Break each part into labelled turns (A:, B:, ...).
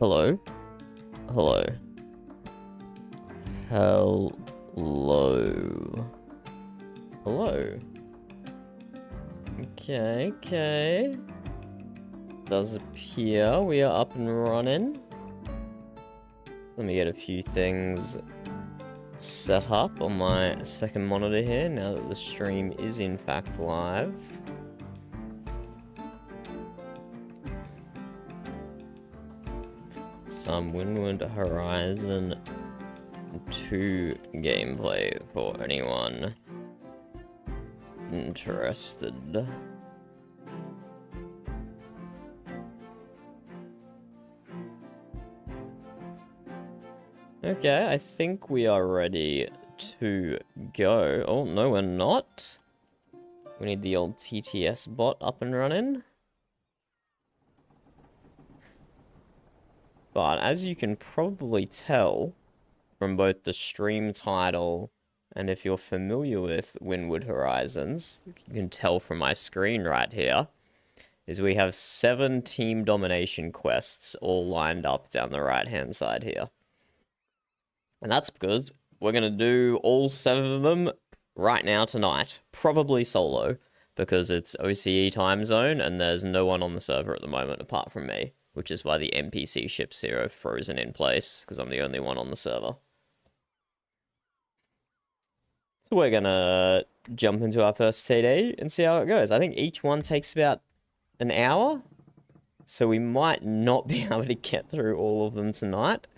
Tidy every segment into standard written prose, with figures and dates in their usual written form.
A: Hello? Hello. Hello. Hello. Okay. Does appear we are up and running. Let me get a few things set up on my second monitor here now that the stream is in fact live. Some Windward Horizon 2 gameplay for anyone interested. Okay, I think we are ready to go. Oh, no, we're not. We need the old TTS bot up and running. But as you can probably tell from both the stream title and if you're familiar with Windward Horizons, you can tell from my screen right here, is we have 7 team domination quests all lined up down the right-hand side here. And that's because we're going to do all 7 of them right now tonight. Probably solo, because it's OCE time zone and there's no one on the server at the moment apart from me. Which is why the NPC ships here are frozen in place, because I'm the only one on the server. So we're going to jump into our first TD and see how it goes. I think each one takes about an hour. So we might not be able to get through all of them tonight.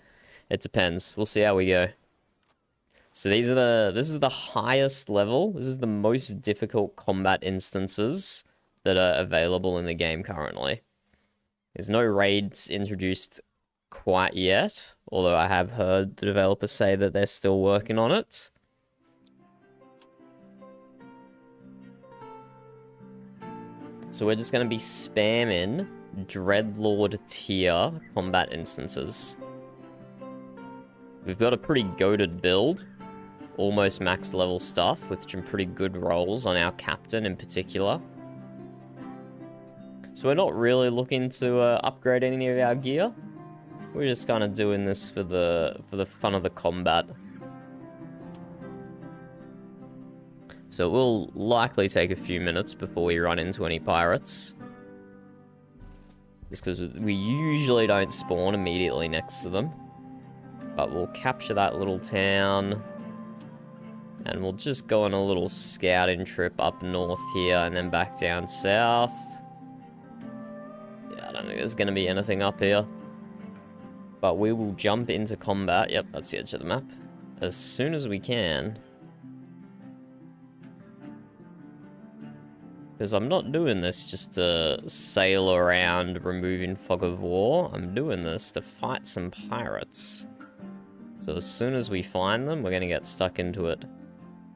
A: It depends. We'll see how we go. So this is the highest level. This is the most difficult combat instances that are available in the game currently. There's no raids introduced quite yet, although I have heard the developers say that they're still working on it. So we're just going to be spamming Dreadlord tier combat instances. We've got a pretty goated build, almost max level stuff with some pretty good rolls on our captain in particular. So we're not really looking to upgrade any of our gear. We're just kind of doing this for the fun of the combat. So it will likely take a few minutes before we run into any pirates. Just because we usually don't spawn immediately next to them. But we'll capture that little town. And we'll just go on a little scouting trip up north here and then back down south. I don't think there's going to be anything up here. But we will jump into combat. Yep, that's the edge of the map. As soon as we can. Because I'm not doing this just to sail around removing fog of war. I'm doing this to fight some pirates. So as soon as we find them, we're going to get stuck into it.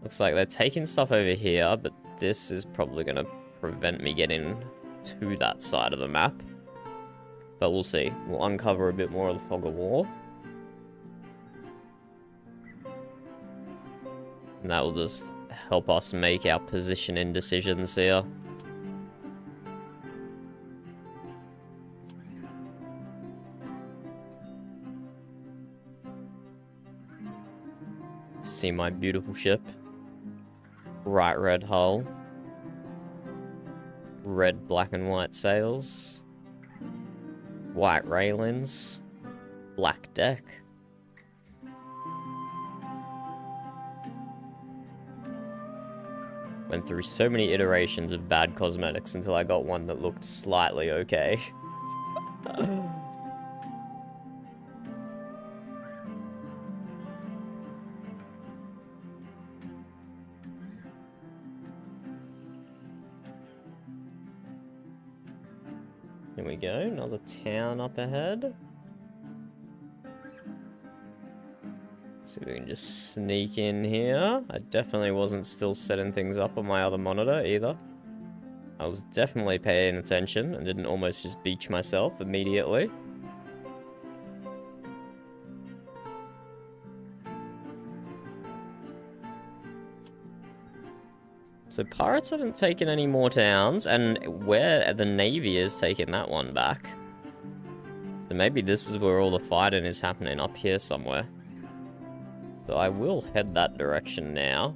A: Looks like they're taking stuff over here, but this is probably going to prevent me getting to that side of the map. But we'll see. We'll uncover a bit more of the fog of war. And that will just help us make our positioning decisions here. See my beautiful ship. Bright red hull. Red, black and white sails. White railings, black deck. Went through so many iterations of bad cosmetics until I got one that looked slightly okay. Here we go, another town up ahead. See if we can just sneak in here. I definitely wasn't still setting things up on my other monitor either. I was definitely paying attention and didn't almost just beach myself immediately. So pirates haven't taken any more towns, and where the Navy is taking that one back. So maybe this is where all the fighting is happening, up here somewhere. So I will head that direction now.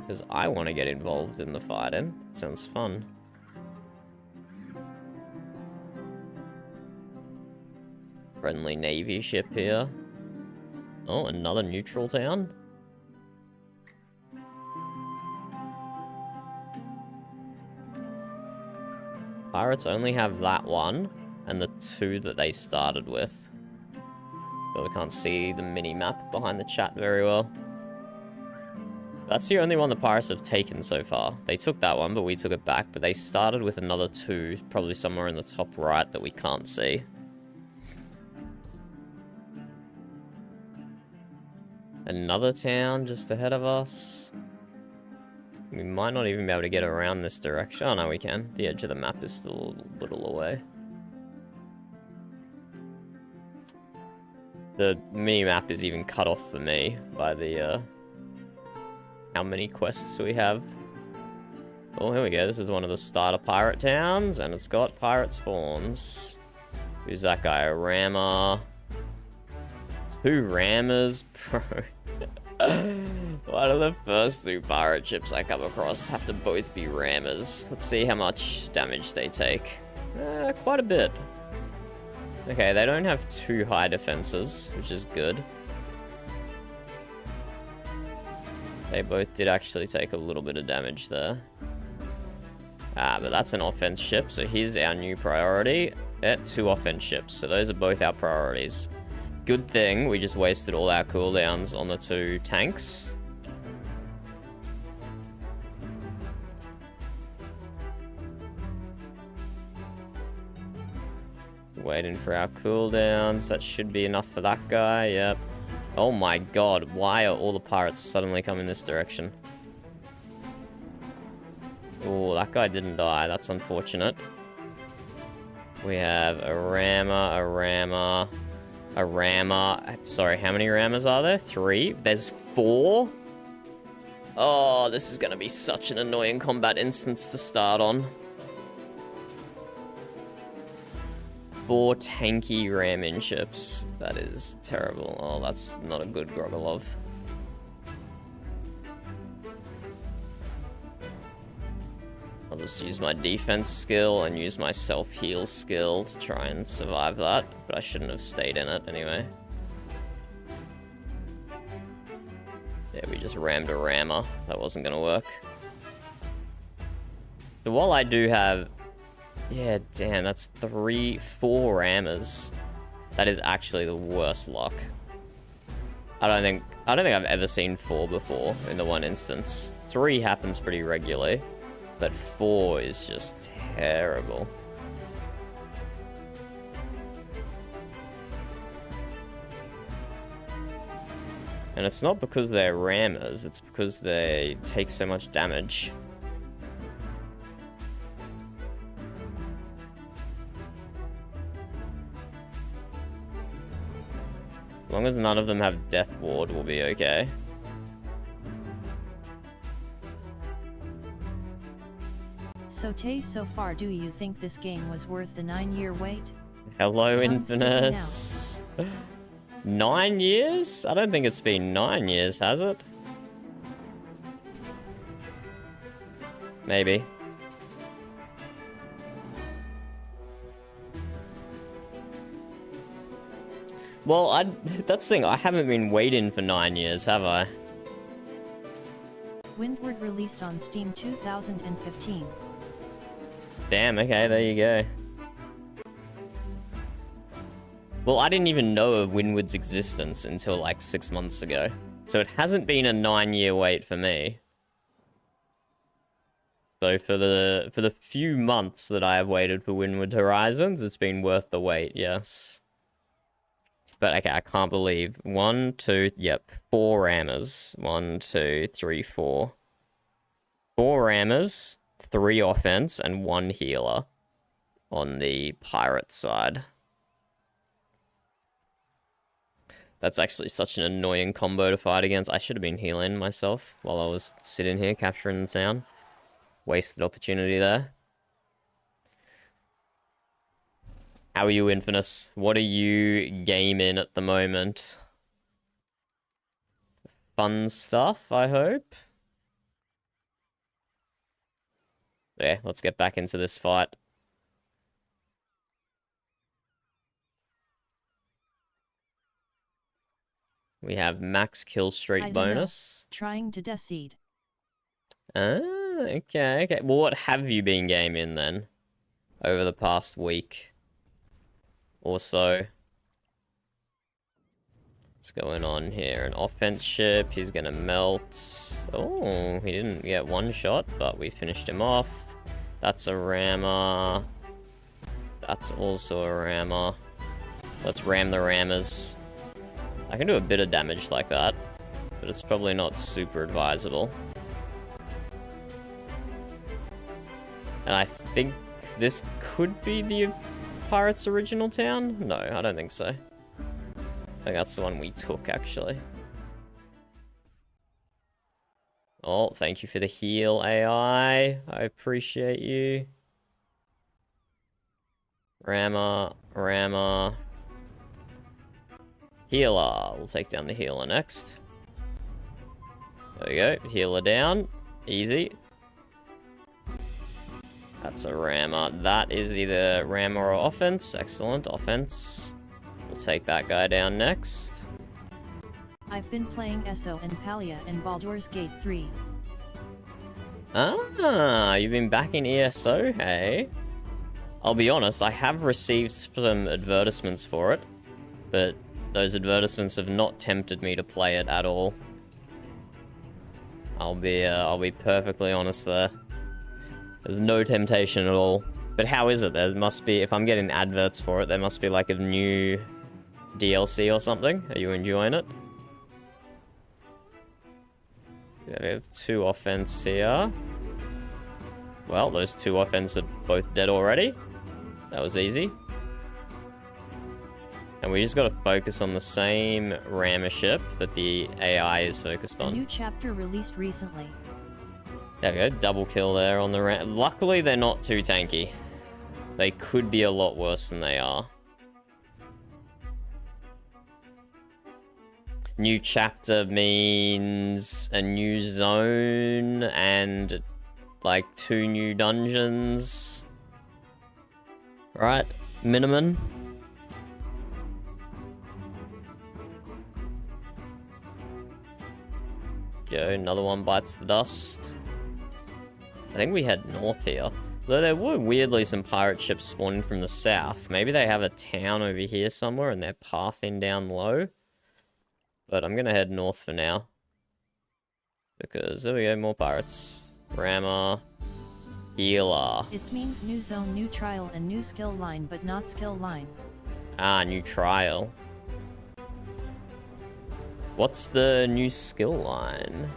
A: Because I want to get involved in the fighting. It sounds fun. Friendly Navy ship here. Oh, another neutral town. Pirates only have that one, and the two that they started with. But we can't see the mini-map behind the chat very well. That's the only one the pirates have taken so far. They took that one, but we took it back. But they started with another two, probably somewhere in the top right that we can't see. Another town just ahead of us. We might not even be able to get around this direction. Oh, no, we can. The edge of the map is still a little away. The mini-map is even cut off for me by the, how many quests we have. Oh, here we go. This is one of the starter pirate towns, and it's got pirate spawns. Who's that guy? A rammer. 2 rammers? Bro. One of the first 2 pirate ships I come across have to both be rammers. Let's see how much damage they take. Quite a bit. Okay, they don't have too high defenses, which is good. They both did actually take a little bit of damage there. Ah, but that's an offense ship, so here's our new priority. 2 offense ships, so those are both our priorities. Good thing we just wasted all our cooldowns on the 2 tanks. Waiting for our cooldowns. That should be enough for that guy. Yep. Oh my god, why are all the pirates suddenly coming this direction? Oh, that guy didn't die. That's unfortunate. We have a rammer. Sorry, how many rammers are there? 3? There's 4? Oh, this is gonna be such an annoying combat instance to start on. 4 tanky ramming ships. That is terrible. Oh, that's not a good Grogolov. I'll just use my defense skill and use my self-heal skill to try and survive that, but I shouldn't have stayed in it anyway. Yeah, we just rammed a rammer. That wasn't gonna work. So while I do have... Yeah, damn, that's 4 rammers. That is actually the worst luck. I don't think I've ever seen 4 before in the one instance. 3 happens pretty regularly. But 4 is just terrible. And it's not because they're rammers, it's because they take so much damage. As long as none of them have Death Ward, we'll be okay.
B: So Tay, so far do you think this game was worth the 9-year wait?
A: Hello,
B: Time's
A: Infamous. 9 years? I don't think it's been 9 years, has it? Maybe. Well, that's the thing, I haven't been waiting for 9 years, have I?
B: Windward released on Steam 2015.
A: Damn, okay, there you go. Well, I didn't even know of Windward's existence until like 6 months ago. So it hasn't been a 9-year wait for me. So for the few months that I have waited for Windward Horizons, it's been worth the wait, yes. But okay, I can't believe 1, 2, yep, 4 rammers. 1, 2, 3, 4. 4 rammers, 3 offense, and 1 healer on the pirate side. That's actually such an annoying combo to fight against. I should have been healing myself while I was sitting here capturing the town. Wasted opportunity there. How are you, Infamous? What are you gaming at the moment? Fun stuff, I hope. Yeah, let's get back into this fight. We have max kill streak bonus.
B: Trying to deseed.
A: Ah, okay. Well, what have you been gaming then? Over the past week or so? What's going on here? An offense ship. He's gonna melt. Oh, he didn't get one shot, but we finished him off. That's a rammer. That's also a rammer. Let's ram the rammers. I can do a bit of damage like that, but it's probably not super advisable. And I think this could be the Pirates' original town? No, I don't think so. I think that's the one we took, actually. Oh, thank you for the heal, AI. I appreciate you. Rammer, rammer. Healer. We'll take down the healer next. There we go. Healer down. Easy. That's a rammer. That is either rammer or offense. Excellent. Offense. We'll take that guy down next.
B: I've been playing ESO and Palia in Baldur's Gate 3.
A: Ah, you've been back in ESO, hey? I'll be honest, I have received some advertisements for it, but those advertisements have not tempted me to play it at all. I'll be perfectly honest there. There's no temptation at all. But how is it? There must be, if I'm getting adverts for it, there must be like a new DLC or something. Are you enjoying it? Yeah, we have 2 offense here. Well, those 2 offense are both dead already. That was easy. And we just got to focus on the same rammer ship that the AI is focused on.
B: A new chapter released recently.
A: There we go, double kill there on the ram. Luckily, they're not too tanky. They could be a lot worse than they are. New chapter means a new zone and like 2 new dungeons. Right, minimum. Go, another one bites the dust. I think we head north here. Though there were weirdly some pirate ships spawning from the south. Maybe they have a town over here somewhere and they're pathing down low. But I'm gonna head north for now. Because there we go, more pirates. Rammer. Healer.
B: It means new zone, new trial, and new skill line, but not skill line.
A: Ah, new trial. What's the new skill line?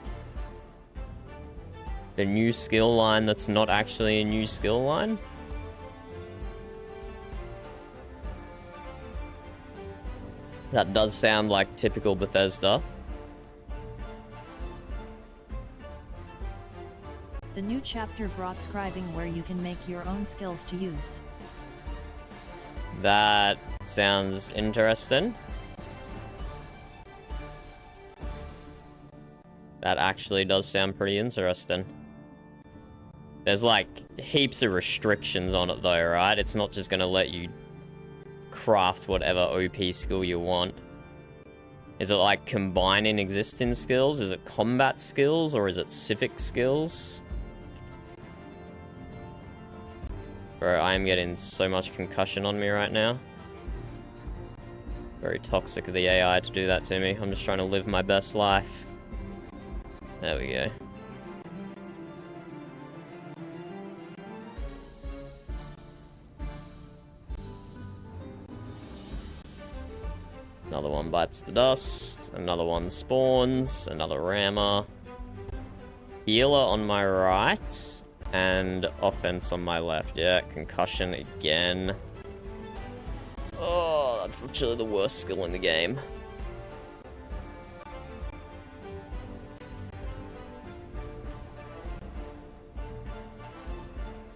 A: The new skill line that's not actually a new skill line? That does sound like typical Bethesda.
B: The new chapter brought scribing where you can make your own skills to use.
A: That sounds interesting. That actually does sound pretty interesting. There's like heaps of restrictions on it though, right? It's not just gonna let you craft whatever OP skill you want. Is it like combining existing skills? Is it combat skills or is it civic skills? Bro, I am getting so much concussion on me right now. Very toxic of the AI to do that to me. I'm just trying to live my best life. There we go. Another one bites the dust. Another one spawns. Another rammer. Healer on my right. And offense on my left. Yeah, concussion again. Oh, that's literally the worst skill in the game.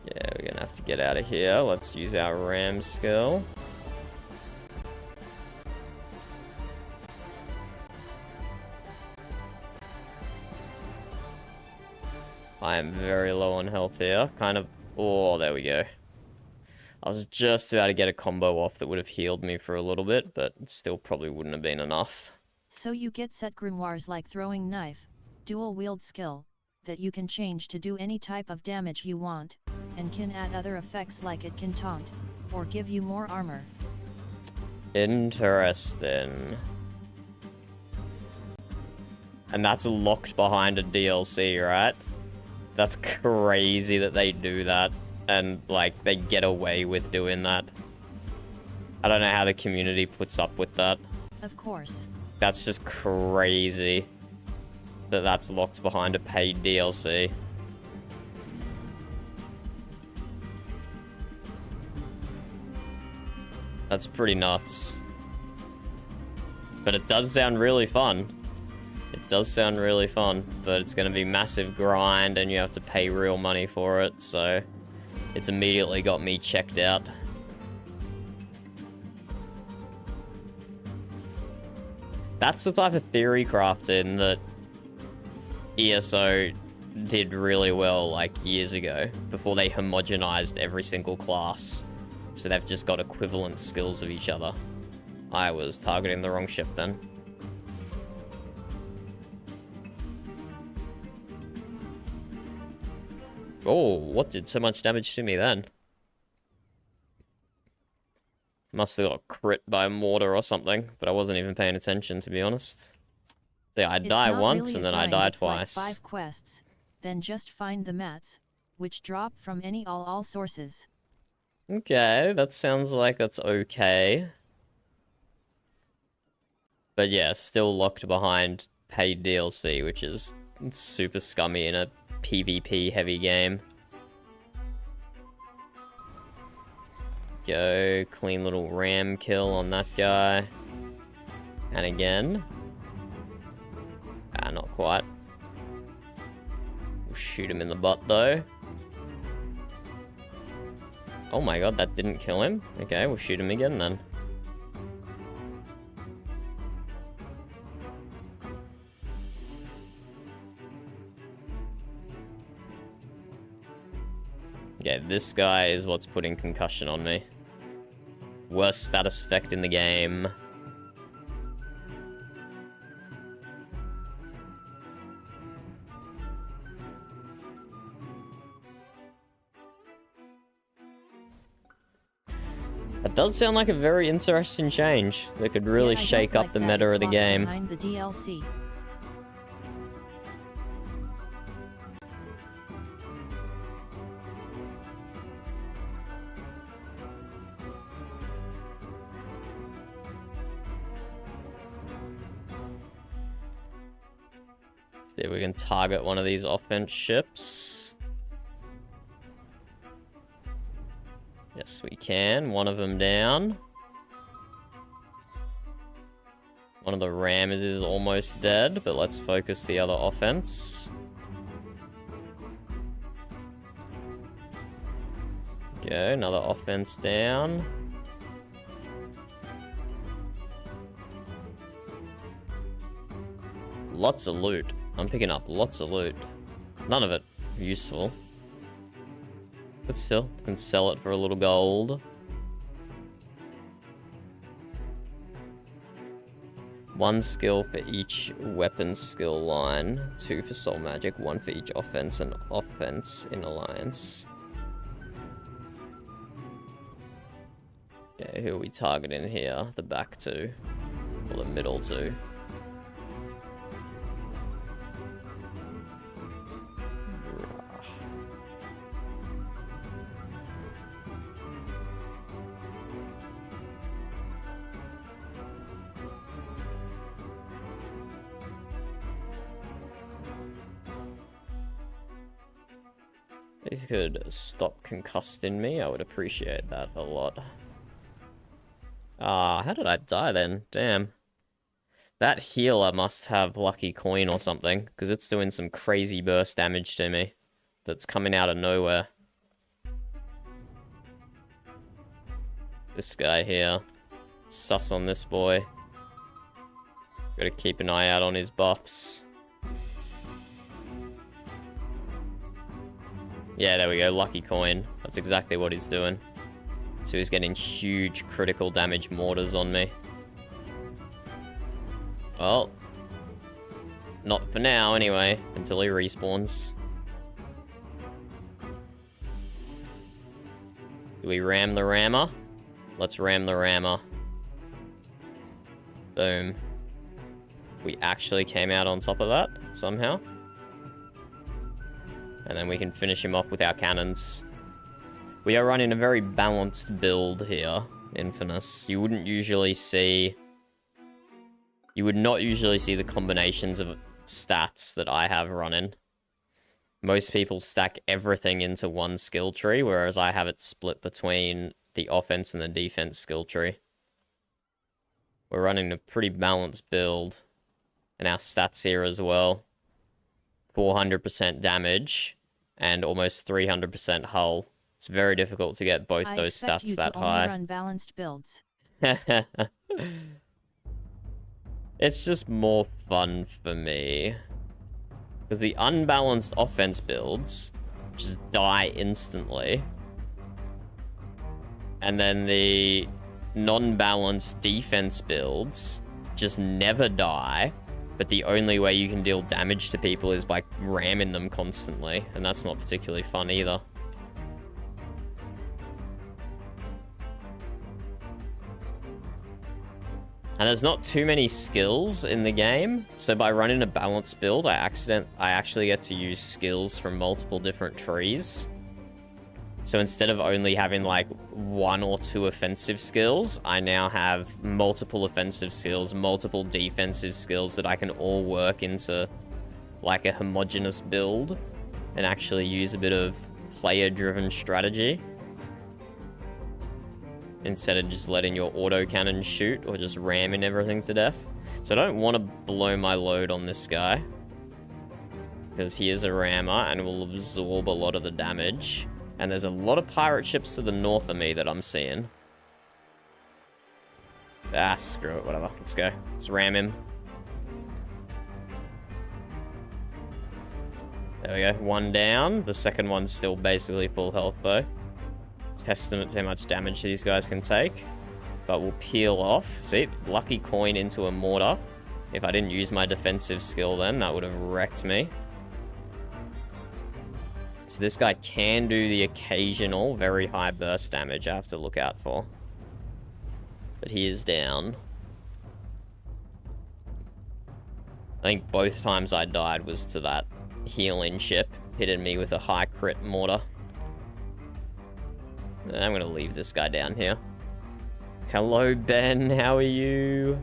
A: Yeah, we're gonna have to get out of here. Let's use our ram skill. I am very low on health here. Kind of... Oh, there we go. I was just about to get a combo off that would have healed me for a little bit, but it still probably wouldn't have been enough.
B: So you get set grimoires like throwing knife, dual wield skill, that you can change to do any type of damage you want, and can add other effects like it can taunt, or give you more armor.
A: Interesting. And that's locked behind a DLC, right? That's crazy that they do that. And, like, they get away with doing that. I don't know how the community puts up with that.
B: Of course.
A: That's just crazy that that's locked behind a paid DLC. That's pretty nuts. But it does sound really fun. It does sound really fun, but it's going to be massive grind and you have to pay real money for it, so it's immediately got me checked out. That's the type of theory crafting that ESO did really well like years ago, before they homogenized every single class. So they've just got equivalent skills of each other. I was targeting the wrong ship then. Oh, what did so much damage to me then? Must have got crit by mortar or something, but I wasn't even paying attention, to be honest. See, I die once
B: really
A: and then I
B: grind,
A: die
B: it's
A: twice.
B: Like 5 quests, then just find the mats, which drop from any all sources.
A: Okay, that sounds like that's okay. But yeah, still locked behind paid DLC, which is super scummy in a PvP heavy game. Go, clean little ram kill on that guy. And again. Ah, not quite. We'll shoot him in the butt though. Oh my god, that didn't kill him. Okay, we'll shoot him again then. Yeah, this guy is what's putting concussion on me. Worst status effect in the game. That does sound like a very interesting change that could really shake up the meta of the game.
B: Behind the DLC.
A: See if we can target one of these offense ships. Yes, we can. One of them down. One of the rammers is almost dead, but let's focus the other offense. Go, another offense down. Lots of loot. I'm picking up lots of loot. None of it useful. But still, can sell it for a little gold. One skill for each weapon skill line. 2 for soul magic, 1 for each offense and offense in alliance. Okay, who are we targeting here? The back two. Or the middle two. If you could stop concussing me, I would appreciate that a lot. Ah, how did I die then? Damn. That healer must have lucky coin or something, because it's doing some crazy burst damage to me. That's coming out of nowhere. This guy here. Sus on this boy. Gotta keep an eye out on his buffs. Yeah, there we go. Lucky coin. That's exactly what he's doing. So he's getting huge critical damage mortars on me. Well, not for now, anyway, until he respawns. Do we ram the rammer? Let's ram the rammer. Boom. We actually came out on top of that, somehow. And then we can finish him off with our cannons. We are running a very balanced build here, Infamous. You would not usually see the combinations of stats that I have running. Most people stack everything into one skill tree, whereas I have it split between the offense and the defense skill tree. We're running a pretty balanced build. And our stats here as well. 400% damage and almost 300% hull. It's very difficult to get both those stats that high.
B: Only run balanced builds.
A: It's just more fun for me. Because the unbalanced offense builds just die instantly. And then the non-balanced defense builds just never die. But the only way you can deal damage to people is by ramming them constantly. And that's not particularly fun either. And there's not too many skills in the game, so by running a balanced build, I actually get to use skills from multiple different trees. So instead of only having like 1 or 2 offensive skills, I now have multiple offensive skills, multiple defensive skills that I can all work into like a homogeneous build and actually use a bit of player-driven strategy. Instead of just letting your autocannon shoot or just ramming everything to death. So I don't want to blow my load on this guy, because he is a rammer and will absorb a lot of the damage. And there's a lot of pirate ships to the north of me that I'm seeing. Ah, screw it, whatever. Let's go. Let's ram him. There we go. 1 down. The second one's still basically full health, though. Testament to how much damage these guys can take. But we'll peel off. See, lucky coin into a mortar. If I didn't use my defensive skill then, that would have wrecked me. So this guy can do the occasional very high burst damage I have to look out for. But he is down. I think both times I died was to that healing ship hitting me with a high crit mortar. I'm going to leave this guy down here. Hello, Ben. How are you?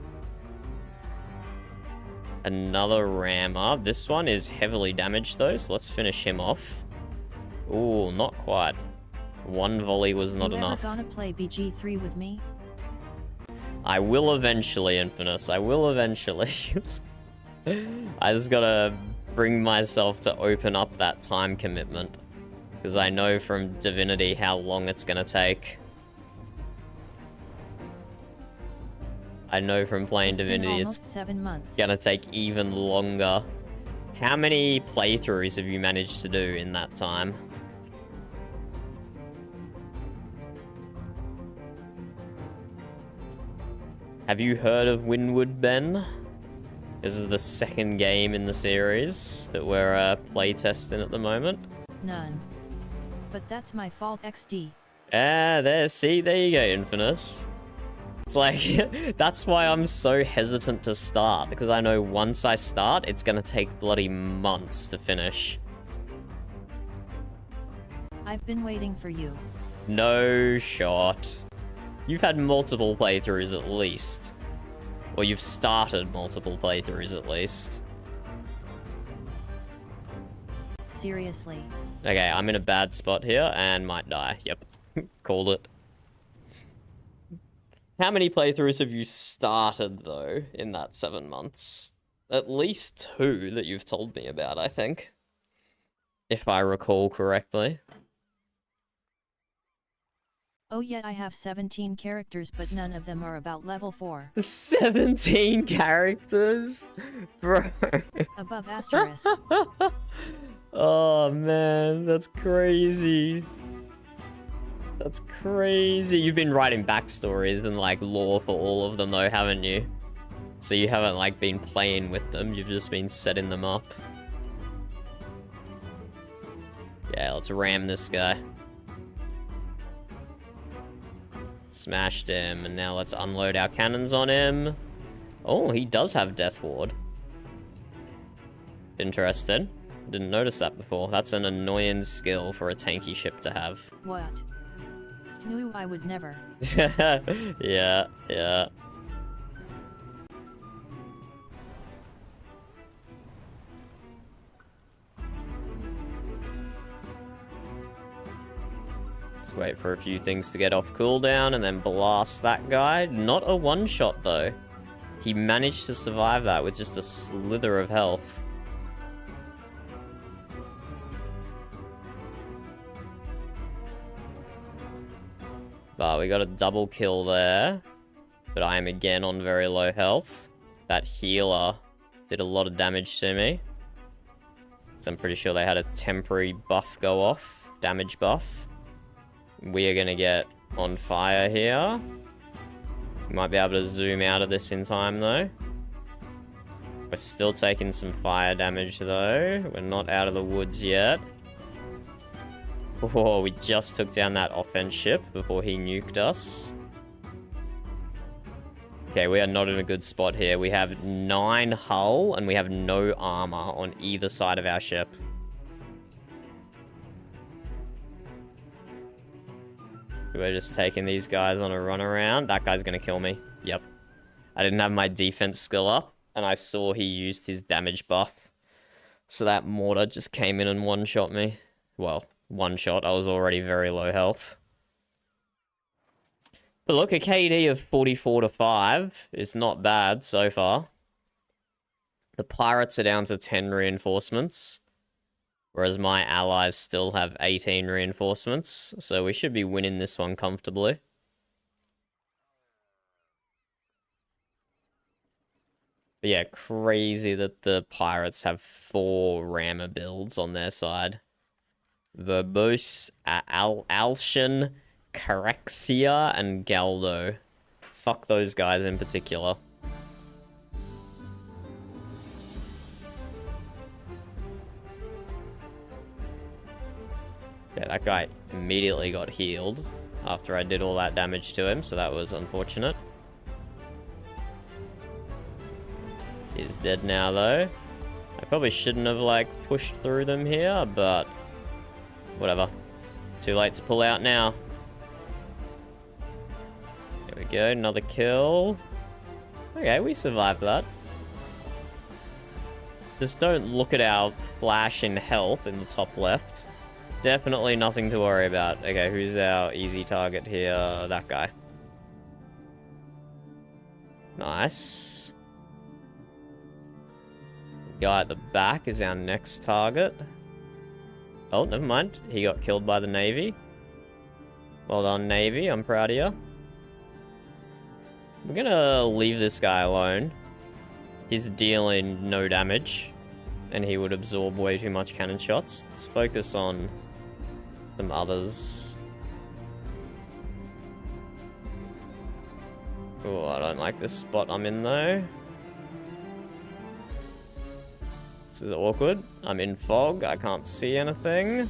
A: Another rammer. This one is heavily damaged, though, so let's finish him off. Ooh, not quite. 1 volley was not enough.
B: You ever gonna play BG3 with me?
A: I will eventually, Infamous. I will eventually. I just gotta bring myself to open up that time commitment. Because I know from Divinity how long it's gonna take. I know from playing Divinity it's
B: 7 months.
A: Gonna take even longer. How many playthroughs have you managed to do in that time? Have you heard of Winwood, Ben? This is the 2nd game in the series that we're playtesting at the moment.
B: None. But that's my fault, XD.
A: Ah, there you go, Infamous. It's like, that's why I'm so hesitant to start, because I know once I start, it's gonna take bloody months to finish.
B: I've been waiting for you.
A: No shot. You've had multiple playthroughs at least. Or you've started multiple playthroughs at least.
B: Seriously.
A: Okay, I'm in a bad spot here and might die. Yep, called it. How many playthroughs have you started, though, in that 7 months? At least 2 that you've told me about, I think. If I recall correctly.
B: Oh yeah, I have 17 characters, but none of them are about level 4.
A: 17 characters? Bro.
B: Above asterisk.
A: Oh man, that's crazy. That's crazy. You've been writing backstories and like lore for all of them though, haven't you? So you haven't like been playing with them, you've just been setting them up. Yeah, let's ram this guy. Smashed him, and now let's unload our cannons on him. Oh, he does have Death Ward. Interested. Didn't notice that before. That's an annoying skill for a tanky ship to have.
B: What? Knew I would never.
A: Yeah, yeah. Just wait for a few things to get off cooldown and then blast that guy. Not a one-shot though. He managed to survive that with just a slither of health. But we got a double kill there. But I am again on very low health. That healer did a lot of damage to me. So I'm pretty sure they had a temporary buff go off. Damage buff. We are going to get on fire here. Might be able to zoom out of this in time though. We're still taking some fire damage though. We're not out of the woods yet. Oh, we just took down that offense ship before he nuked us. Okay, we are not in a good spot here. We have 9 hull and we have no armor on either side of our ship. We're just taking these guys on a run around. That guy's gonna kill me. Yep. I didn't have my defense skill up, and I saw he used his damage buff. So that mortar just came in and one-shot me. Well, one shot. I was already very low health. But look, a KD of 44 to 5 is not bad so far. The pirates are down to 10 reinforcements. Whereas my allies still have 18 reinforcements. So we should be winning this one comfortably. But yeah, crazy that the pirates have 4 rammer builds on their side. Verbose, Alshan, Caraxia, and Galdo. Fuck those guys in particular. Yeah, that guy immediately got healed after I did all that damage to him, so that was unfortunate. He's dead now, though. I probably shouldn't have, like, pushed through them here, but whatever. Too late to pull out now. There we go, another kill. Okay, we survived that. Just don't look at our flash in health in the top left. Definitely nothing to worry about. Okay, who's our easy target here? That guy. Nice. The guy at the back is our next target. Oh, never mind. He got killed by the Navy. Well done, Navy. I'm proud of you. We're gonna leave this guy alone. He's dealing no damage, and he would absorb way too much cannon shots. Let's focus on some others. Oh, I don't like this spot I'm in, though. This is awkward. I'm in fog. I can't see anything.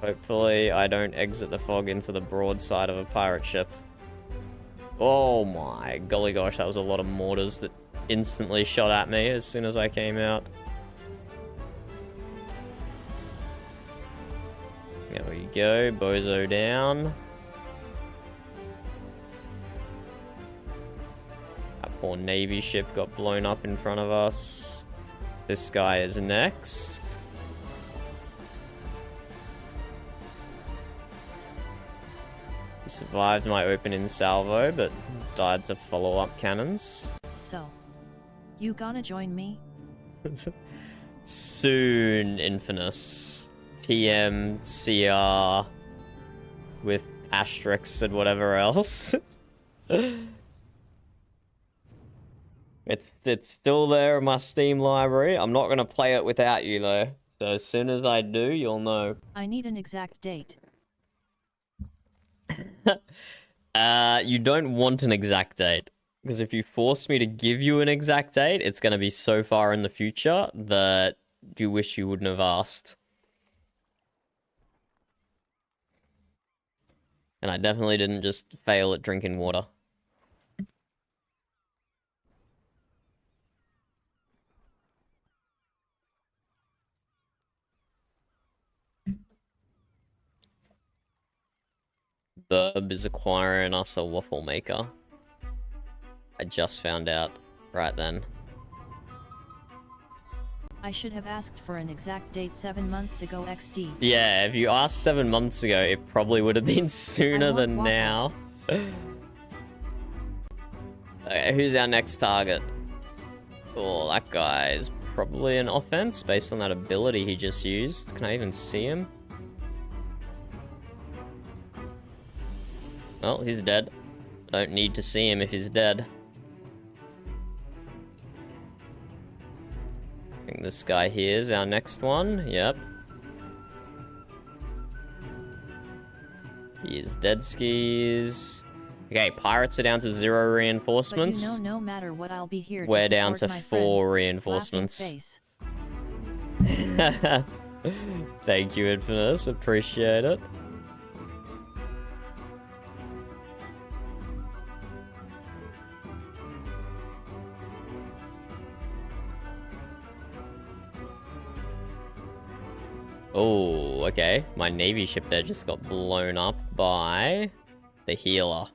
A: Hopefully, I don't exit the fog into the broadside of a pirate ship. Oh my golly gosh, that was a lot of mortars that instantly shot at me as soon as I came out. There we go, bozo down. That poor Navy ship got blown up in front of us. This guy is next. He survived my opening salvo, but died to follow-up cannons.
B: So, you gonna join me?
A: Soon, Infamous. TM, CR, with asterisks and whatever else. It's still there in my Steam library. I'm not gonna play it without you though. So as soon as I do, you'll know.
B: I need an exact date.
A: You don't want an exact date. Because if you force me to give you an exact date, it's going to be so far in the future that you wish you wouldn't have asked. And I definitely didn't just fail at drinking water. Burb is acquiring us a waffle maker. I just found out right then.
B: I should have asked for an exact date 7 months ago XD.
A: Yeah, if you asked 7 months ago, it probably would have been sooner than now. Okay, who's our next target? Oh, that guy's probably an offense based on that ability he just used. Can I even see him? Well, he's dead. I don't need to see him if he's dead. I think this guy here is our next one. Yep. He is dead skis. Okay, pirates are down to 0 reinforcements.
B: But you know, no matter what, I'll be here.
A: We're
B: to
A: down to 4 reinforcements. Thank you, Infamous. Appreciate it. Oh, okay. My navy ship there just got blown up by the healer.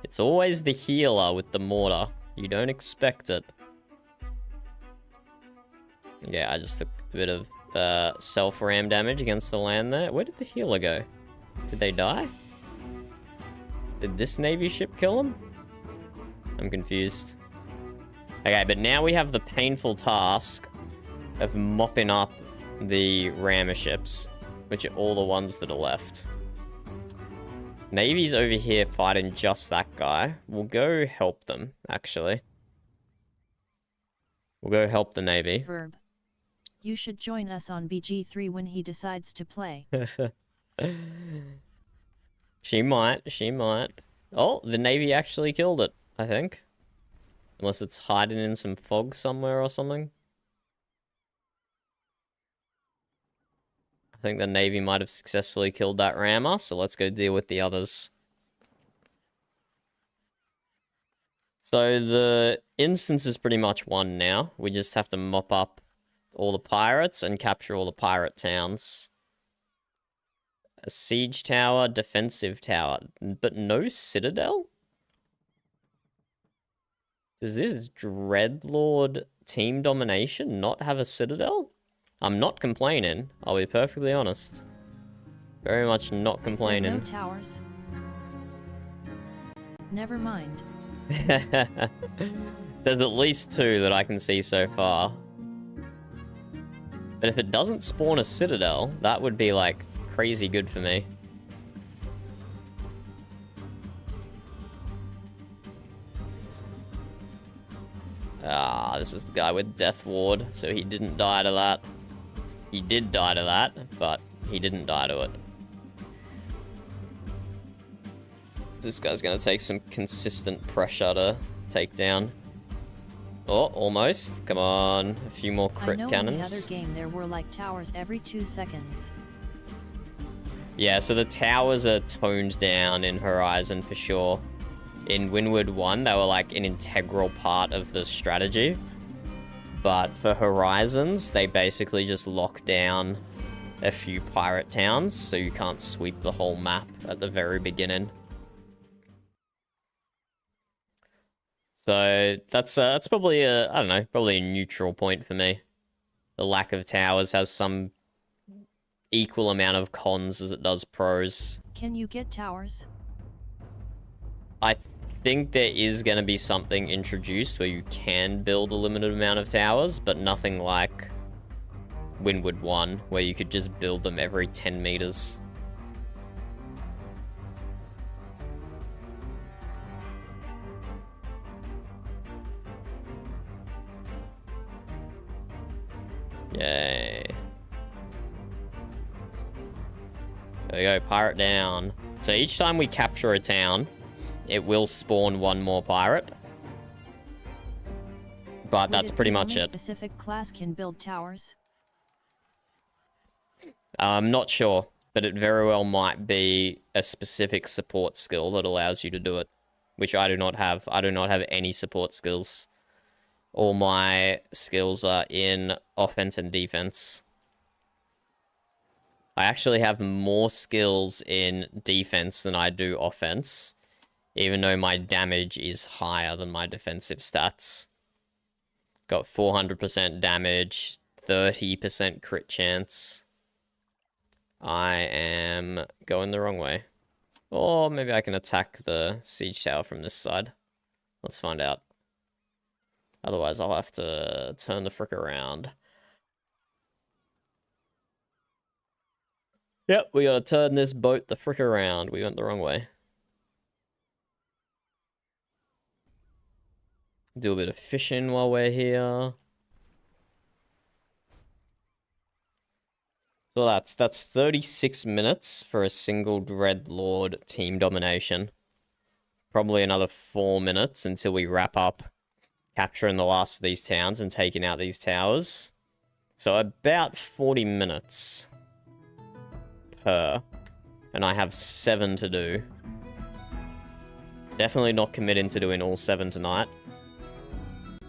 A: It's always the healer with the mortar. You don't expect it. Yeah, I just took a bit of self-ram damage against the land there. Where did the healer go? Did they die? Did this navy ship kill them? I'm confused. Okay, but now we have the painful task of mopping up the rammer ships, which are all the ones that are left. Navy's over here fighting just that guy. We'll go help them, actually. We'll go help the Navy.
B: Verb. You should join us on BG3 when he decides to play.
A: She might. Oh, the Navy actually killed it, I think. Unless it's hiding in some fog somewhere or something. I think the Navy might have successfully killed that rammer, so let's go deal with the others. So the instance is pretty much won now. We just have to mop up all the pirates and capture all the pirate towns. A siege tower, defensive tower, but no citadel? Does this Dreadlord team domination not have a citadel? I'm not complaining, I'll be perfectly honest. Very much not complaining.
B: No towers? Never mind.
A: There's at least 2 that I can see so far. But if it doesn't spawn a citadel, that would be like crazy good for me. Ah, this is the guy with Death Ward, so he didn't die to that. He did die to that, but he didn't die to it. This guy's gonna take some consistent pressure to take down. Oh, almost. Come on, a few more crit cannons.
B: I know in the other game there were like towers every 2 seconds.
A: Yeah, so the towers are toned down in Horizon for sure. In Windward 1, they were like an integral part of the strategy. But for Horizons, they basically just lock down a few pirate towns, so you can't sweep the whole map at the very beginning. So that's probably I don't know, probably a neutral point for me. The lack of towers has some equal amount of cons as it does pros.
B: Can you get towers?
A: I think there is going to be something introduced where you can build a limited amount of towers, but nothing like Windward 1, where you could just build them every 10 meters. Yay. There we go, pirate down. So each time we capture a town, it will spawn one more pirate. But that's pretty much it.
B: Specific class can build towers?
A: I'm not sure, but it very well might be a specific support skill that allows you to do it, which I do not have. I do not have any support skills. All my skills are in offense and defense. I actually have more skills in defense than I do offense, even though my damage is higher than my defensive stats. Got 400% damage, 30% crit chance. I am going the wrong way. Or maybe I can attack the siege tower from this side. Let's find out. Otherwise, I'll have to turn the frick around. Yep, we gotta turn this boat the frick around. We went the wrong way. Do a bit of fishing while we're here. So that's 36 minutes for a single Dreadlord team domination. Probably another 4 minutes until we wrap up capturing the last of these towns and taking out these towers. So about 40 minutes per. And I have 7 to do. Definitely not committing to doing all 7 tonight.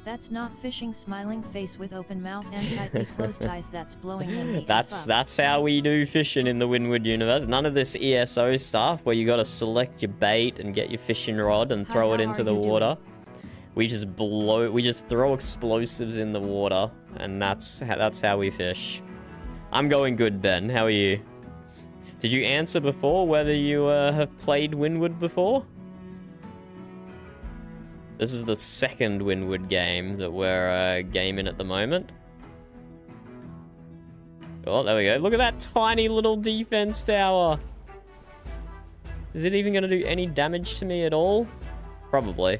B: That's not fishing, smiling face with open mouth and tightly closed eyes. That's blowing them.
A: That's how we do fishing in the Windward universe. None of this ESO stuff where you gotta select your bait and get your fishing rod and throw it into the water. We just throw explosives in the water, and that's how we fish. I'm going good, Ben. How are you? Did you answer before whether you have played Windward before? This is the second Windward game that we're gaming at the moment. Oh, there we go. Look at that tiny little defense tower. Is it even going to do any damage to me at all? Probably.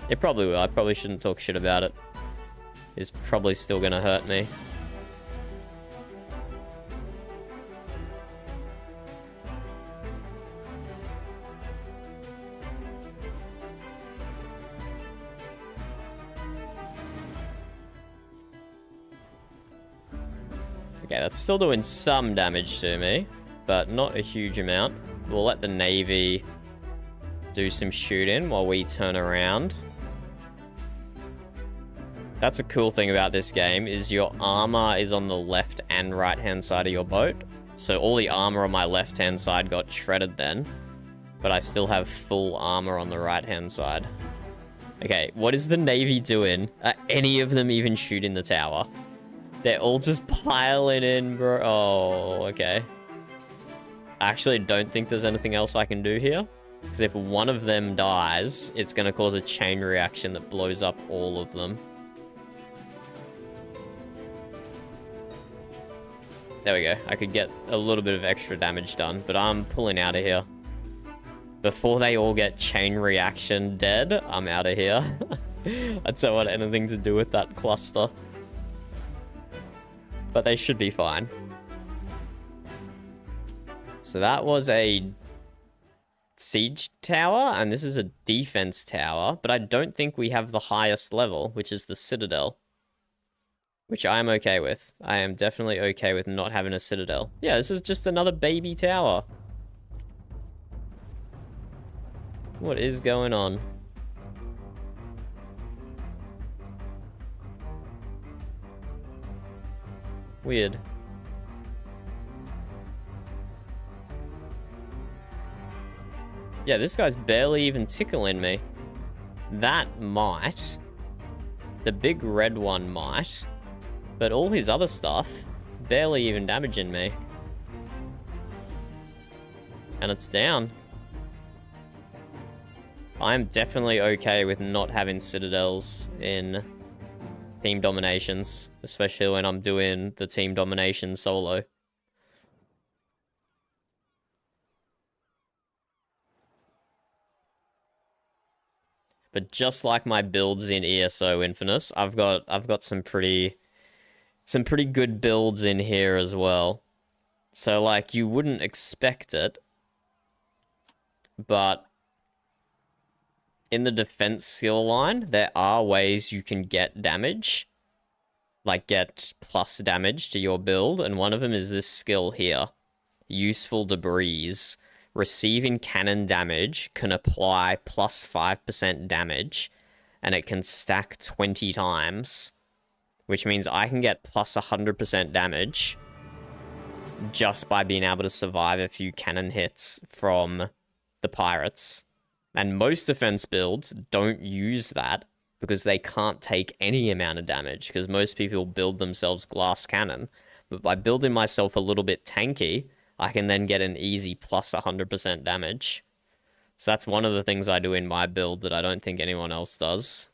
A: It probably will. I probably shouldn't talk shit about it. It's probably still going to hurt me. Okay, that's still doing some damage to me, but not a huge amount. We'll let the Navy do some shooting while we turn around. That's a cool thing about this game, is your armor is on the left and right hand side of your boat. So all the armor on my left hand side got shredded then, but I still have full armor on the right hand side. Okay, what is the Navy doing? Are any of them even shooting the tower? They're all just piling in, bro. Oh, okay. I actually don't think there's anything else I can do here. Because if one of them dies, it's going to cause a chain reaction that blows up all of them. There we go. I could get a little bit of extra damage done, but I'm pulling out of here. Before they all get chain reaction dead, I'm out of here. I don't want anything to do with that cluster. But they should be fine. So that was a siege tower, and this is a defense tower, but I don't think we have the highest level, which is the citadel. Which I am okay with. I am definitely okay with not having a citadel. Yeah, this is just another baby tower. What is going on? Weird. Yeah, this guy's barely even tickling me. That might. The big red one might. But all his other stuff, barely even damaging me. And it's down. I'm definitely okay with not having citadels in team dominations, especially when I'm doing the team domination solo. But just like my builds in ESO Infamous, I've got some pretty good builds in here as well. So, like, you wouldn't expect it, but in the defense skill line, there are ways you can get damage. Like, get plus damage to your build, and one of them is this skill here. Useful Debris. Receiving cannon damage can apply plus 5% damage, and it can stack 20 times, which means I can get plus 100% damage just by being able to survive a few cannon hits from the pirates. And most defense builds don't use that because they can't take any amount of damage, because most people build themselves glass cannon. But by building myself a little bit tanky, I can then get an easy plus 100% damage. So that's one of the things I do in my build that I don't think anyone else does.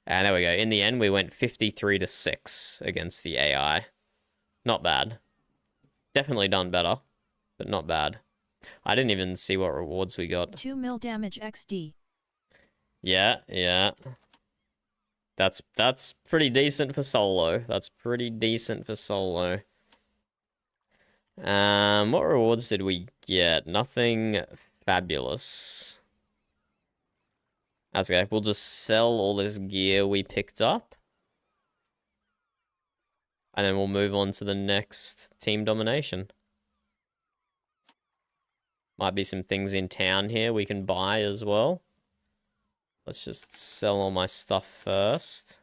A: And there we go. In the end, we went 53-6 against the AI. Not bad. Definitely done better, but not bad. I didn't even see what rewards we got.
B: 2 mil damage XD.
A: Yeah. That's pretty decent for solo. That's pretty decent for solo. What rewards did we get? Nothing fabulous. That's okay. We'll just sell all this gear we picked up. And then we'll move on to the next team domination. Might be some things in town here we can buy as well. Let's just sell all my stuff first.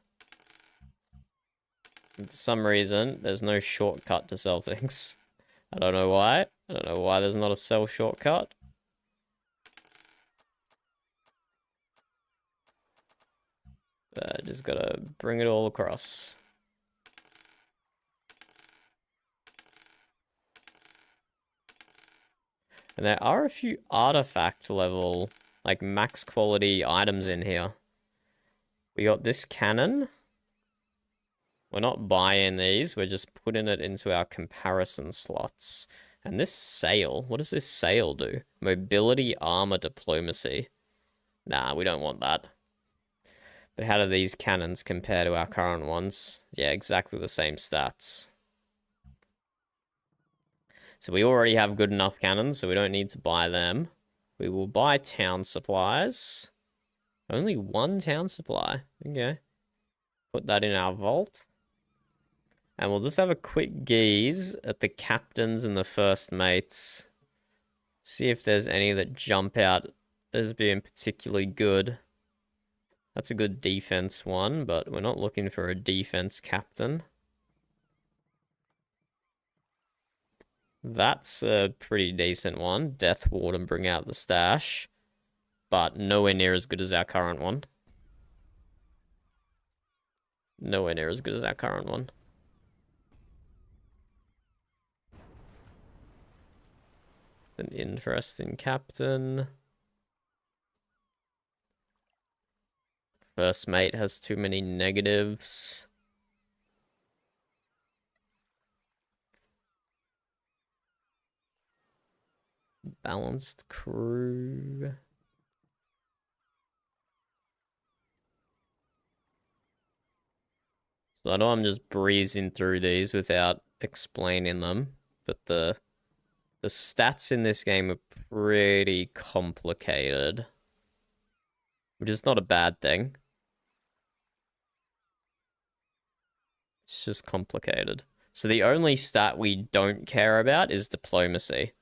A: For some reason, there's no shortcut to sell things. I don't know why. I don't know why there's not a sell shortcut. Just gotta bring it all across. And there are a few artifact level, like max quality items in here. We got this cannon. We're not buying these, we're just putting it into our comparison slots. And this sail, what does this sail do? Mobility, armor, diplomacy. Nah, we don't want that. But how do these cannons compare to our current ones? Yeah, exactly the same stats. So we already have good enough cannons, so we don't need to buy them. We will buy town supplies. Only one town supply. Okay. Put that in our vault. And we'll just have a quick gaze at the captains and the first mates. See if there's any that jump out as being particularly good. That's a good defense one, but we're not looking for a defense captain. That's a pretty decent one. Death Ward and bring out the stash. But nowhere near as good as our current one. Nowhere near as good as our current one. It's an interesting captain. First mate has too many negatives. Balanced crew. So I know I'm just breezing through these without explaining them, but the stats in this game are pretty complicated, which is not a bad thing. It's just complicated. So the only stat we don't care about is diplomacy.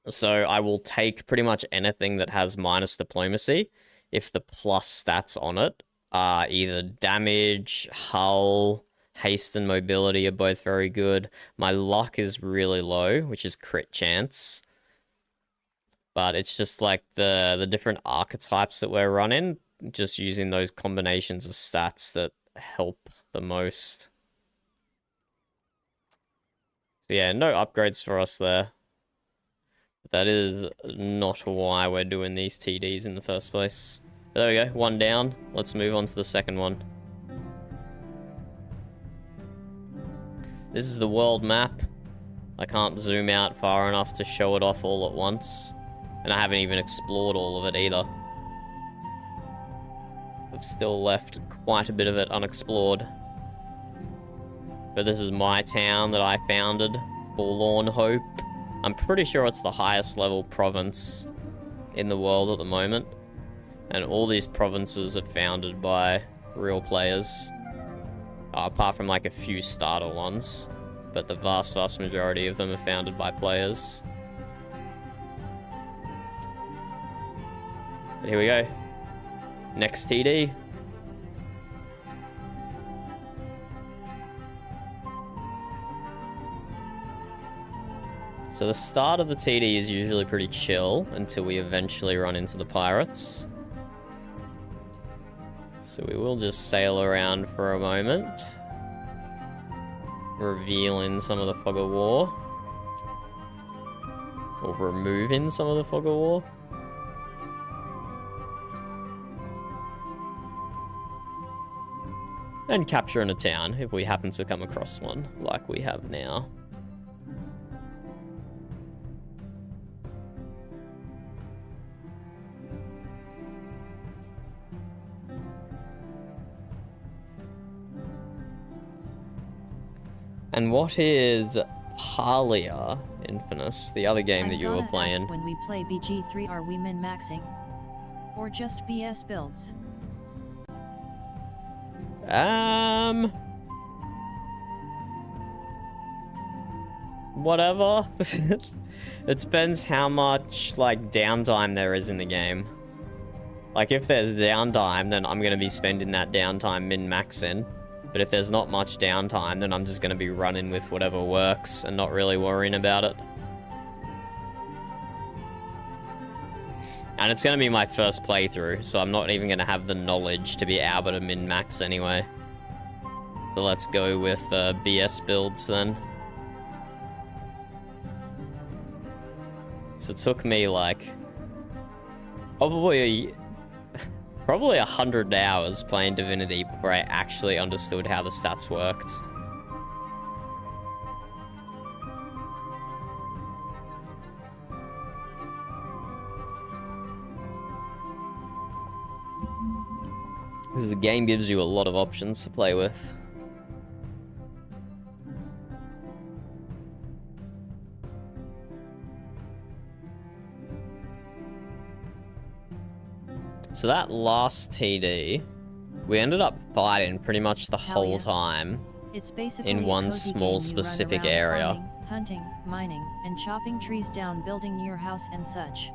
A: So I will take pretty much anything that has minus diplomacy if the plus stats on it are either damage, hull, haste, and mobility are both very good. My luck is really low, which is crit chance. But it's just like the different archetypes that we're running, just using those combinations of stats that help the most. So yeah, no upgrades for us there. That is not why we're doing these TDs in the first place. But there we go, one down. Let's move on to the second one. This is the world map. I can't zoom out far enough to show it off all at once. And I haven't even explored all of it either. I've still left quite a bit of it unexplored. But this is my town that I founded, Forlorn Hope. I'm pretty sure it's the highest level province in the world at the moment. And all these provinces are founded by real players. Apart from like a few starter ones. But the vast majority of them are founded by players. But here we go. Next TD. So the start of the TD is usually pretty chill until we eventually run into the pirates. So we will just sail around for a moment, revealing some of the fog of war, or removing some of the fog of war. And capturing a town if we happen to come across one, like we have now. And what is Palia Infamous, the other game that you were playing?
B: When we play BG3, are we min-maxing? Or just BS builds?
A: Whatever. It depends how much, like, downtime there is in the game. Like, if there's downtime, then I'm gonna be spending that downtime min-maxing. But if there's not much downtime, then I'm just gonna be running with whatever works and not really worrying about it. And it's gonna be my first playthrough, so I'm not even gonna have the knowledge to be able to min-max anyway. So let's go with BS builds then. So it took me like probably 100 hours playing Divinity before I actually understood how the stats worked. Because the game gives you a lot of options to play with. So that last TD, we ended up fighting pretty much the whole time
B: It's basically
A: in one small specific area.
B: Farming, hunting, mining, and chopping trees down, building your house and such.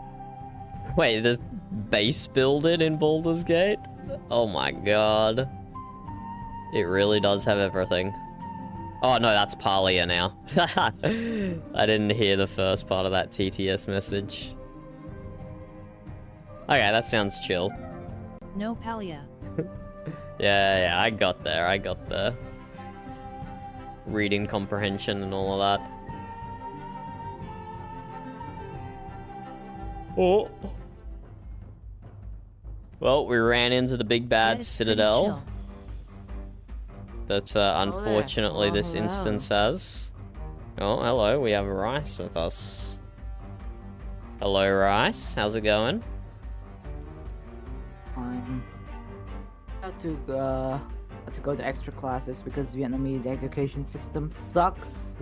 A: Wait, there's base building in Baldur's Gate? Oh my god. It really does have everything. Oh no, that's Palia now. I didn't hear the first part of that TTS message. Okay, that sounds chill.
B: No Palia.
A: Yeah, I got there, Reading comprehension and all of that. Oh. Well, we ran into the big bad citadel. That unfortunately this instance has. Oh, hello, we have Rice with us. Hello, Rice. How's it going?
C: Fine. I have to go to extra classes because Vietnamese education system sucks.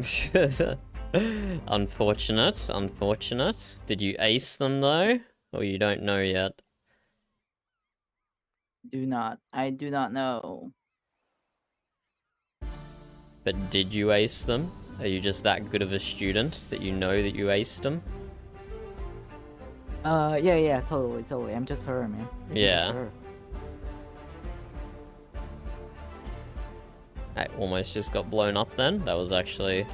A: Unfortunate. Did you ace them though? Or you don't know yet?
C: I do not know.
A: But did you ace them? Are you just that good of a student that you know that you aced them?
C: Yeah, totally. I'm just her, man.
A: Yeah. I almost just got blown up then. That was actually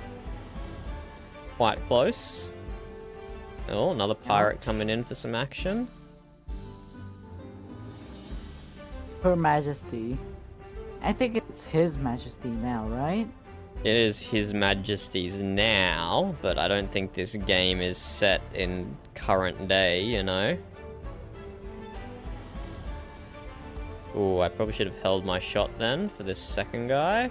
A: quite close. Oh, another pirate coming in for some action.
C: Her Majesty. I think it's His Majesty now, right?
A: It is His Majesty's now, but I don't think this game is set in current day, you know? Ooh, I probably should have held my shot then for this second guy.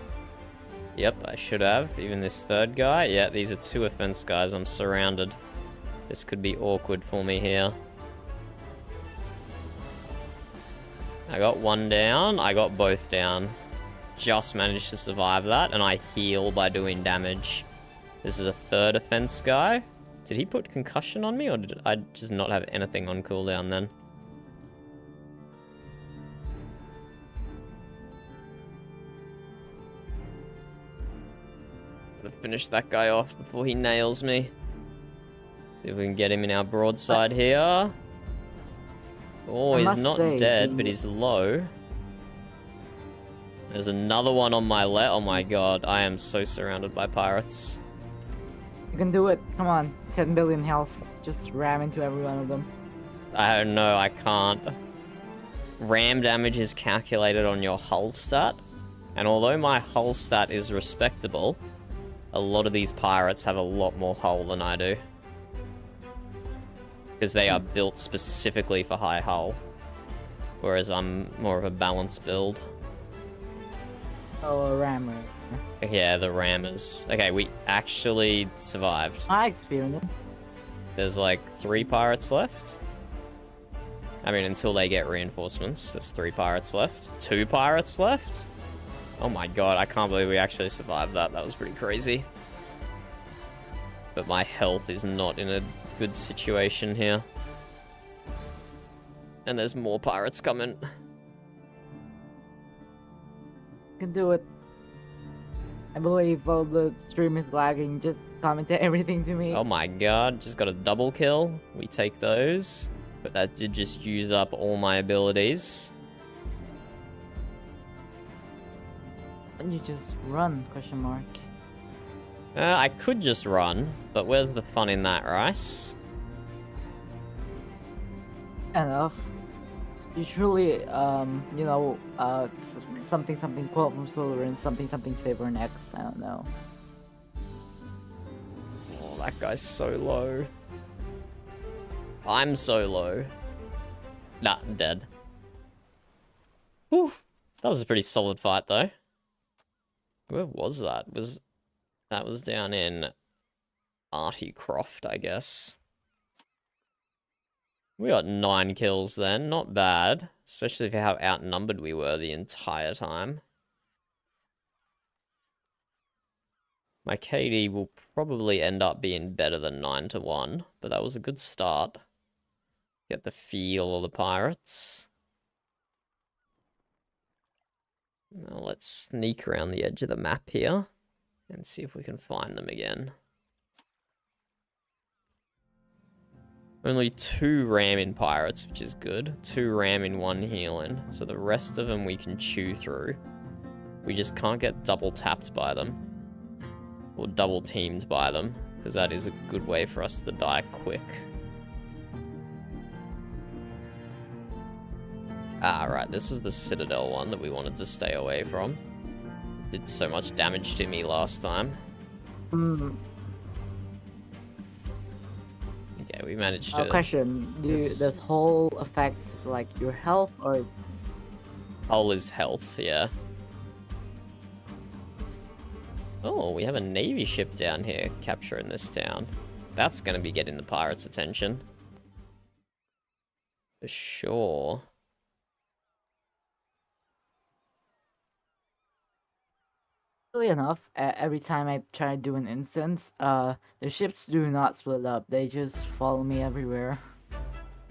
A: Yep, I should have. Even this third guy. Yeah, these are two offense guys. I'm surrounded. This could be awkward for me here. I got one down. I got both down. just managed to survive that, and I heal by doing damage. This is a third offense guy. Did he put concussion on me, or did I just not have anything on cooldown then? Gotta finish that guy off before he nails me. See if we can get him in our broadside here. Oh, he's not dead, but he's low. There's another one on my left. Oh my god, I am so surrounded by pirates.
C: You can do it. Come on. 10 billion health. Just ram into every one of them.
A: I don't know, I can't. Ram damage is calculated on your hull stat. And although my hull stat is respectable, a lot of these pirates have a lot more hull than I do. Because they are built specifically for high hull. Whereas I'm more of a balanced build.
C: Oh, a rammer.
A: Yeah, the rammers. Okay, we actually survived.
C: I experienced it.
A: There's like 3 pirates left. I mean, until they get reinforcements, there's 3 pirates left. 2 pirates left? Oh my god, I can't believe we actually survived that. That was pretty crazy. But my health is not in a good situation here. And there's more pirates coming.
C: You can do it. I believe while the stream is lagging, just comment everything to me.
A: Oh my god, just got a double kill. We take those. But that did just use up all my abilities.
C: And you just run, question mark.
A: I could just run, but where's the fun in that, Rice?
C: Enough. You truly, you know, something quote from Solar and something Saber and X, I don't know.
A: Oh, that guy's so low. I'm so low. Nah, I'm dead. Whew. That was a pretty solid fight, though. Where was that? That was down in Artie Croft, I guess. We got 9 kills then, not bad. Especially for how outnumbered we were the entire time. My KD will probably end up being better than 9-1, but that was a good start. Get the feel of the pirates. Now let's sneak around the edge of the map here and see if we can find them again. Only 2 ramming pirates, which is good. 2 ramming, 1 healing. So the rest of them we can chew through. We just can't get double tapped by them. Or double teamed by them. Because that is a good way for us to die quick. Ah, right. This was the Citadel one that we wanted to stay away from. Did so much damage to me last time. Okay, we managed to...
C: Question, does hull affect, like, your health, or...?
A: Hull is health, yeah. Oh, we have a navy ship down here capturing this town. That's gonna be getting the pirates' attention. For sure.
C: Enough, every time I try to do an instance, the ships do not split up. They just follow me everywhere.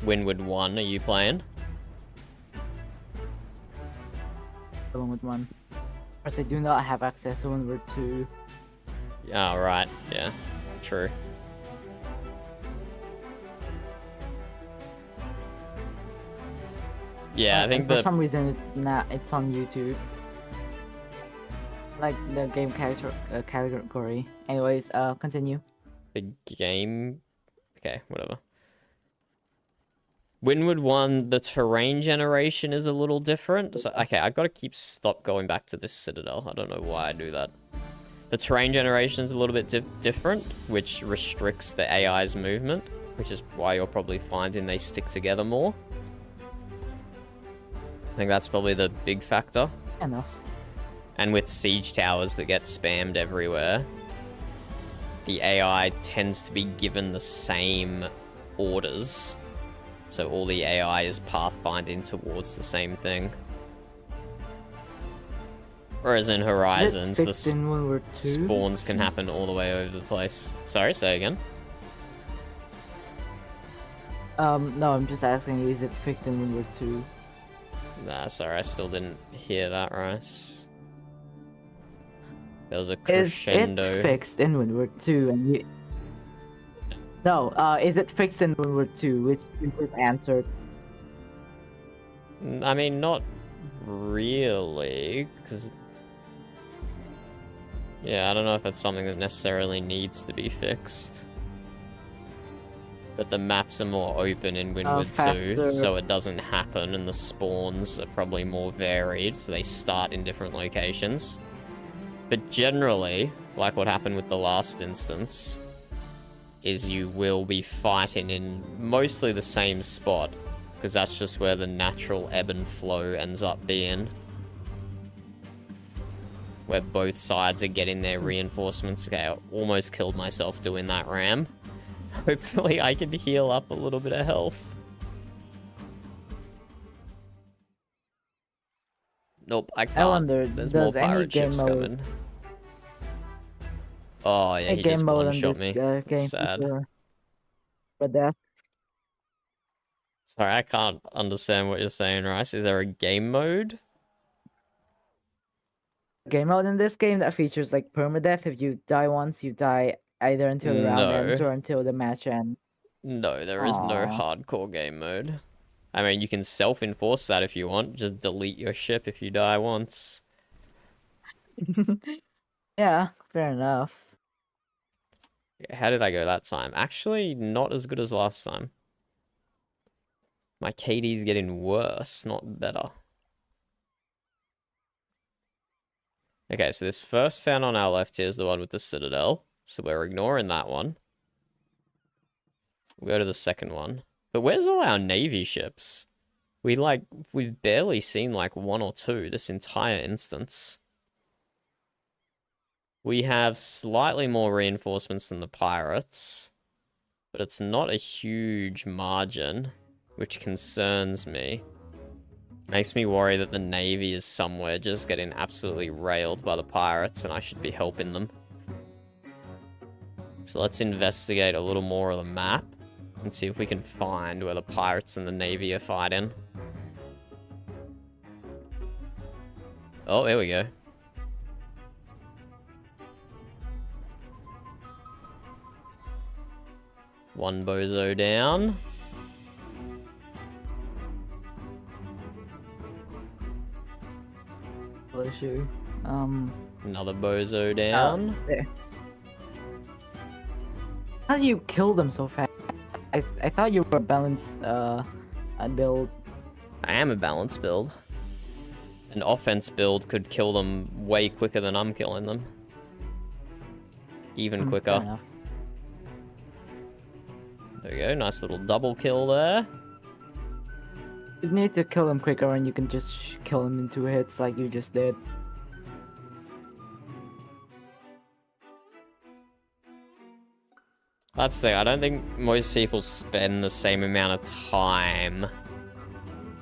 A: Windward 1, are you playing?
C: Along with 1. Of course, I do not have access to Windward 2.
A: Oh, right. Yeah, true. Yeah, I think
C: for some reason it's on YouTube. Like the game category. Anyways, continue.
A: The game... Okay, whatever. Windward 1, the terrain generation is a little different. So, okay, I gotta stop going back to this Citadel. I don't know why I do that. The terrain generation is a little bit different, which restricts the AI's movement, which is why you're probably finding they stick together more. I think that's probably the big factor.
C: Enough.
A: And with siege towers that get spammed everywhere, the AI tends to be given the same orders. So all the AI is pathfinding towards the same thing. Whereas in
C: Is it
A: Horizons, the
C: fixed in World War II?
A: spawns can happen all the way over the place. Sorry, say again.
C: No, I'm just asking, is it fixed in World War II?
A: Nah, sorry, I still didn't hear that, Rice. There was a
C: Is
A: crescendo.
C: it fixed in World War II? And you... No, is it fixed in World War II? Which you just answered.
A: I mean, not really, because... Yeah, I don't know if it's something that necessarily needs to be fixed. But the maps are more open in Windward 2, so it doesn't happen, and the spawns are probably more varied, so they start in different locations. But generally, like what happened with the last instance, is you will be fighting in mostly the same spot, because that's just where the natural ebb and flow ends up being. Where both sides are getting their reinforcements. Okay, I almost killed myself doing that ram. Hopefully I can heal up a little bit of health. Nope, I can't.
C: I wonder,
A: There's more
C: does any
A: pirate
C: game
A: ships
C: mode...
A: coming. Oh yeah, he
C: game
A: just
C: mode
A: one-shot
C: on
A: me.
C: this game
A: Sad.
C: for death?
A: Sorry, I can't understand what you're saying, Rice. Is there a game mode?
C: Game mode in this game that features like permadeath. If you die once, you die either until the round ends
A: No.
C: or until the match ends.
A: No, there is no
C: Aw.
A: hardcore game mode. I mean, you can self-enforce that if you want. Just delete your ship if you die once.
C: Yeah, fair enough.
A: How did I go that time? Actually, not as good as last time. My KD's getting worse, not better. Okay, so this first town on our left here is the one with the Citadel. So we're ignoring that one. We'll go to the second one. But where's all our Navy ships? We've barely seen like one or two this entire instance. We have slightly more reinforcements than the pirates. But it's not a huge margin, which concerns me. Makes me worry that the Navy is somewhere just getting absolutely railed by the pirates and I should be helping them. So let's investigate a little more of the map and see if we can find where the pirates and the Navy are fighting. Oh, there we go. One bozo down.
C: Issue.
A: Another bozo down.
C: How do you kill them so fast? I thought you were balanced build.
A: I am a balanced build. An offense build could kill them way quicker than I'm killing them. Even quicker.
C: Fair enough.
A: There we go, nice little double kill there.
C: You need to kill them quicker and you can just kill them in 2 hits like you just did.
A: That's the thing, I don't think most people spend the same amount of time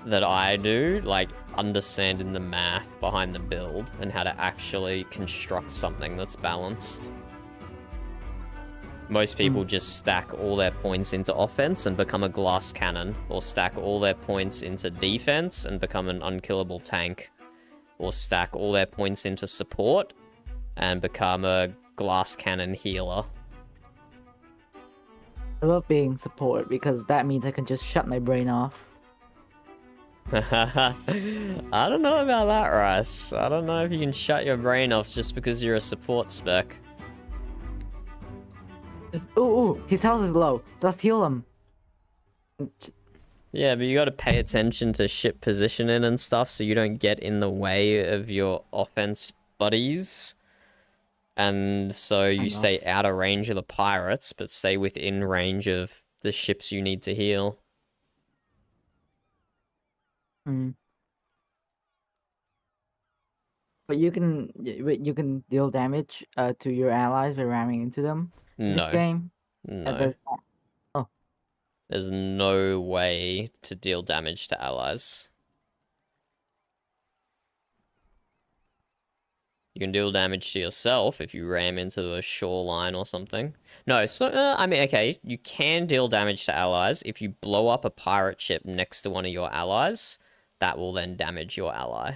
A: that I do, like understanding the math behind the build and how to actually construct something that's balanced. Most people just stack all their points into offense and become a glass cannon, or stack all their points into defense and become an unkillable tank, or stack all their points into support and become a glass cannon healer.
C: I love being support because that means I can just shut my brain off.
A: I don't know about that, Rice. I don't know if you can shut your brain off just because you're a support spec.
C: Ooh, his health is low. Just heal him.
A: Yeah, but you gotta pay attention to ship positioning and stuff so you don't get in the way of your offense buddies. And so you stay out of range of the pirates, but stay within range of the ships you need to heal.
C: But you can deal damage to your allies by ramming into them in this game.
A: No. There's no way to deal damage to allies. You can deal damage to yourself if you ram into a shoreline or something. No, so, I mean, okay, you can deal damage to allies. If you blow up a pirate ship next to one of your allies, that will then damage your ally.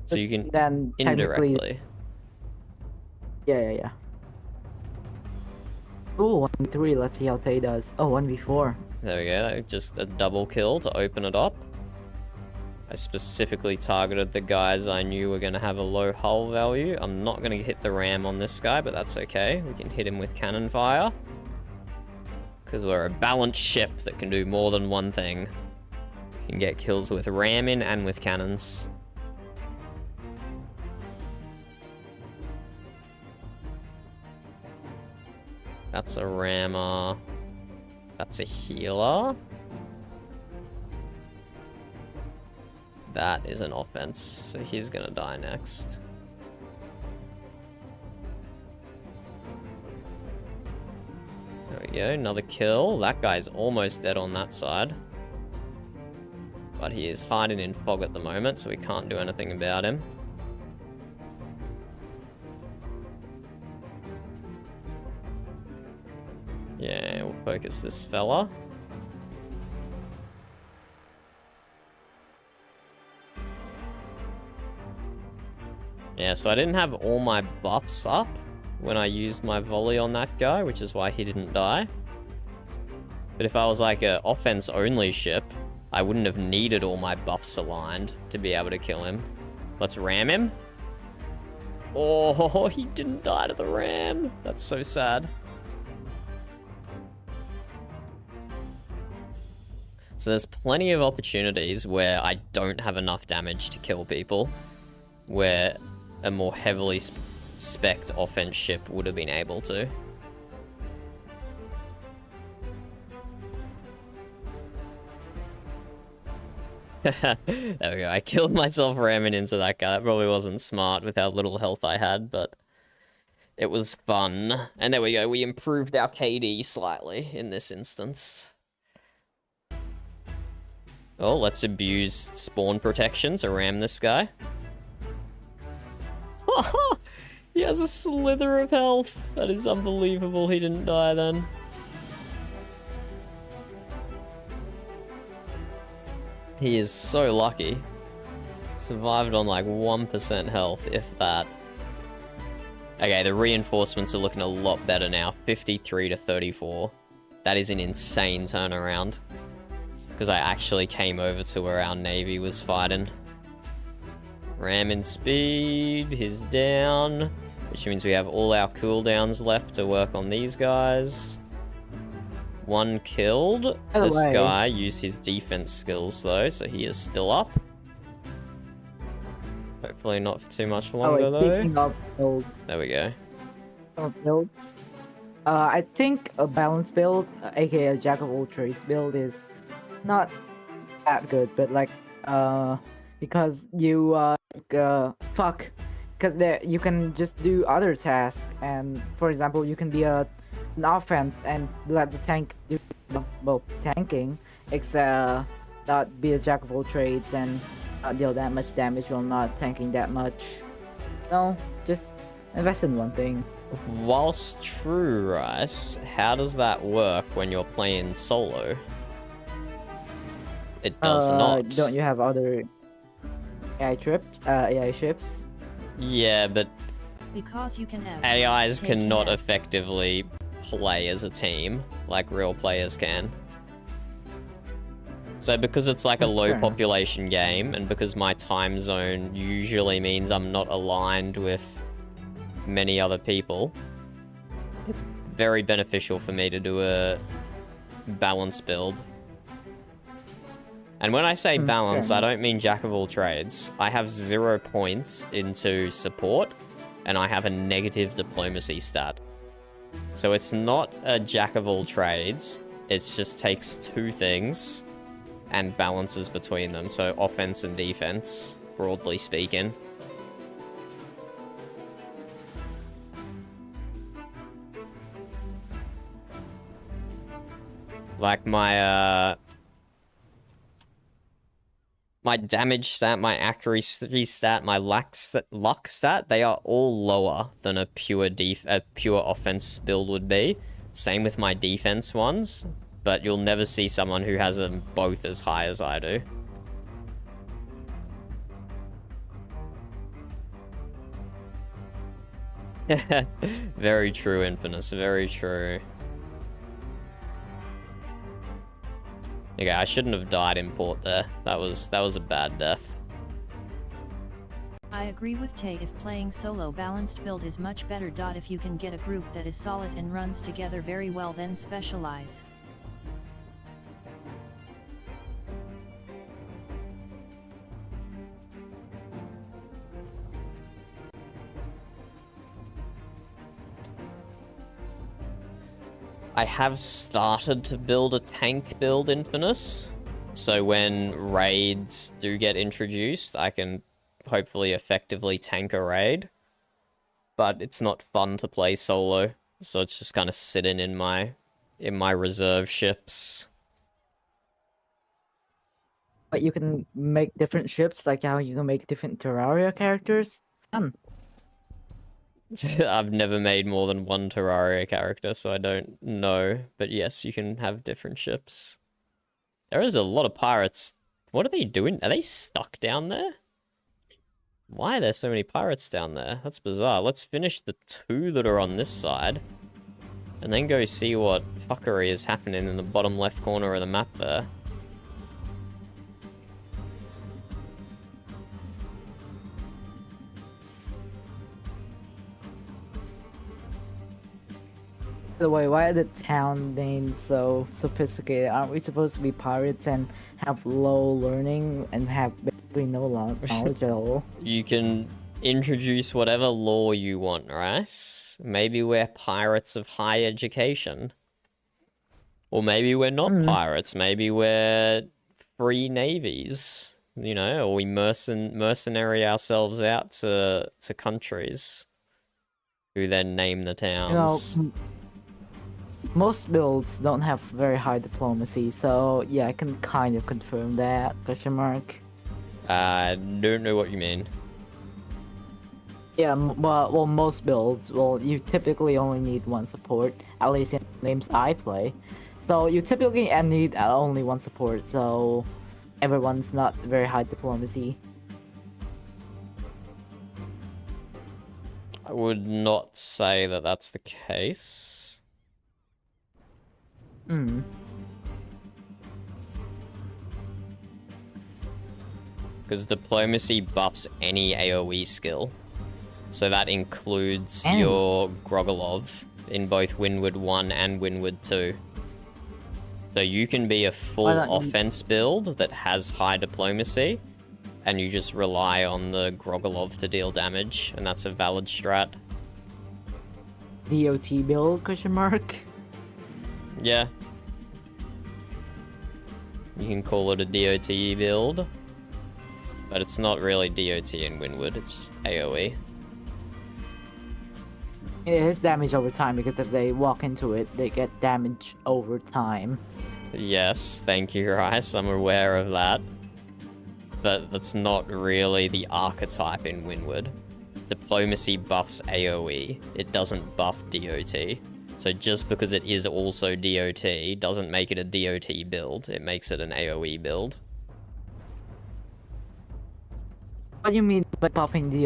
A: So you can
C: then
A: indirectly.
C: Yeah. Ooh, 1v3, let's see how Tay does. Oh, 1v4.
A: There we go, just a double kill to open it up. I specifically targeted the guys I knew were going to have a low hull value. I'm not going to hit the ram on this guy, but that's okay. We can hit him with cannon fire. Because we're a balanced ship that can do more than one thing. We can get kills with ramming and with cannons. That's a rammer. That's a healer. That is an offense, so he's gonna die next. There we go, another kill. That guy's almost dead on that side. But he is hiding in fog at the moment, so we can't do anything about him. Yeah, we'll focus this fella. Yeah, so I didn't have all my buffs up when I used my volley on that guy, which is why he didn't die. But if I was like an offense-only ship, I wouldn't have needed all my buffs aligned to be able to kill him. Let's ram him. Oh, he didn't die to the ram. That's so sad. So there's plenty of opportunities where I don't have enough damage to kill people, where a more heavily spec'd offense ship would have been able to. There we go. I killed myself ramming into that guy. That probably wasn't smart with how little health I had, but it was fun. And there we go. We improved our KD slightly in this instance. Oh, let's abuse spawn protection to ram this guy. He has a slither of health. That is unbelievable. He didn't die then. He is so lucky. Survived on like 1% health, if that. Okay, the reinforcements are looking a lot better now. 53 to 34. That is an insane turnaround. Because I actually came over to where our navy was fighting. Ramming speed, he's down. Which means we have all our cooldowns left to work on these guys. One killed. This guy used his defense skills though, so he is still up. Hopefully not for too much longer though.
C: Speaking of builds,
A: there we go.
C: I think a balanced build, aka a jack of all trades build, is not that good, but like, because you, because there you can just do other tasks, and for example, you can be an offense and let the tank do tanking, except not be a jack of all trades and not deal that much damage while not tanking that much. No, just invest in one thing.
A: Whilst true, Rice, how does that work when you're playing solo? It does not.
C: Don't you have other AI ships?
A: Yeah, but
B: because you can have
A: AIs cannot effectively play as a team like real players can. So because it's like a low population game, and because my time zone usually means I'm not aligned with many other people, it's very beneficial for me to do a balanced build. And when I say balance, I don't mean jack of all trades. I have 0 points into support, and I have a negative diplomacy stat. So it's not a jack of all trades, it just takes 2 things and balances between them. So offense and defense, broadly speaking. Like my my damage stat, my accuracy stat, my luck stat, they are all lower than a pure offense build would be. Same with my defense ones, but you'll never see someone who has them both as high as I do. Very true, Infamous. Very true. Okay, I shouldn't have died in port there. That was a bad death.
B: I agree with Tay, if playing solo balanced build is much better. If you can get a group that is solid and runs together very well, then specialize.
A: I have started to build a tank build, Infamous. So when raids do get introduced, I can hopefully effectively tank a raid. But it's not fun to play solo, so it's just kind of sitting in my reserve ships.
C: But you can make different ships, like how you can make different Terraria characters. Fun.
A: I've never made more than one Terraria character, so I don't know. But yes, you can have different ships. There is a lot of pirates. What are they doing? Are they stuck down there? Why are there so many pirates down there? That's bizarre. Let's finish the 2 that are on this side. And then go see what fuckery is happening in the bottom left corner of the map there.
C: By the way, why are the town names so sophisticated? Aren't we supposed to be pirates and have low learning and have basically no knowledge at all?
A: You can introduce whatever law you want, right? Maybe we're pirates of high education. Or maybe we're not pirates. Maybe we're free navies, you know, or we mercenary ourselves out to countries who then name the towns.
C: You know, most builds don't have very high diplomacy, so yeah, I can kind of confirm that, question mark.
A: I don't know what you mean.
C: Yeah, well, most builds, well, you typically only need one support, at least in the games I play. So you typically need only one support, so everyone's not very high diplomacy.
A: I would not say that that's the case. Because diplomacy buffs any AoE skill. So that includes your Grogolov in both Windward 1 and Windward 2. So you can be a full offense build that has high diplomacy, and you just rely on the Grogolov to deal damage, and that's a valid strat.
C: DOT build, question mark?
A: Yeah. You can call it a DOT build, but it's not really DOT in Windward, it's just AoE.
C: It is damage over time, because if they walk into it, they get damage over time.
A: Yes, thank you, Rice, I'm aware of that. But that's not really the archetype in Windward. Diplomacy buffs AoE, it doesn't buff DOT. So just because it is also DOT doesn't make it a DOT build, it makes it an AoE build.
C: What do you mean by buffing the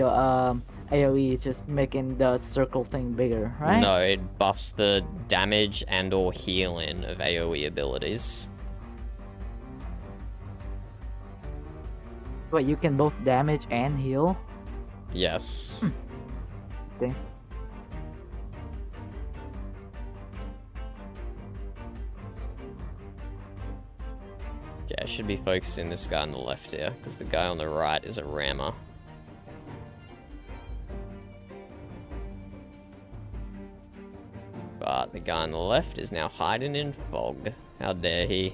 C: AoE is just making the circle thing bigger, right?
A: No, it buffs the damage and or healing of AoE abilities.
C: But you can both damage and heal?
A: Yes.
C: Okay.
A: Yeah, I should be focusing this guy on the left here, because the guy on the right is a rammer. But the guy on the left is now hiding in fog. How dare he?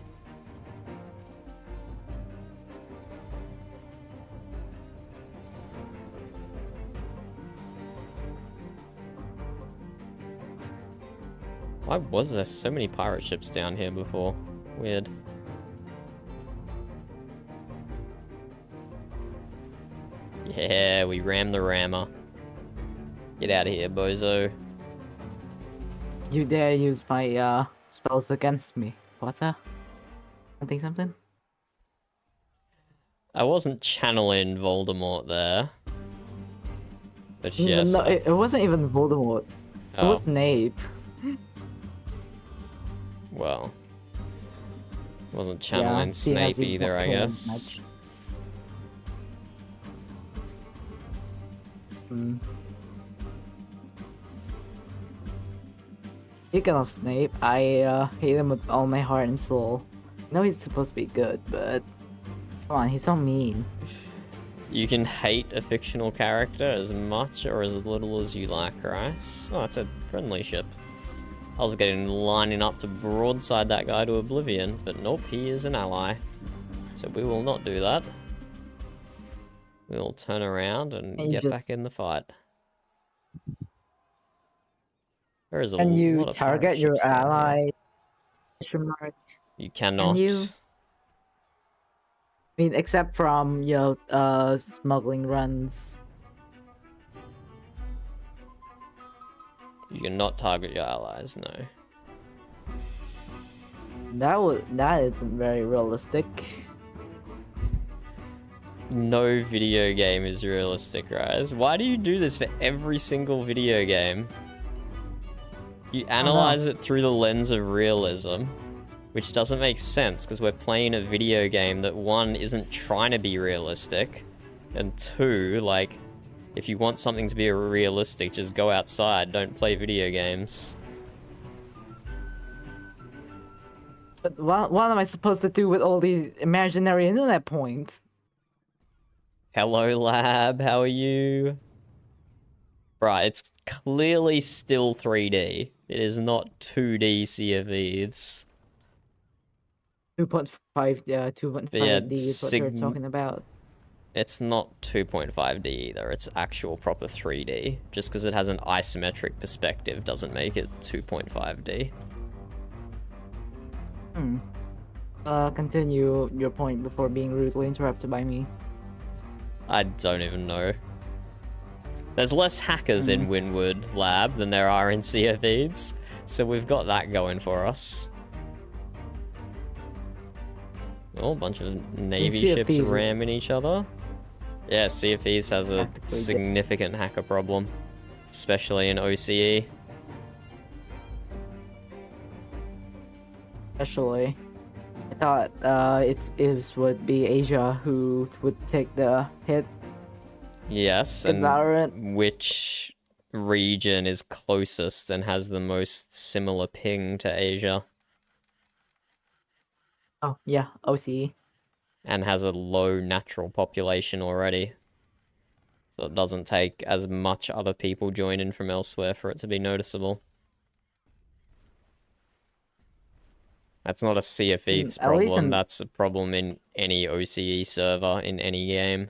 A: Why was there so many pirate ships down here before? Weird. Yeah, we ram the rammer. Get out of here, bozo.
C: You dare use my spells against me, Potter? Something?
A: I wasn't channeling Voldemort there. But yes,
C: No, it wasn't even Voldemort. It
A: oh,
C: was Snape.
A: well. Wasn't channeling
C: he has
A: Snape
C: his
A: either, I
C: weapon
A: guess.
C: match. Hmm. Speaking of Snape, I hate him with all my heart and soul. I know he's supposed to be good, but come on, he's so mean.
A: You can hate a fictional character as much or as little as you like, right? Oh, it's a friendly ship. I was lining up to broadside that guy to oblivion, but nope, he is an ally. So we will not do that. We will turn around and
C: And you
A: get back
C: just-
A: in the fight. There is a
C: Can you
A: lot of pirate
C: target your
A: ships down here.
C: ally? Question mark.
A: You cannot.
C: you? I mean, except from, smuggling runs.
A: You cannot target your allies, no.
C: That isn't very realistic.
A: No video game is realistic, guys. Why do you do this for every single video game? You analyze it through the lens of realism, which doesn't make sense because we're playing a video game that, one, isn't trying to be realistic, and two, like, if you want something to be realistic, just go outside, don't play video games.
C: But what am I supposed to do with all these imaginary internet points?
A: Hello, lab, how are you? Right, it's clearly still 3D. It is not 2D Sea of Thieves.
C: 2.5, 2.5D
A: yeah,
C: is what you're talking about.
A: It's not 2.5D either, it's actual proper 3D. Just because it has an isometric perspective doesn't make it 2.5D.
C: Continue your point before being rudely interrupted by me.
A: I don't even know. There's less hackers in Wynwood Lab than there are in Sea of Thieves, so we've got that going for us. Oh, a bunch of Navy
C: Sea of
A: ships
C: Thieves.
A: ramming each other. Yeah, Sea of Thieves has a
C: Practically
A: significant hacker problem, especially in OCE.
C: Especially, I thought it would be Asia who would take the hit.
A: Yes,
C: In
A: and
C: Valorant.
A: which region is closest and has the most similar ping to Asia?
C: Oh yeah, OCE.
A: And has a low natural population already. So it doesn't take as much other people joining from elsewhere for it to be noticeable. That's not a Sea of Thieves
C: at least
A: problem,
C: in-
A: that's a problem in any OCE server in any game.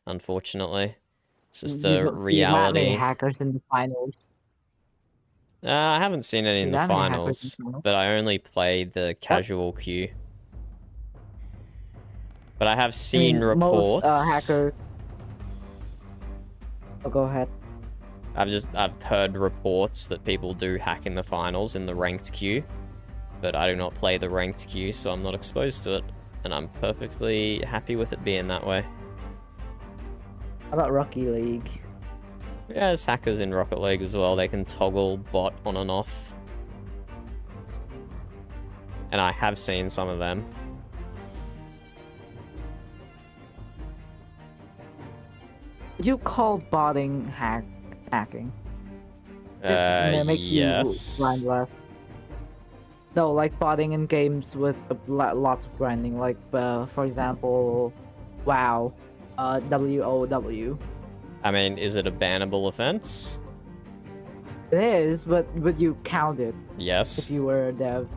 A: Unfortunately. It's just
C: You
A: a
C: don't see that many
A: reality.
C: hackers in the finals.
A: I haven't seen any in
C: See
A: the
C: that many hackers in
A: finals,
C: the finals.
A: but I only played the casual queue. But I have seen reports.
C: Most hackers. Oh, go ahead.
A: I've heard reports that people do hack in the finals in the ranked queue, but I do not play the ranked queue, so I'm not exposed to it, and I'm perfectly happy with it being that way.
C: How about Rocky League?
A: Yeah, there's hackers in Rocket League as well. They can toggle bot on and off. And I have seen some of them.
C: You call botting hacking? It makes
A: Yes.
C: you grind less. No, like botting in games with lots of grinding, like for example, WoW, WoW.
A: I mean, is it a bannable offense?
C: It is, but would you count it
A: Yes.
C: if you were a dev?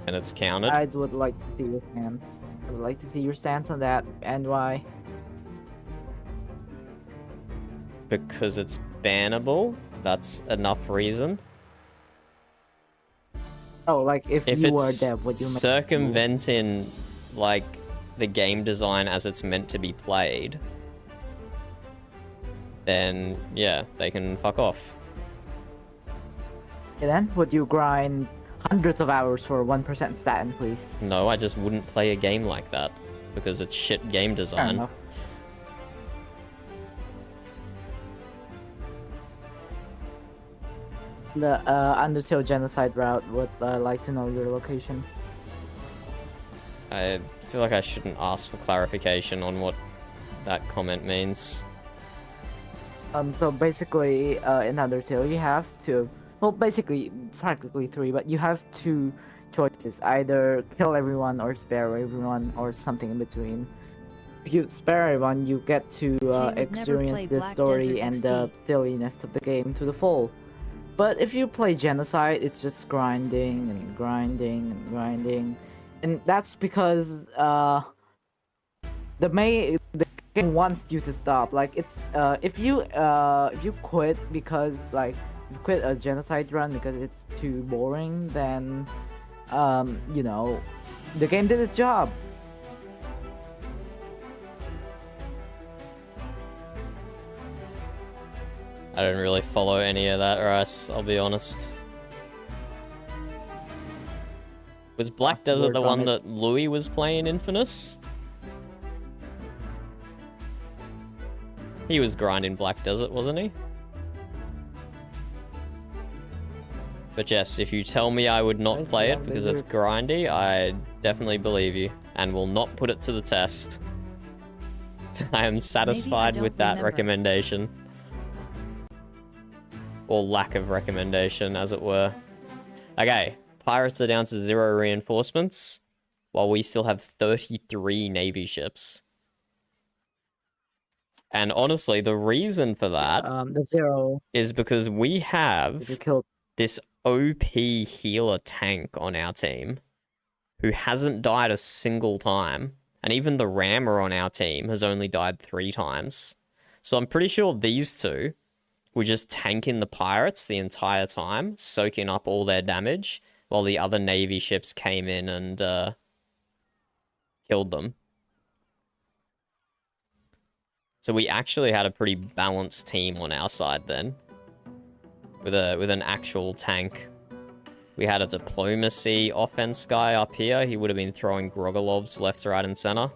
A: And it's counted.
C: I would like to see your stance. I would like to see your stance on that and why.
A: Because it's bannable? That's enough reason.
C: Oh, like if
A: If
C: you were a
A: it's
C: dev, would you make
A: circumventing, like, the game design as it's meant to be played, then yeah, they can fuck off.
C: And then, would you grind hundreds of hours for 1% stat increase?
A: No, I just wouldn't play a game like that because it's shit game
C: Fair
A: design.
C: enough. The Undertale Genocide route would like to know your location.
A: I feel like I shouldn't ask for clarification on what that comment means.
C: So basically, in Undertale, you have to, well, basically, practically three, but you have two choices: either kill everyone or spare everyone, or something in between. If you spare everyone, you get to
B: David never
C: experience
B: played
C: the
B: Black
C: story
B: Desert
C: and the
B: XD.
C: silliness of the game to the full. But if you play Genocide, it's just grinding and grinding and grinding, and that's because the game wants you to stop. Like it's if you quit because like you quit a Genocide run because it's too boring, then you know, the game did its job.
A: I don't really follow any of that, Rice, I'll be honest. Was Black Desert the
C: Work on
A: one
C: it.
A: that Louis was playing Infamous? He was grinding Black Desert, wasn't he? But yes, if you tell me I would not
C: Right,
A: play
C: yeah,
A: it because
C: they
A: it's
C: do.
A: grindy, I definitely believe you and will not put it to the test. I am satisfied
B: don't
A: with that
B: remember.
A: recommendation. Or lack of recommendation, as it were. Okay, pirates are down to 0 reinforcements, while we still have 33 navy ships. And honestly, the reason for that
C: The zero
A: is because we
C: if
A: have
C: you killed.
A: this OP healer tank on our team who hasn't died a single time. And even the rammer on our team has only died 3 times. So I'm pretty sure these two were just tanking the pirates the entire time, soaking up all their damage, while the other navy ships came in and killed them. So we actually had a pretty balanced team on our side then, with an actual tank. We had a diplomacy offense guy up here. He would have been throwing Grogolovs left, right, and center.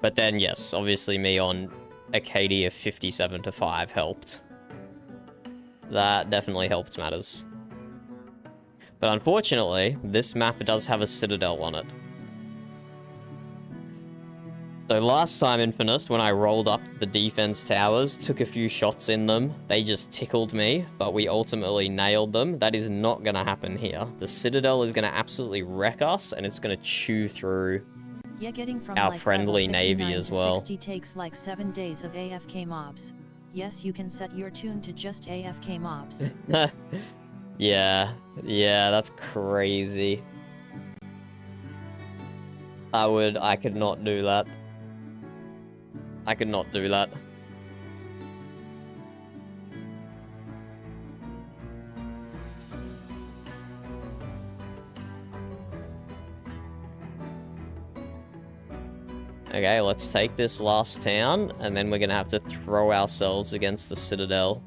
A: But then, yes, obviously me on a KD of 57-5 helped. That definitely helped matters. But unfortunately, this map does have a citadel on it. So last time, Infamous, when I rolled up the defense towers, took a few shots in them, they just tickled me, but we ultimately nailed them. That is not going to happen here. The citadel is going to absolutely wreck us, and it's going to chew through
B: Yeah, getting from
A: our
B: like
A: friendly
B: level
A: navy
B: 59
A: as
B: to
A: well.
B: 60 takes like 7 days of AFK mobs. Yes, you can set your tune to just AFK mobs.
A: Yeah, that's crazy. I could not do that. I could not do that. Okay, let's take this last town, and then we're gonna have to throw ourselves against the citadel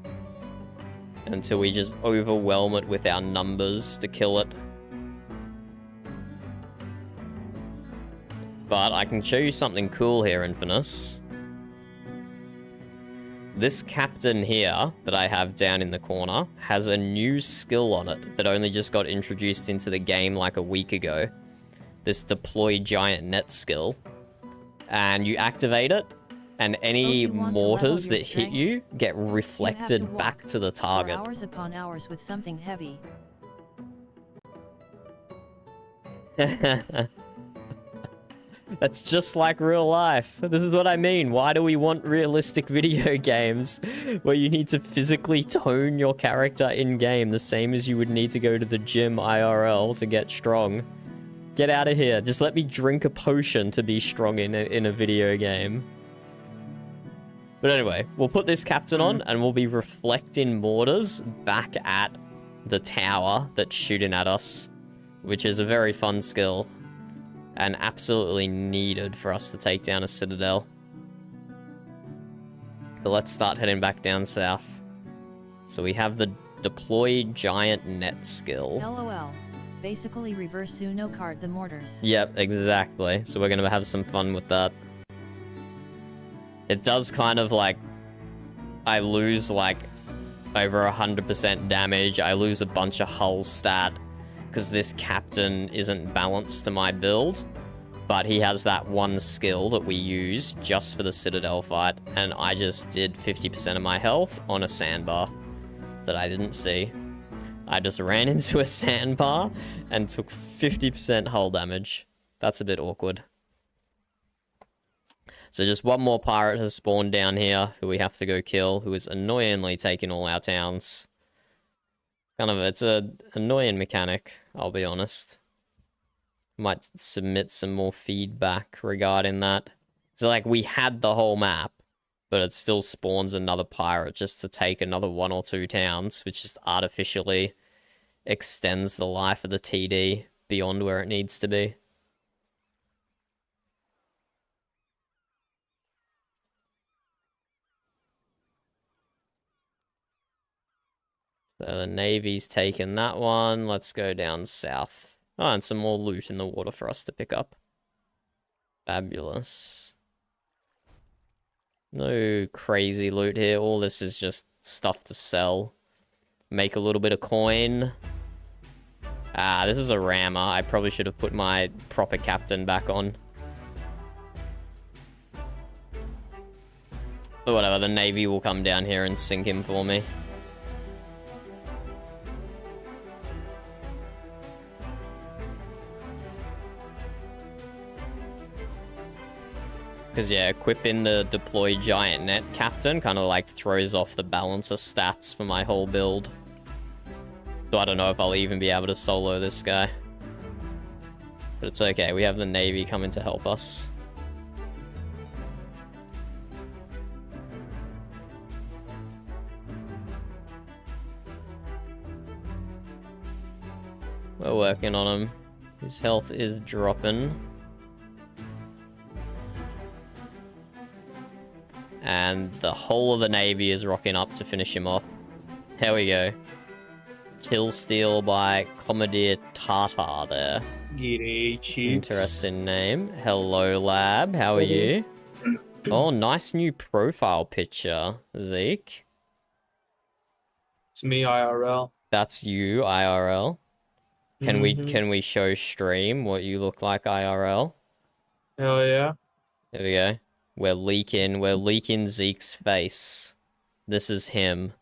A: until we just overwhelm it with our numbers to kill it. But I can show you something cool here, Infamous. This captain here that I have down in the corner has a new skill on it that only just got introduced into the game like a week ago. This deploy giant net skill. And you activate it, and any
B: you want to
A: mortars
B: level
A: that
B: your
A: hit you get
B: You have to
A: reflected back
B: walk
A: to the
B: for
A: target.
B: hours upon hours with something heavy.
A: That's just like real life. This is what I mean. Why do we want realistic video games where you need to physically tone your character in-game the same as you would need to go to the gym IRL to get strong? Get out of here. Just let me drink a potion to be strong in a video game. But anyway, we'll put this captain on and we'll be reflecting mortars back at the tower that's shooting at us, which is a very fun skill. And absolutely needed for us to take down a citadel. But let's start heading back down south. So we have the deploy giant net skill.
B: LOL. Basically reverse Uno card the mortars.
A: Yep, exactly. So we're gonna have some fun with that. It does kind of like... I lose like over 100% damage. I lose a bunch of hull stat because this captain isn't balanced to my build. But he has that one skill that we use just for the Citadel fight. And I just did 50% of my health on a sandbar that I didn't see. I just ran into a sandbar and took 50% hull damage. That's a bit awkward. So just one more pirate has spawned down here who we have to go kill, who is annoyingly taking all our towns. It's a annoying mechanic, I'll be honest. Might submit some more feedback regarding that. So like we had the whole map, but it still spawns another pirate just to take another 1 or 2 towns, which just artificially extends the life of the TD beyond where it needs to be. So the Navy's taken that one. Let's go down south. Oh, and some more loot in the water for us to pick up. Fabulous. No crazy loot here. All this is just stuff to sell. Make a little bit of coin. Ah, this is a rammer. I probably should have put my proper captain back on. But whatever, the Navy will come down here and sink him for me. Because, yeah, equipping the deploy giant net captain kind of, like, throws off the balance of stats for my whole build. So I don't know if I'll even be able to solo this guy. But it's okay, we have the Navy coming to help us. We're working on him. His health is dropping. And the whole of the Navy is rocking up to finish him off. Here we go. Kill steal by Commodore Tartar there.
D: G'day, cheats.
A: Interesting name. Hello, lab. How are you? Oh, nice new profile picture, Zeke.
D: It's me, IRL.
A: That's you, IRL. Can we show stream what you look like, IRL?
D: Hell yeah.
A: There we go. We're leaking Zeke's face. This is him.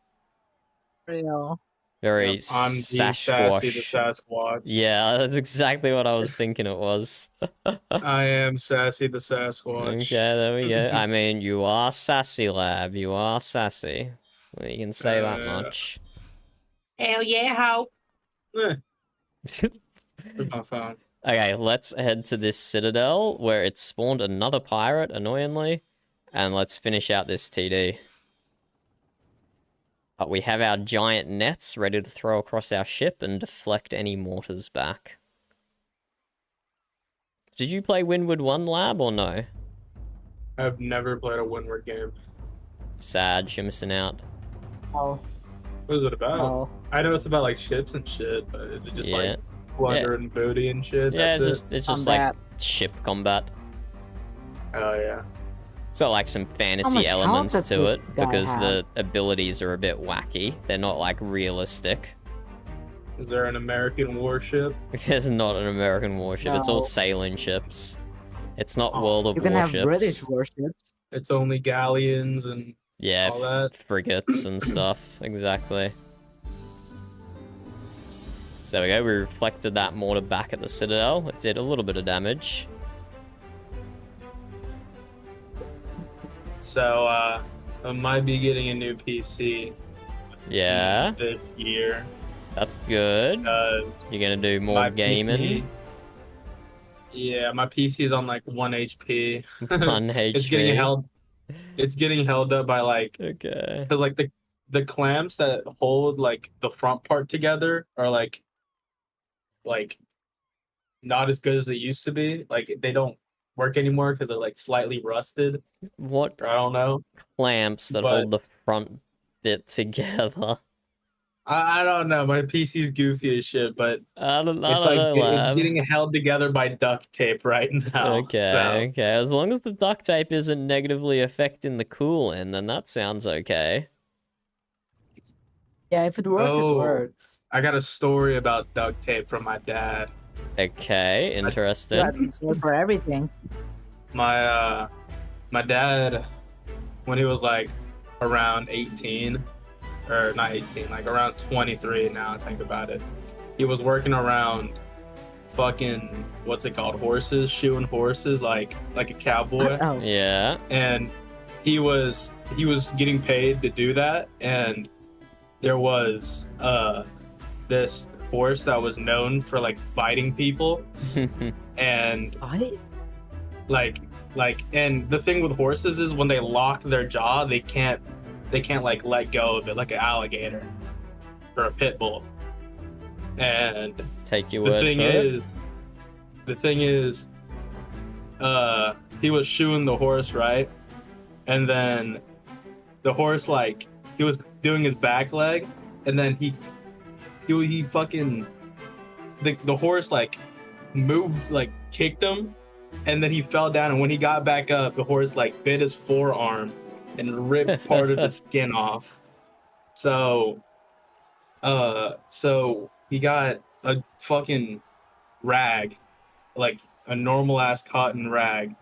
C: Real.
A: Very
D: Yep, I'm the
A: Sasquatch.
D: Sassy the Sasquatch.
A: Yeah, that's exactly what I was thinking it was.
D: I am Sassy the Sasquatch.
A: Okay, there we go. I mean, you are sassy, lab. You are sassy. Well, you can say that much.
D: Hell yeah, ho. Where's my phone?
A: Okay, let's head to this citadel where it spawned another pirate, annoyingly, and let's finish out this TD. But we have our giant nets ready to throw across our ship and deflect any mortars back. Did you play Windward 1 Lab or no?
D: I've never played a Windward game.
A: Sad, you're missing out.
C: Oh.
D: What is it about?
C: Oh.
D: I know it's about like ships and shit, but is it just
A: Yeah.
D: like plunder and booty and shit?
A: Yeah,
D: That's
A: it's just like ship combat.
D: Oh yeah.
A: It's got like some
C: How
A: fantasy
C: much
A: elements
C: health does
A: to
C: this
A: it
C: guy
A: because
C: have?
A: the abilities are a bit wacky. They're not like realistic.
D: Is there an American warship?
A: There's not an American warship. It's all
C: No.
A: sailing ships. It's not
D: Oh,
A: World of
C: You can
A: Warships.
C: have British warships.
D: It's only galleons and
A: Yeah,
D: all that.
A: frigates and stuff. Exactly. So there we go. We reflected that mortar back at the citadel. It did a little bit of damage.
D: So I might be getting a new PC
A: Yeah,
D: this year.
A: that's good. You're gonna do more
D: My
A: gaming.
D: PC, yeah, my PC is on like 1 HP.
A: On
D: It's
A: HP.
D: getting held. It's getting held up by like,
A: Okay.
D: cause like the clamps that hold like the front part together are like not as good as they used to be. Like they don't work anymore because they're like slightly rusted.
A: What
D: Or I don't know.
A: clamps that
D: But
A: hold the front bit together?
D: I don't know. My PC's goofy as shit, but
A: I don't
D: it's like
A: know,
D: it's
A: lad.
D: getting held together by duct tape right now. So
A: Okay, okay. As long as the duct tape isn't negatively affecting the cooling, then that sounds okay.
C: Yeah, if it works, it
D: oh,
C: works.
D: I got a story about duct tape from my dad.
A: Okay,
C: You
A: interesting.
C: got to save for everything.
D: My my dad, when he was like around 18, or not 18, like around 23 now I think about it. He was working around fucking what's it called? Horses, shoeing horses like a cowboy.
C: Oh,
A: Yeah.
D: And he was getting paid to do that, and there was this horse that was known for like biting people, and
C: what?
D: and the thing with horses is when they lock their jaw, they can't like let go of it like an alligator or a pit bull. And
A: Take your
D: the
A: word
D: thing
A: for it.
D: is he was shoeing the horse, right? And then the horse, like, he was doing his back leg, and then he fucking the horse like moved, like kicked him, and then he fell down, and when he got back up, the horse like bit his forearm and ripped part of the skin off. So so he got a fucking rag, like a normal ass cotton rag,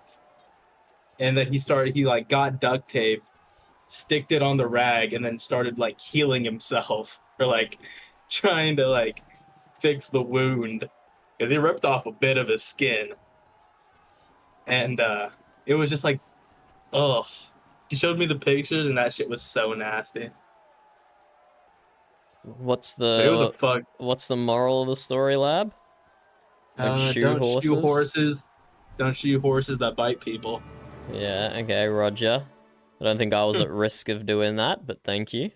D: and then he like got duct tape, sticked it on the rag, and then started like healing himself or like trying to like fix the wound because he ripped off a bit of his skin. And it was just like, ugh. He showed me the pictures, and that shit was so nasty.
A: What's
D: But it was a
A: the
D: fuck.
A: what's the moral of the story, lab? Don't shoe
D: Don't shoot
A: horses.
D: horses. Don't shoot horses that bite people.
A: Yeah, okay, Roger. I don't think I was at risk of doing that, but thank you.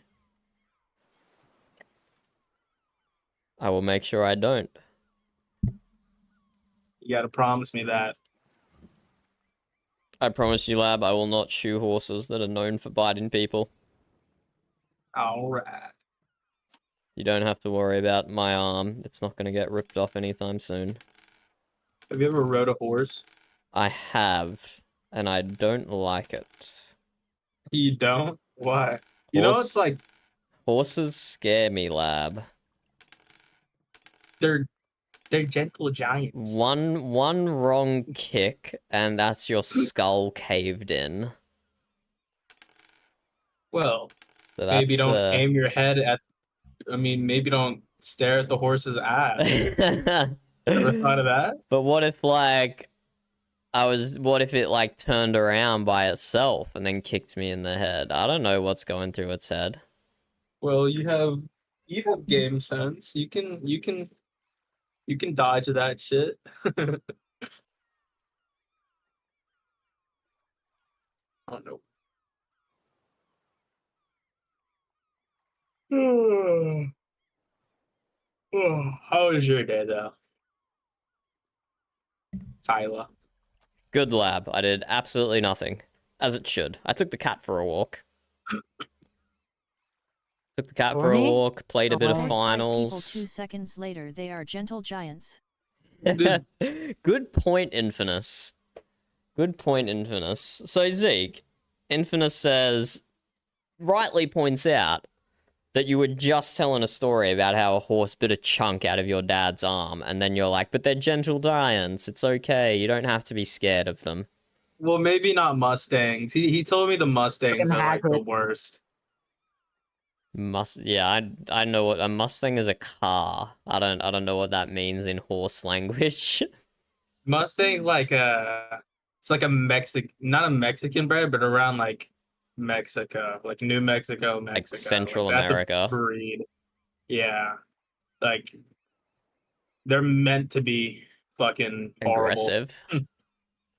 A: I will make sure I don't.
D: You gotta promise me that.
A: I promise you, lab, I will not shoe horses that are known for biting people.
D: All right.
A: You don't have to worry about my arm. It's not going to get ripped off anytime soon.
D: Have you ever rode a horse?
A: I have, and I don't like it.
D: You don't? Why? You know, it's like
A: Horses scare me, lab.
D: they're gentle giants.
A: One wrong kick, and that's your skull caved in.
D: Well,
A: So
D: maybe
A: that's
D: don't aim your head at. I mean, maybe don't stare at the horse's ass. Ever thought of that?
A: But what if, like, what if it, like, turned around by itself and then kicked me in the head? I don't know what's going through its head.
D: Well, you have game sense. You can dodge that shit. Oh no. How was your day though, Tyler?
A: Good lab. I did absolutely nothing. As it should. I took the cat for a walk. Took the cat for a
C: Really?
A: walk, played a bit of
B: Horse bite people 2
A: finals.
B: seconds later they are gentle giants.
A: Good point, Infinus. Good point, Infinus. So, Zeke, Infinus says, rightly points out that you were just telling a story about how a horse bit a chunk out of your dad's arm, and then you're like, but they're gentle giants. It's okay. You don't have to be scared of them.
D: Well, maybe not Mustangs. He told me the Mustangs
C: Fucking
D: are like the
C: Hagrid.
D: worst.
A: Yeah, I know what a Mustang is. A car. I don't know what that means in horse language.
D: Mustang's like it's like a not a Mexican breed, but around like Mexico, like New Mexico, Mexico.
A: Like Central
D: that's
A: America.
D: a breed. Yeah, like they're meant to be fucking horrible.
A: Aggressive.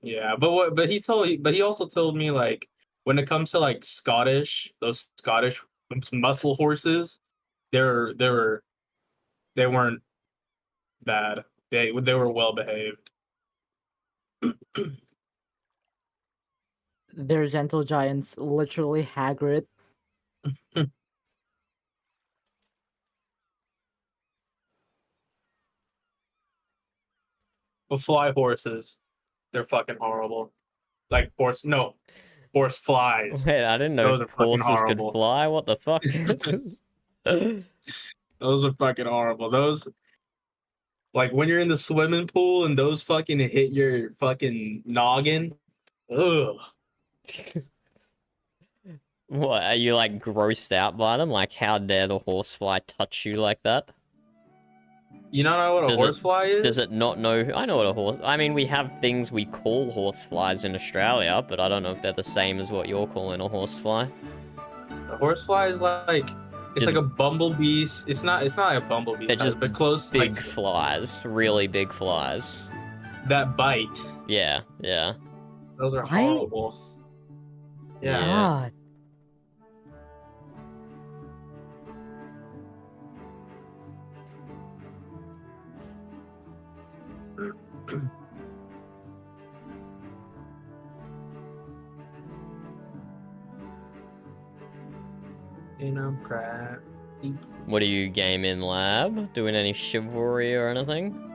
D: Yeah, but he also told me like when it comes to like those Scottish muscle horses, they weren't bad. They were well behaved.
C: they're gentle giants, literally Hagrid.
D: But fly horses, they're fucking horrible. Like horse flies.
A: Wait, I didn't know
D: Those are fucking
A: horses could
D: horrible.
A: fly. What the fuck?
D: Those are fucking horrible. Those, like when you're in the swimming pool and those fucking hit your fucking noggin. Ugh.
A: What, are you like grossed out by them? Like, how dare the horsefly touch you like that?
D: You don't know what a
A: Does it-
D: horsefly is?
A: Does it not know? I know what a horse. I mean, we have things we call horseflies in Australia, but I don't know if they're the same as what you're calling a horsefly.
D: A horsefly is like it's
A: Just-
D: like a bumblebee. It's not like a bumblebee,
A: They're
D: size,
A: just
D: but close.
A: Big
D: Like
A: flies, really big flies.
D: that bite.
A: Yeah, yeah.
D: Those are
C: Right?
D: horrible. Yeah.
A: Yeah.
C: God.
D: And I'm proud.
A: What are you gaming, lab? Doing any chivalry or anything?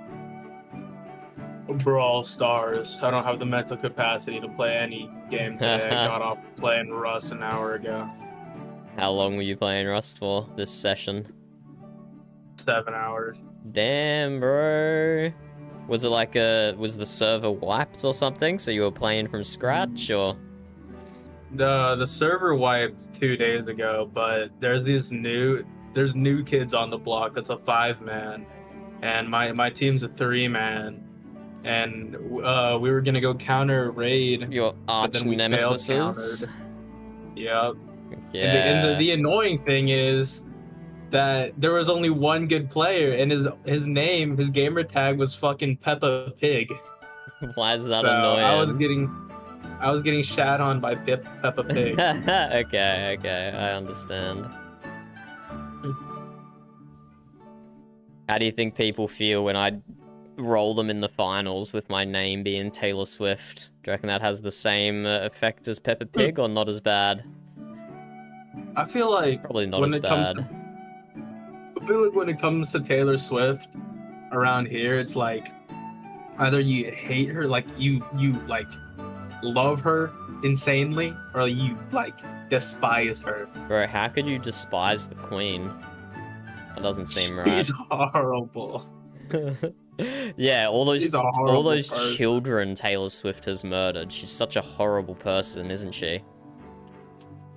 D: Brawl Stars. I don't have the mental capacity to play any game today. I got off playing Rust an hour ago.
A: How long were you playing Rust for this session?
D: 7 hours.
A: Damn, bro. Was it like was the server wiped or something? So you were playing from scratch, or?
D: The server wiped 2 days ago, but there's new kids on the block. That's a 5-man, and my team's a 3-man, and we were gonna go counter raid.
A: Your
D: But
A: arch
D: then we failed
A: nemesis?
D: Yep.
A: Yeah.
D: And the annoying thing is that there was only one good player, and his gamer tag was fucking Peppa Pig.
A: Why is that
D: So
A: annoying?
D: I was getting shat on by Peppa Pig.
A: Okay, I understand. How do you think people feel when I roll them in the finals with my name being Taylor Swift? Do you reckon that has the same effect as Peppa Pig, or not as bad?
D: I feel like
A: Probably not
D: when
A: as
D: it comes
A: bad.
D: I feel like when it comes to Taylor Swift around here, it's like either you hate her, like you like love her insanely, or you like despise her.
A: Bro, how could you despise the Queen? That doesn't seem right.
D: She's horrible.
A: Yeah, all
D: She's
A: those
D: a horrible person.
A: children Taylor Swift has murdered. She's such a horrible person, isn't she?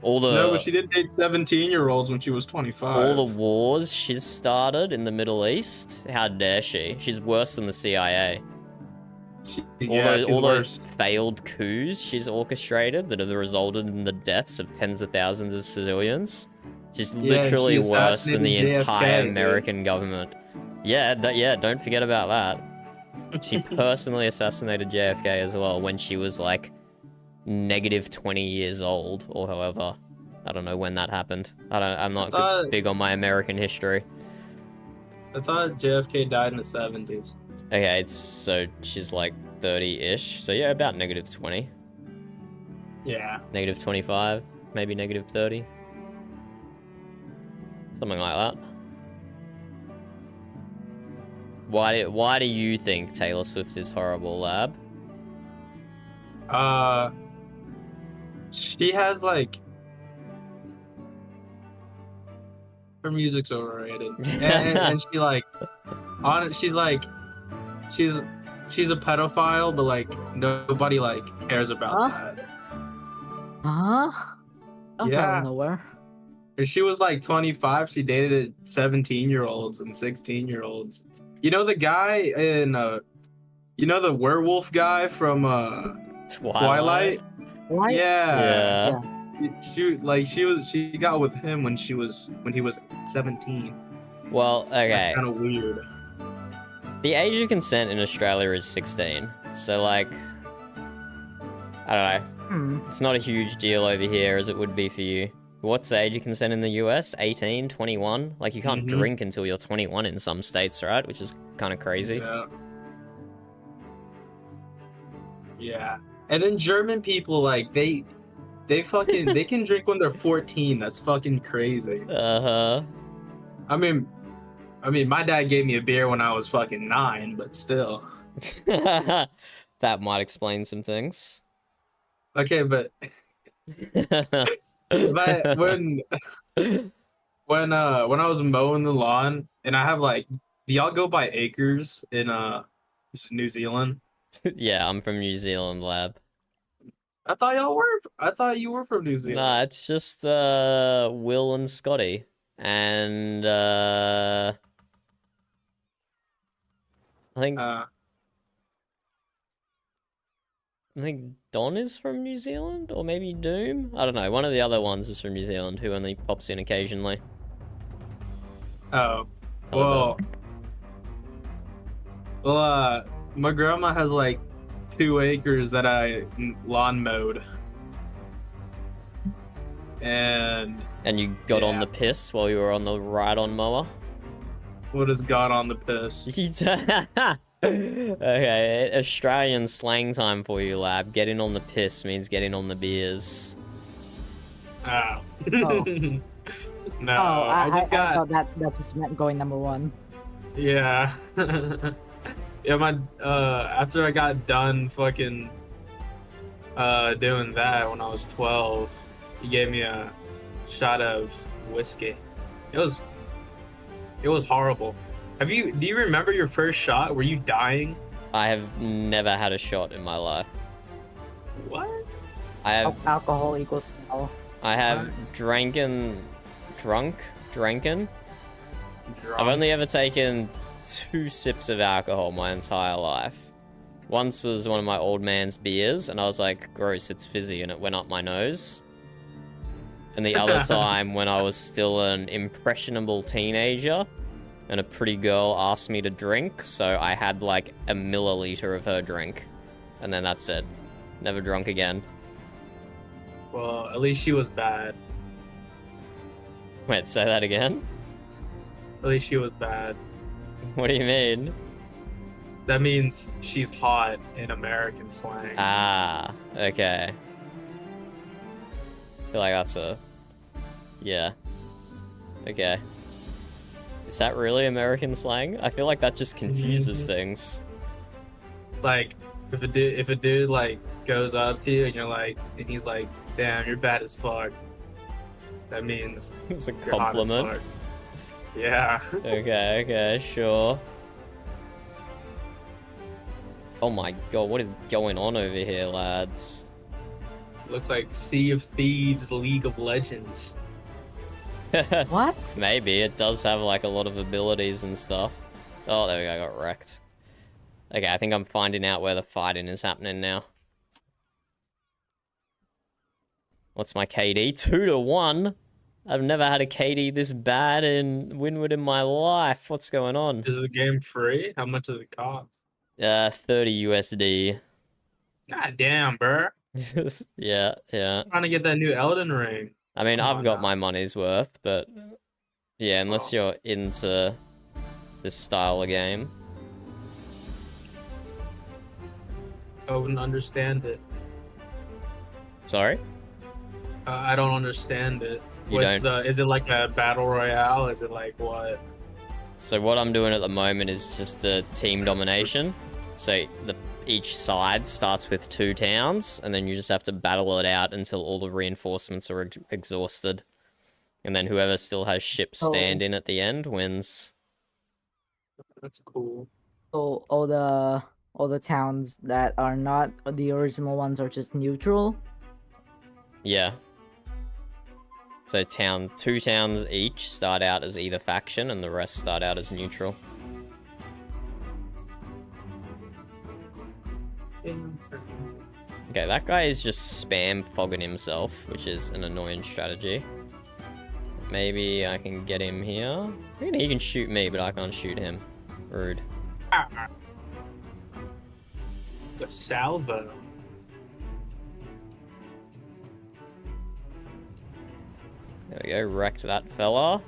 A: All the
D: No, but she did date 17-year-olds when she was 25.
A: all the wars she's started in the Middle East. How dare she? She's worse than the CIA.
D: She's
A: All
D: worse.
A: those failed coups she's orchestrated that have resulted in the deaths of tens of thousands of civilians. She's
D: Yeah,
A: literally
D: she
A: worse than the
D: assassinated
A: entire
D: JFK, dude.
A: American government. Yeah, don't forget about that. She personally assassinated JFK as well when she was like negative 20 years old, or however. I don't know when that happened. I'm not big on my American history.
D: I thought JFK died in the 70s.
A: Okay, so she's like 30-ish. So yeah, about negative 20.
D: Yeah.
A: Negative 25, maybe negative 30. Something like that. Why do you think Taylor Swift is horrible, Lab?
D: She has like her music's overrated, and she like she's a pedophile, but like nobody like cares about
C: Huh?
D: that.
C: Huh? That's out
D: Yeah.
C: of nowhere.
D: If she was like 25, she dated 17-year-olds and 16-year-olds. You know the guy in you know the werewolf guy from Twilight?
C: Why?
D: Yeah.
A: Yeah.
D: She got with him when he was 17.
A: Well, okay.
D: That's kind of weird.
A: The age of consent in Australia is 16. So like, I don't know. It's not a huge deal over here as it would be for you. What's the age of consent in the US? 18, 21? Like, you can't drink until you're 21 in some states, right? Which is kind of crazy.
D: Yeah. Yeah. And then German people, like, they they can drink when they're 14. That's fucking crazy.
A: Uh-huh.
D: I mean, my dad gave me a beer when I was fucking 9, but still.
A: That might explain some things.
D: Okay, but when when I was mowing the lawn, and I have like, do y'all go by acres in New Zealand?
A: Yeah, I'm from New Zealand, lab.
D: I thought you were from New Zealand.
A: Nah, it's just Will and Scotty. And I think Don is from New Zealand, or maybe Doom. I don't know. One of the other ones is from New Zealand, who only pops in occasionally.
D: Oh,
A: Hello,
D: well, my grandma has like 2 acres that I lawn mowed, and
A: And you got on
D: Yeah.
A: the piss while you were on the ride-on mower.
D: what has got on the piss?
A: Okay, Australian slang time for you, lab. Getting on the piss means getting on the beers.
D: Oh.
C: Oh.
D: No,
C: I
D: just got.
C: thought that just meant going number 1.
D: Yeah. Yeah, my after I got done fucking doing that when I was 12, he gave me a shot of whiskey. It was horrible. Do you remember your first shot? Were you dying?
A: I have never had a shot in my life.
D: What?
A: I have
C: Alcohol equals hell.
A: I have dranken. I've only ever taken 2 sips of alcohol my entire life. Once was one of my old man's beers, and I was like, gross, it's fizzy, and it went up my nose. And the other time when I was still an impressionable teenager, and a pretty girl asked me to drink, so I had like a milliliter of her drink. And then that's it. Never drunk again.
D: Well, at least she was bad.
A: Wait, say that again?
D: At least she was bad.
A: What do you mean?
D: That means she's hot in American slang.
A: Ah, okay. I feel like that's a... Yeah. Okay. Is that really American slang? I feel like that just confuses things.
D: Like, if a dude like goes up to you and he's like, damn, you're bad as fuck. That means
A: It's a
D: you're hot as
A: compliment.
D: fuck. Yeah.
A: Okay, sure. Oh my god, what is going on over here, lads?
D: Looks like Sea of Thieves, League of Legends.
C: What?
A: Maybe, it does have like a lot of abilities and stuff. Oh, there we go, I got wrecked. Okay, I think I'm finding out where the fighting is happening now. What's my KD? 2-1? I've never had a KD this bad in Winwood in my life. What's going on?
D: Is the game free? How much does it cost?
A: 30 USD.
D: God damn, bro.
A: Yeah.
D: Trying to get that new Elden Ring.
A: I mean,
D: Come
A: I've
D: on
A: got
D: now.
A: my money's worth, but yeah, unless you're into this style of game.
D: I wouldn't understand it.
A: Sorry?
D: I don't understand it.
A: You don't?
D: Is it like a battle royale? Is it like what?
A: So what I'm doing at the moment is just a team domination. So each side starts with 2 towns, and then you just have to battle it out until all the reinforcements are exhausted. And then whoever still has ships stand in at the end wins.
D: That's cool.
C: So all the towns that are not the original ones are just neutral.
A: Yeah. So 2 towns each start out as either faction, and the rest start out as neutral. Okay, that guy is just spam fogging himself, which is an annoying strategy. Maybe I can get him here. He can shoot me, but I can't shoot him. Rude.
D: The salvo.
A: There we go, wrecked that fella.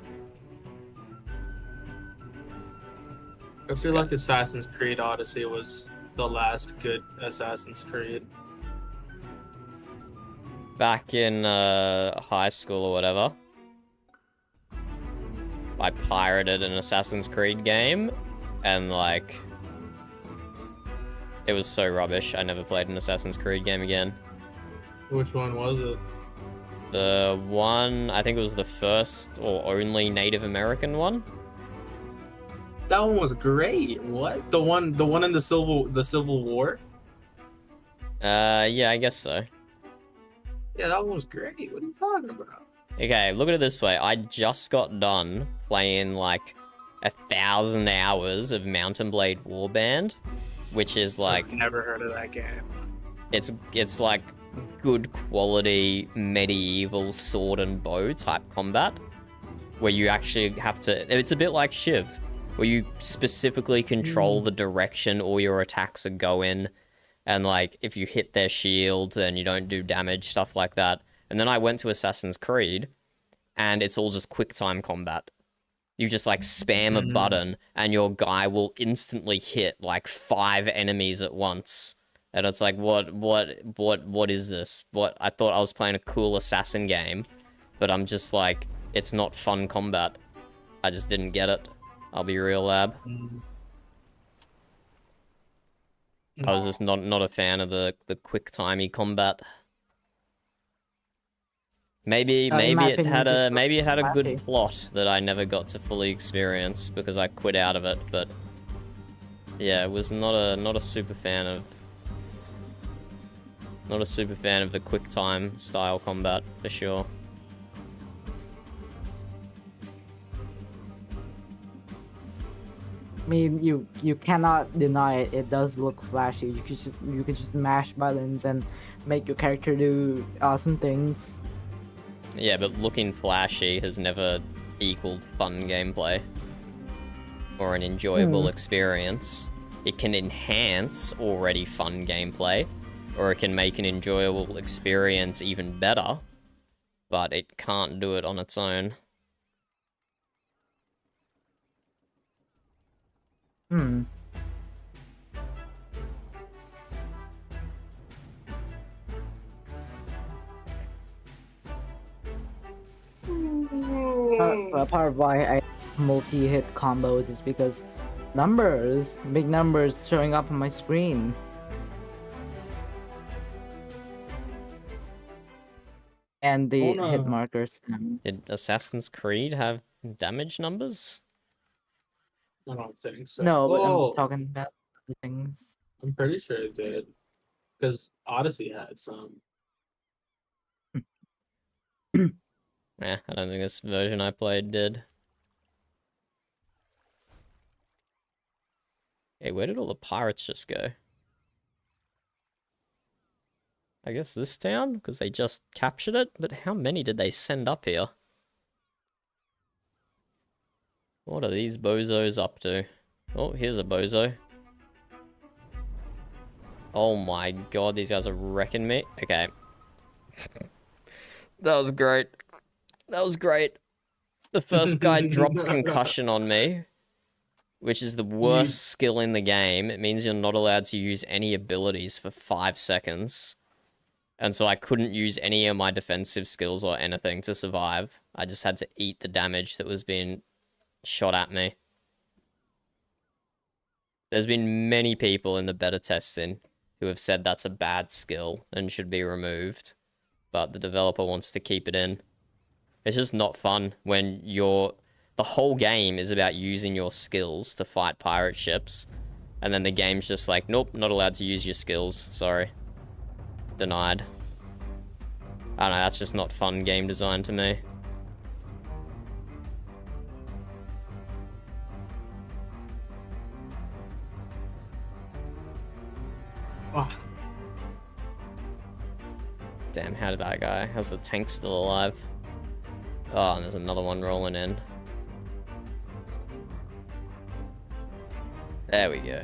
D: I feel like Assassin's Creed Odyssey was the last good Assassin's Creed.
A: back in high school or whatever, I pirated an Assassin's Creed game, and like, it was so rubbish. I never played an Assassin's Creed game again.
D: Which one was it?
A: The one, I think it was the first or only Native American one.
D: That one was great. What? The one in the Civil War?
A: Yeah, I guess so.
D: Yeah, that one was great. What are you talking about?
A: Okay, look at it this way. I just got done playing like 1,000 hours of Mountain Blade Warband, which is like,
D: I've never heard of that game.
A: it's like good quality medieval sword and bow type combat, where you actually have to, it's a bit like Shiv, where you specifically control the direction all your attacks are going, and like if you hit their shield then you don't do damage, stuff like that. And then I went to Assassin's Creed, and it's all just quick time combat. You just like spam a button, and your guy will instantly hit like 5 enemies at once. And it's like, what is this? What? I thought I was playing a cool assassin game, but I'm just like, it's not fun combat. I just didn't get it. I'll be real, lab. I was just not a fan of the quick timey combat. Maybe it had a good plot that I never got to fully experience because I quit out of it. But yeah, it was not a super fan of the quick time style combat for sure.
C: I mean, you cannot deny it. It does look flashy. You can just mash buttons and make your character do awesome things.
A: Yeah, but looking flashy has never equaled fun gameplay or an enjoyable experience. It can enhance already fun gameplay, or it can make an enjoyable experience even better, but it can't do it on its own.
C: Part of why I multi-hit combos is because big numbers showing up on my screen. And the hit markers.
A: Did Assassin's Creed have damage numbers?
D: I don't think so.
C: No, but I'm talking about the things.
D: I'm pretty sure it did. Because Odyssey had some.
A: Nah, I don't think this version I played did. Hey, where did all the pirates just go? I guess this town? Because they just captured it? But how many did they send up here? What are these bozos up to? Oh, here's a bozo. Oh my god, these guys are wrecking me. Okay. That was great. That was great. The first guy dropped concussion on me, which is the worst skill in the game. It means you're not allowed to use any abilities for 5 seconds. And so I couldn't use any of my defensive skills or anything to survive. I just had to eat the damage that was being shot at me. There's been many people in the beta testing who have said that's a bad skill and should be removed, but the developer wants to keep it in. It's just not fun when the whole game is about using your skills to fight pirate ships, and then the game's just like, nope, not allowed to use your skills, sorry. Denied. I don't know, that's just not fun game design to me. Damn, how did that guy? How's the tank still alive? Oh, and there's another one rolling in. There we go.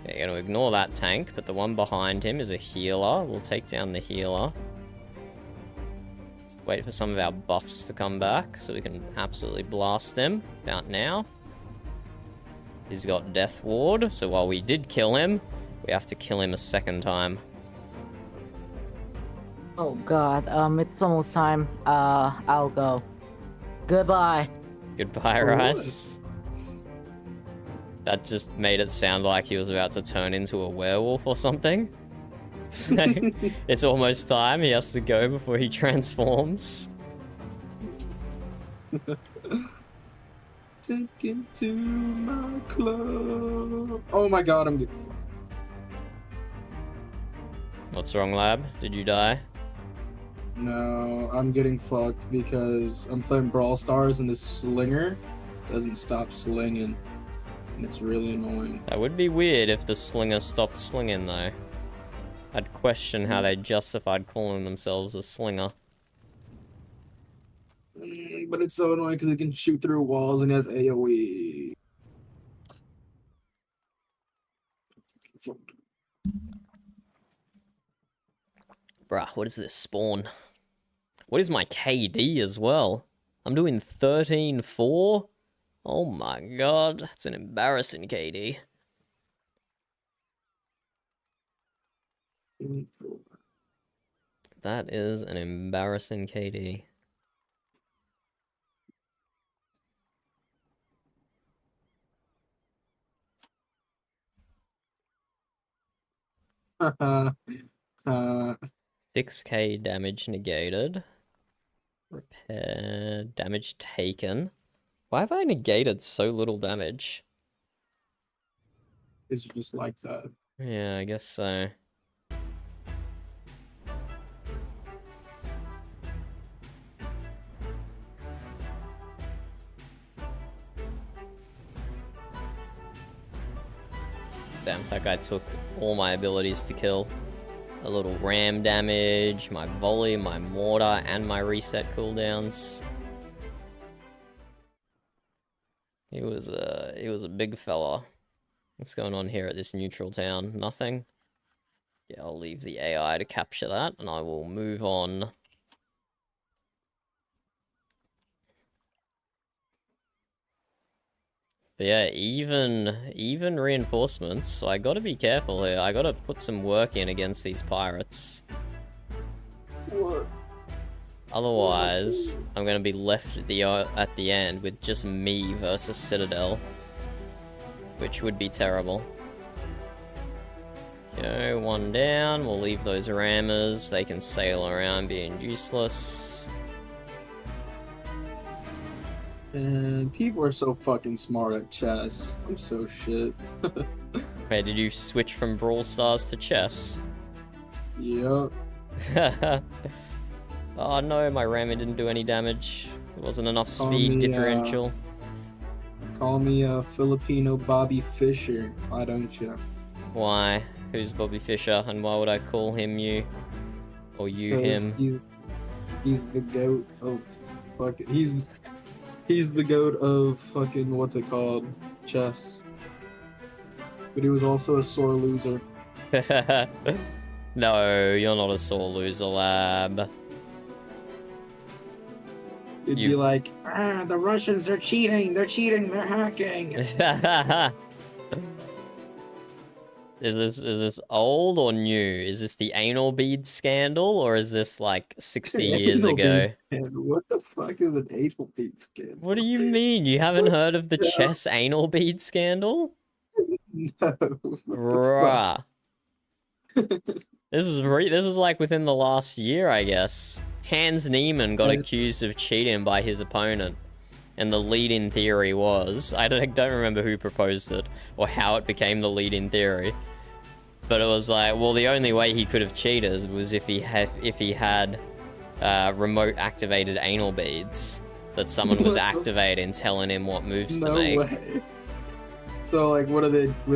A: Okay, gonna ignore that tank, but the one behind him is a healer. We'll take down the healer. Let's wait for some of our buffs to come back so we can absolutely blast him. About now. He's got Death Ward, so while we did kill him, we have to kill him a second time.
C: Oh God, it's almost time. I'll go. Goodbye.
A: Goodbye,
D: For what?
A: Rice. That just made it sound like he was about to turn into a werewolf or something. So, it's almost time. He has to go before he transforms.
D: Take it to my club. Oh my god, I'm getting.
A: What's wrong, Lab? Did you die?
D: No, I'm getting fucked because I'm playing Brawl Stars and this slinger doesn't stop slinging. And it's really annoying.
A: That would be weird if the slinger stopped slinging, though. I'd question how they justified calling themselves a slinger.
D: But it's so annoying because it can shoot through walls and has AoE.
A: Bruh, what is this spawn? What is my KD as well? I'm doing 13-4? Oh my god, that's an embarrassing KD. That is an embarrassing KD.
D: uh,
A: 6k damage negated. Repair. Damage taken. Why have I negated so little damage?
D: it's just like that.
A: Yeah, I guess so. Damn, that guy took all my abilities to kill. A little ram damage, my volley, my mortar, and my reset cooldowns. He was a big fella. What's going on here at this neutral town? Nothing? Yeah, I'll leave the AI to capture that, and I will move on. But yeah, even reinforcements, so I gotta be careful here. I gotta put some work in against these pirates.
D: What?
A: Otherwise, I'm gonna be left at the end with just me versus Citadel, which would be terrible. Okay, one down. We'll leave those rammers. They can sail around being useless.
D: And people are so fucking smart at chess. I'm so shit.
A: Hey, did you switch from Brawl Stars to chess?
D: Yep.
A: Oh no, my rammer didn't do any damage. There wasn't enough
D: Call
A: speed
D: me,
A: differential.
D: Call me a Filipino Bobby Fischer. Why don't you?
A: Why? Who's Bobby Fischer, and why would I call him you? Or you him?
D: He's the goat of fucking. He's the goat of fucking what's it called? Chess. But he was also a sore loser.
A: No, you're not a sore loser, Lab.
D: It'd be like, the Russians are cheating. They're cheating. They're hacking.
A: Is this old or new? Is this the anal bead scandal, or is this like 60 years
D: Anal
A: ago?
D: bead scandal. What the fuck is an anal bead scandal?
A: What do you mean? You haven't heard of the
D: No.
A: chess anal bead scandal?
D: No. What the
A: Bruh. This is like within the last year, I guess. Hans Niemann got
D: Right.
A: accused of cheating by his opponent. And the lead-in theory was... I don't remember who proposed it, or how it became the lead-in theory. But it was like, well, the only way he could have cheated was if he had remote-activated anal beads that someone was activating, telling him what moves to
D: No
A: make.
D: way. So like, what do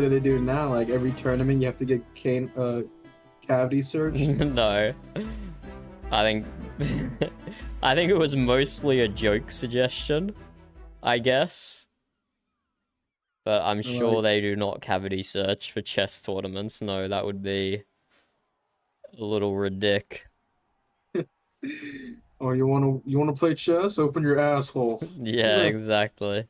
D: they do now? Like every tournament, you have to get cavity searched.
A: No. I think I think it was mostly a joke suggestion, I guess. But I'm sure
D: Right.
A: they do not cavity search for chess tournaments. No, that would be a little ridic.
D: Oh, you wanna play chess? Open your asshole.
A: Yeah, exactly.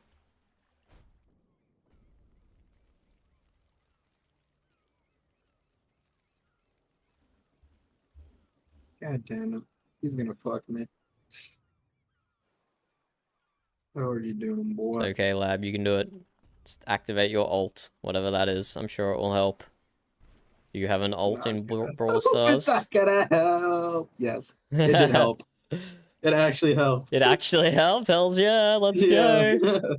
E: God damn it. He's gonna fuck me. How are you doing,
A: It's
E: boy?
A: okay, lab. You can do it. Just activate your ult, whatever that is. I'm sure it will help. You have an ult in Brawl
E: It's
A: Stars?
E: not gonna help. Yes, it did help. It actually helped.
A: It actually helped. Hells yeah, let's
E: Yeah.
A: go.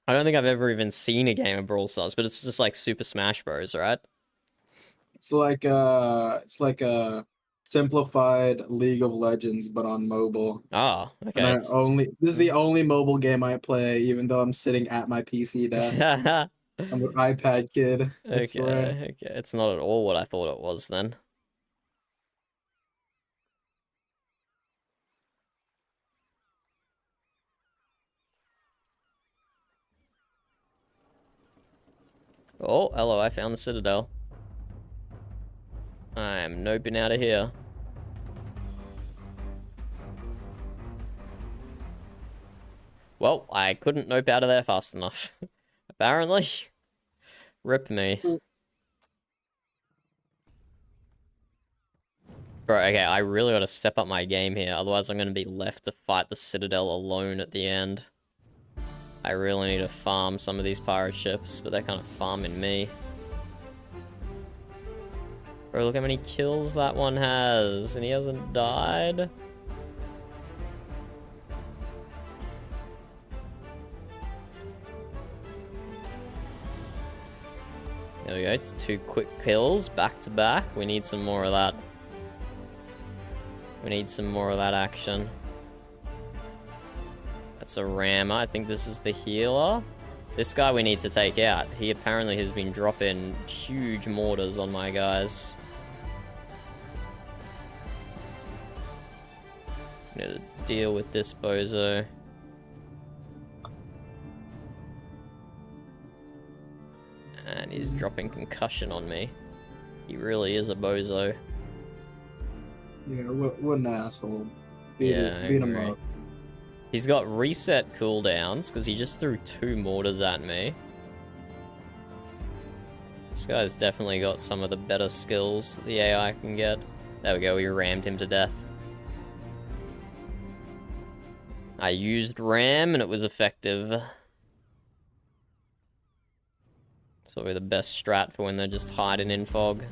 A: I don't think I've ever even seen a game of Brawl Stars, but it's just like Super Smash Bros, right?
E: It's like a simplified League of Legends, but on mobile.
A: Oh,
E: And
A: okay.
E: this is the only mobile game I play, even though I'm sitting at my PC desk. I'm an iPad kid. I swear.
A: Okay, it's not at all what I thought it was then. Oh, hello, I found the Citadel. I'm noping out of here. Well, I couldn't nope out of there fast enough. Apparently. Rip me. Bro, okay, I really gotta step up my game here, otherwise I'm gonna be left to fight the Citadel alone at the end. I really need to farm some of these pirate ships, but they're kind of farming me. Bro, look how many kills that one has, and he hasn't died. There we go, it's 2 quick kills, back to back. We need some more of that. We need some more of that action. That's a rammer. I think this is the healer. This guy we need to take out. He apparently has been dropping huge mortars on my guys. Need to deal with this bozo. And he's dropping concussion on me. He really is a bozo.
E: Yeah, what an asshole. Beat
A: Yeah,
E: him
A: I agree.
E: up.
A: He's got reset cooldowns because he just threw 2 mortars at me. This guy's definitely got some of the better skills the AI can get. There we go, we rammed him to death. I used ram and it was effective. It's probably the best strat for when they're just hiding in fog.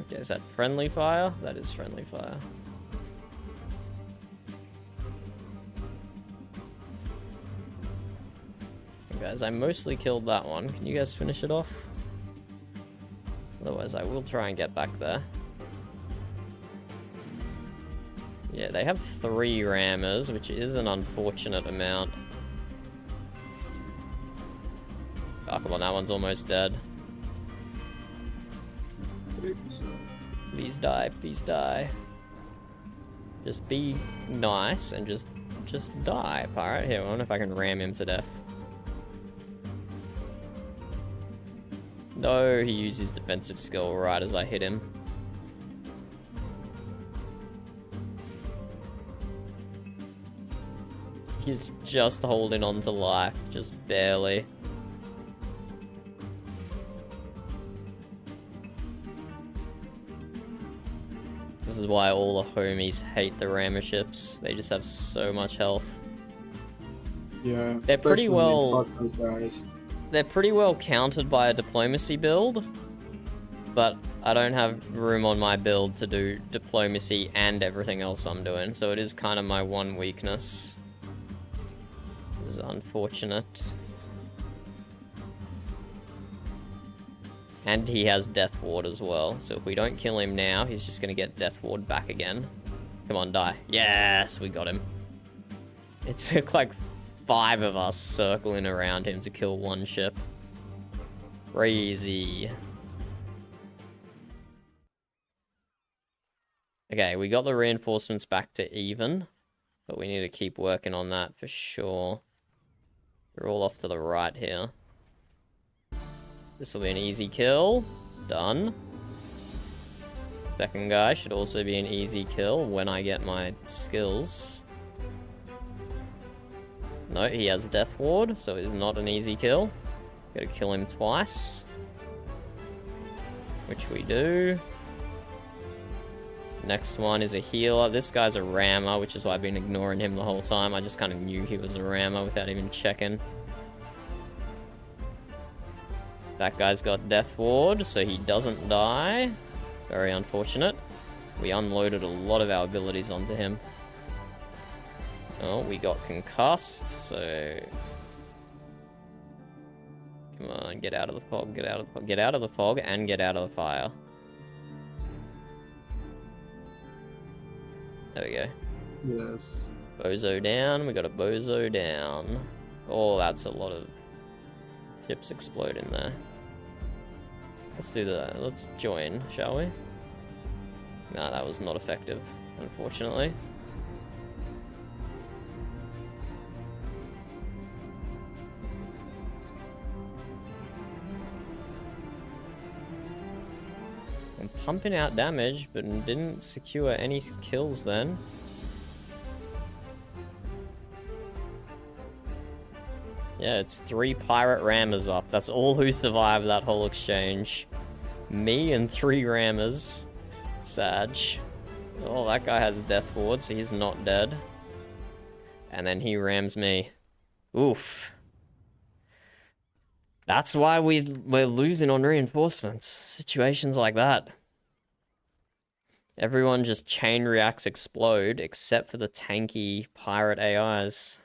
A: Okay, is that friendly fire? That is friendly fire. Okay, guys, I mostly killed that one. Can you guys finish it off? Otherwise, I will try and get back there. Yeah, they have 3 rammers, which is an unfortunate amount. Oh, come on, that one's almost dead. Please die, please die. Just be nice and just die, pirate. Here, I wonder if I can ram him to death. No, he used his defensive skill right as I hit him. He's just holding on to life, just barely. This is why all the homies hate the rammer ships. They just have so much health.
E: Yeah.
A: They're pretty
E: especially
A: well-
E: fuck those guys.
A: They're pretty well countered by a diplomacy build, but I don't have room on my build to do diplomacy and everything else I'm doing, so it is kind of my one weakness. This is unfortunate. And he has Death Ward as well, so if we don't kill him now, he's just gonna get Death Ward back again. Come on, die. Yes, we got him. It took like 5 of us circling around him to kill 1 ship. Crazy. Okay, we got the reinforcements back to even, but we need to keep working on that for sure. They're all off to the right here. This will be an easy kill. Done. Second guy should also be an easy kill when I get my skills. No, he has Death Ward, so he's not an easy kill. Gotta kill him twice. Which we do. Next one is a healer. This guy's a rammer, which is why I've been ignoring him the whole time. I just kind of knew he was a rammer without even checking. That guy's got Death Ward, so he doesn't die. Very unfortunate. We unloaded a lot of our abilities onto him. Oh, we got concussed, so... Come on, get out of the fog, get out of the fog, get out of the fog, and get out of the fire. There we go.
E: Yes.
A: Bozo down, we got a bozo down. Oh, that's a lot of ships exploding there. Let's do that. Let's join, shall we? Nah, that was not effective, unfortunately. I'm pumping out damage, but didn't secure any kills then. Yeah, it's 3 pirate rammers up. That's all who survived that whole exchange. Me and 3 rammers. Sag. Oh, that guy has a Death Ward, so he's not dead. And then he rams me. Oof. That's why we're losing on reinforcements. Situations like that. Everyone just chain reacts explode, except for the tanky pirate AIs.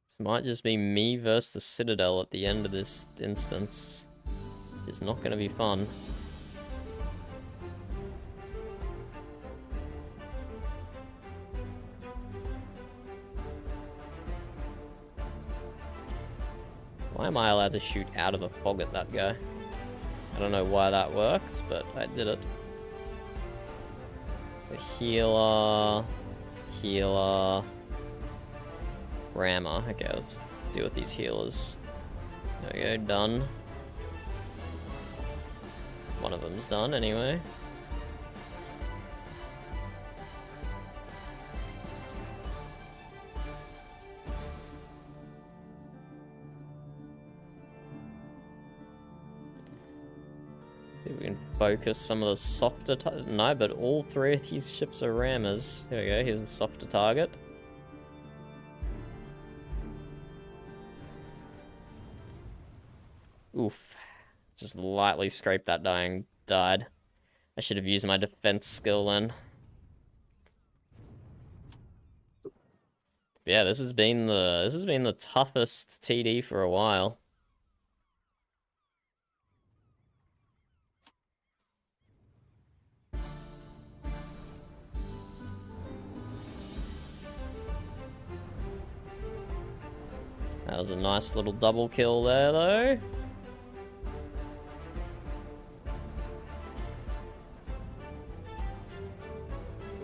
A: This might just be me versus the Citadel at the end of this instance. It's not going to be fun. Why am I allowed to shoot out of the fog at that guy? I don't know why that worked, but I did it. The healer... Healer... Rammer. Okay, let's deal with these healers. There we go, done. One of them's done anyway. See if we can focus some of the softer... No, but all 3 of these ships are rammers. Here we go, here's a softer target. Oof. Just lightly scraped that dying. Died. I should have used my defense skill then. Yeah, this has been the toughest TD for a while. That was a nice little double kill there though.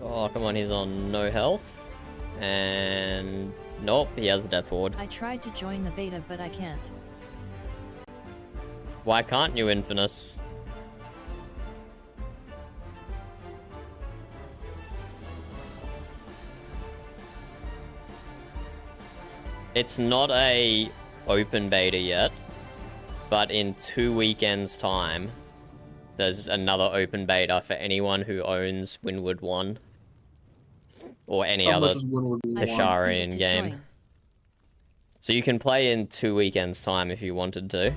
A: Oh, come on, he's on no health. And... nope, he has the Death Ward.
B: I tried to join the beta, but I can't.
A: Why can't you, Infinus? It's not a open beta yet, but in 2 weekends' time, there's another open beta for anyone who owns Windward 1. Or any
E: How
A: other
E: much is Windward one?
A: Tasharian
B: To
A: game.
B: join.
A: So you can play in 2 weekends' time if you wanted to.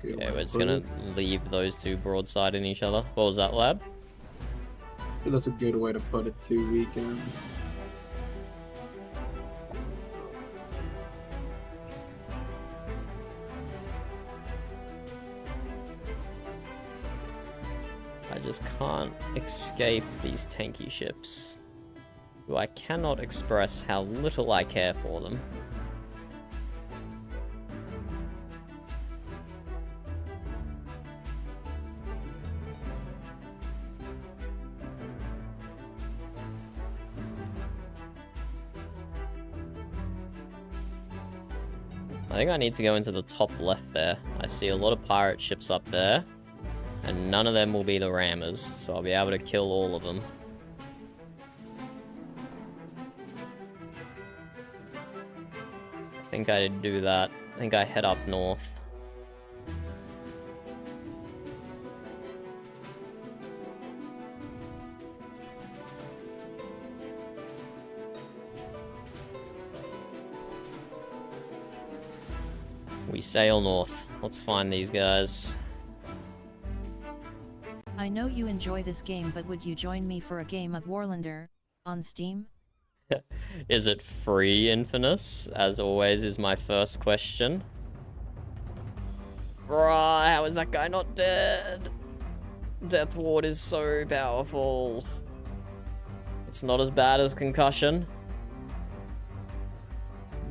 A: Okay, we're just gonna leave those 2 broadsiding each other. What was that, Lab?
E: So that's a good way to put it, 2 weekends.
A: I just can't escape these tanky ships. Who I cannot express how little I care for them. I think I need to go into the top left there. I see a lot of pirate ships up there. And none of them will be the rammers, so I'll be able to kill all of them. I think I do that. I think I head up north. We sail north. Let's find these guys.
B: I know you enjoy this game, but would you join me for a game of Warlander on Steam?
A: Is it free, Infamous? As always is my first question. Bruh, how is that guy not dead? Death Ward is so powerful. It's not as bad as concussion,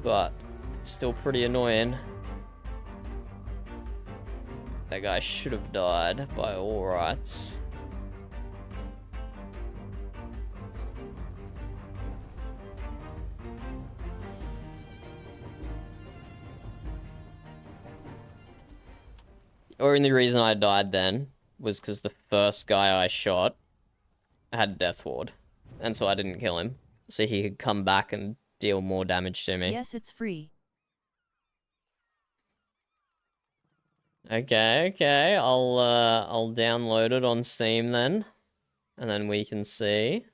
A: but it's still pretty annoying. That guy should have died by all rights. The only reason I died then was because the first guy I shot had Death Ward, and so I didn't kill him, so he could come back and deal more damage to me.
B: Yes, it's free.
A: Okay, I'll download it on Steam then, and then we can see.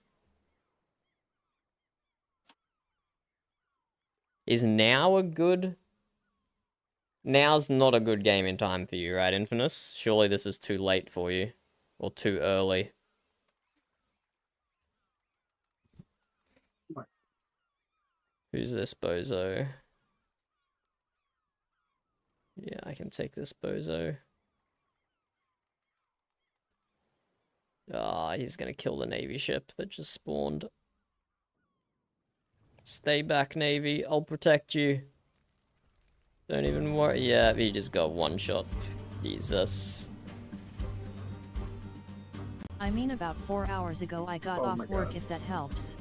A: Is now a good... Now's not a good gaming time for you, right, Infamous? Surely this is too late for you, or too early. Who's this bozo? Yeah, I can take this bozo. Ah, he's gonna kill the Navy ship that just spawned. Stay back, Navy. I'll protect you. Don't even worry. Yeah, he just got one shot. Jesus.
B: I mean, about 4 hours ago I got off work, if that helps.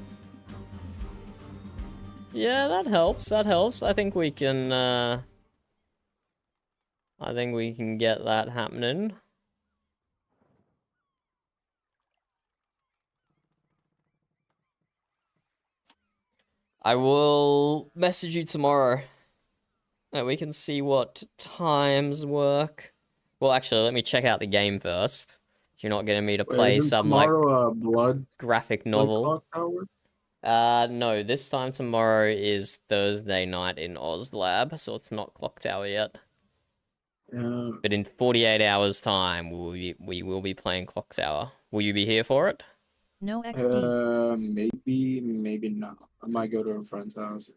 A: Yeah, that helps. That helps. I think we can get that happening. I will message you tomorrow. And we can see what times work. Well, actually, let me check out the game first. You're not getting me to play some like
E: blood
A: graphic
E: Blood
A: novel.
E: Clock Tower?
A: No, this time tomorrow is Thursday night in OzLab, so it's not Clock Tower yet. But in 48 hours time, we will be playing Clock Tower. Will you be here for it?
B: No XD.
E: Maybe not. I might go to a friend's house.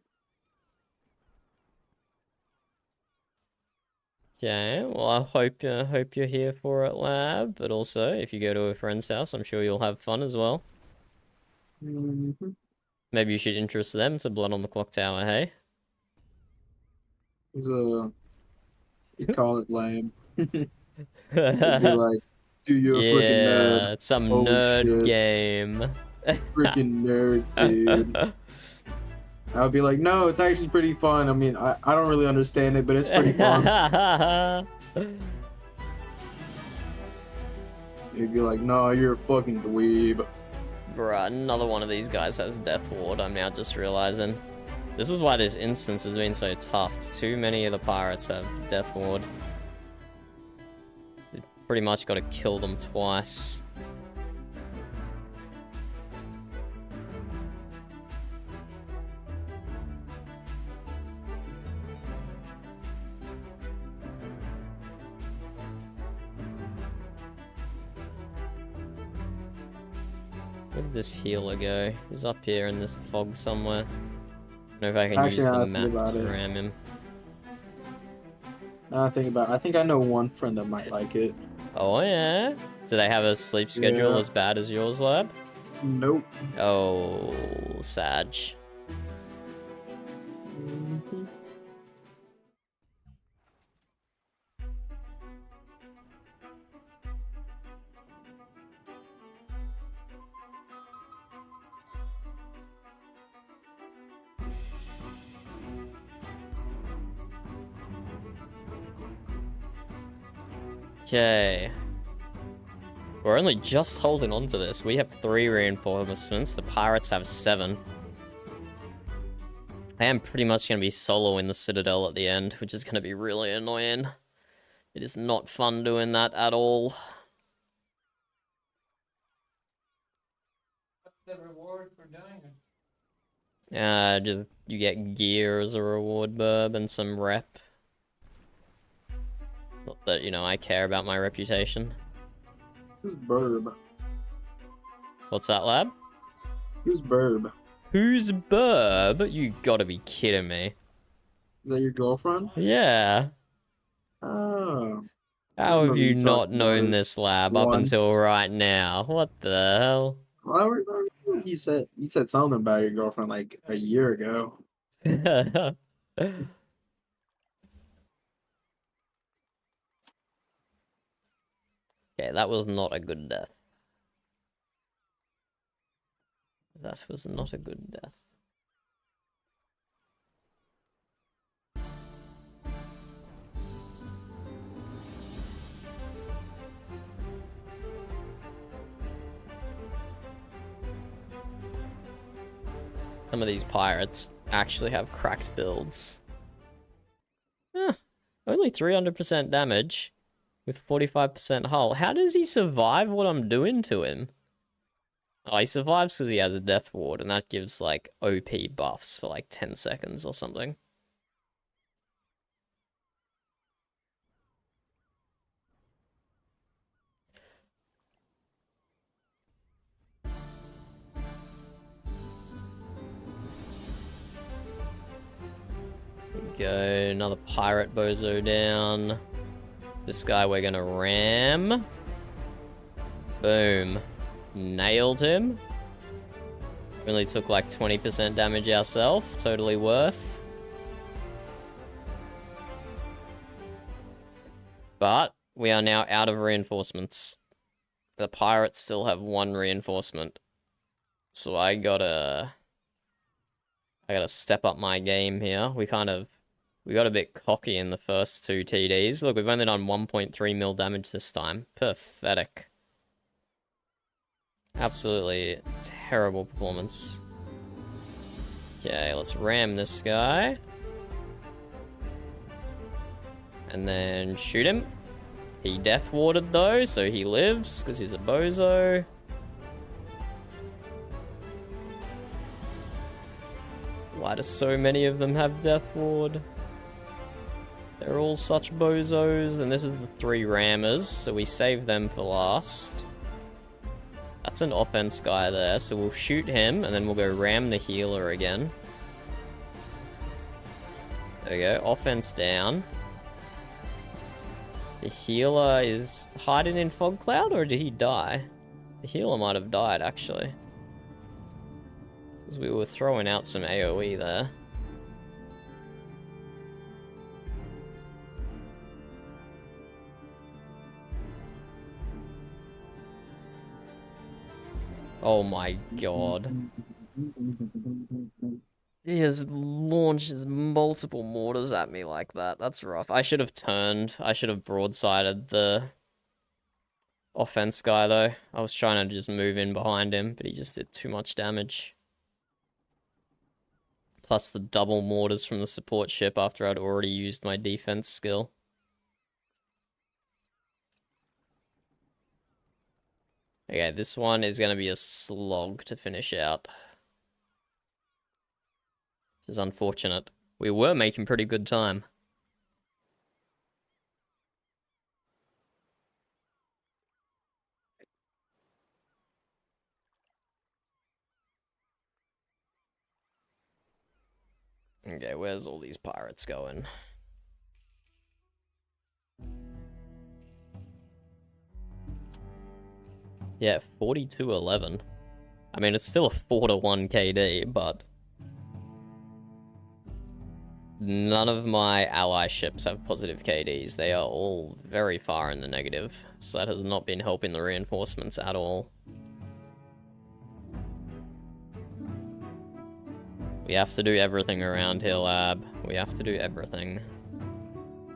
A: Okay, well, I hope you're here for it, Lab. But also, if you go to a friend's house, I'm sure you'll have fun as well. Maybe you should interest them to Blood on the Clock Tower, hey?
E: You call it lame. It'd be like, do you a freaking nerd?
A: Yeah, it's some
E: Holy
A: nerd
E: shit.
A: game.
E: Freaking nerd, dude. I would be like, no, it's actually pretty fun. I mean, I don't really understand it, but it's pretty fun. You'd be like, no, you're a fucking dweeb.
A: Bruh, another one of these guys has Death Ward, I'm now just realizing. This is why this instance has been so tough. Too many of the pirates have Death Ward. You pretty much got to kill them twice. Where did this healer go? He's up here in this fog somewhere. I don't know if I can
E: Actually,
A: use
E: now
A: the
E: I think
A: map
E: about
A: to
E: it.
A: ram him.
E: Now I think I know one friend that might like it.
A: Oh yeah? Do they have a sleep schedule
E: Yeah.
A: as bad as yours, Lab?
E: Nope.
A: Oh, Sag. Okay. We're only just holding on to this. We have 3 reinforcements. The pirates have 7. I am pretty much going to be solo in the Citadel at the end, which is going to be really annoying. It is not fun doing that at all.
F: What's the reward for doing it?
A: Just you get gear as a reward, Burb, and some rep. Not that, you know, I care about my reputation.
E: Who's Burb?
A: What's that, lab?
E: Who's Burb?
A: Who's Burb? You gotta be kidding me.
E: Is that your girlfriend?
A: Yeah.
E: Oh.
A: How have you not
E: talking
A: known
E: about
A: this, lab, up
E: once.
A: until right now? What the hell?
E: Well, you said something about your girlfriend like a year ago.
A: Okay, that was not a good death. That was not a good death. Some of these pirates actually have cracked builds. Only 300% damage with 45% hull. How does he survive what I'm doing to him? Oh, he survives because he has a death ward, and that gives, like, OP buffs for, like, 10 seconds or something. There we go, another pirate bozo down. This guy we're gonna ram. Boom. Nailed him. Only took like 20% damage ourselves. Totally worth. But we are now out of reinforcements. The pirates still have 1 reinforcement. So I gotta step up my game here. We got a bit cocky in the first 2 TDs. Look, we've only done 1.3 mil damage this time. Pathetic. Absolutely terrible performance. Okay, let's ram this guy. And then shoot him. He death warded though, so he lives, because he's a bozo. Why do so many of them have death ward? They're all such bozos, and this is the 3 rammers, so we save them for last. That's an offense guy there, so we'll shoot him, and then we'll go ram the healer again. There we go, offense down. The healer is hiding in fog cloud, or did he die? The healer might have died, actually. Because we were throwing out some AoE there. Oh my god. He has launched multiple mortars at me like that. That's rough. I should have turned. I should have broadsided the offense guy, though. I was trying to just move in behind him, but he just did too much damage. Plus the double mortars from the support ship after I'd already used my defense skill. Okay, this one is going to be a slog to finish out. Which is unfortunate. We were making pretty good time. Okay, where's all these pirates going? Yeah, 42-11. I mean, it's still a 4-1 KD, but none of my ally ships have positive KDs. They are all very far in the negative, so that has not been helping the reinforcements at all. We have to do everything around here, lab. We have to do everything.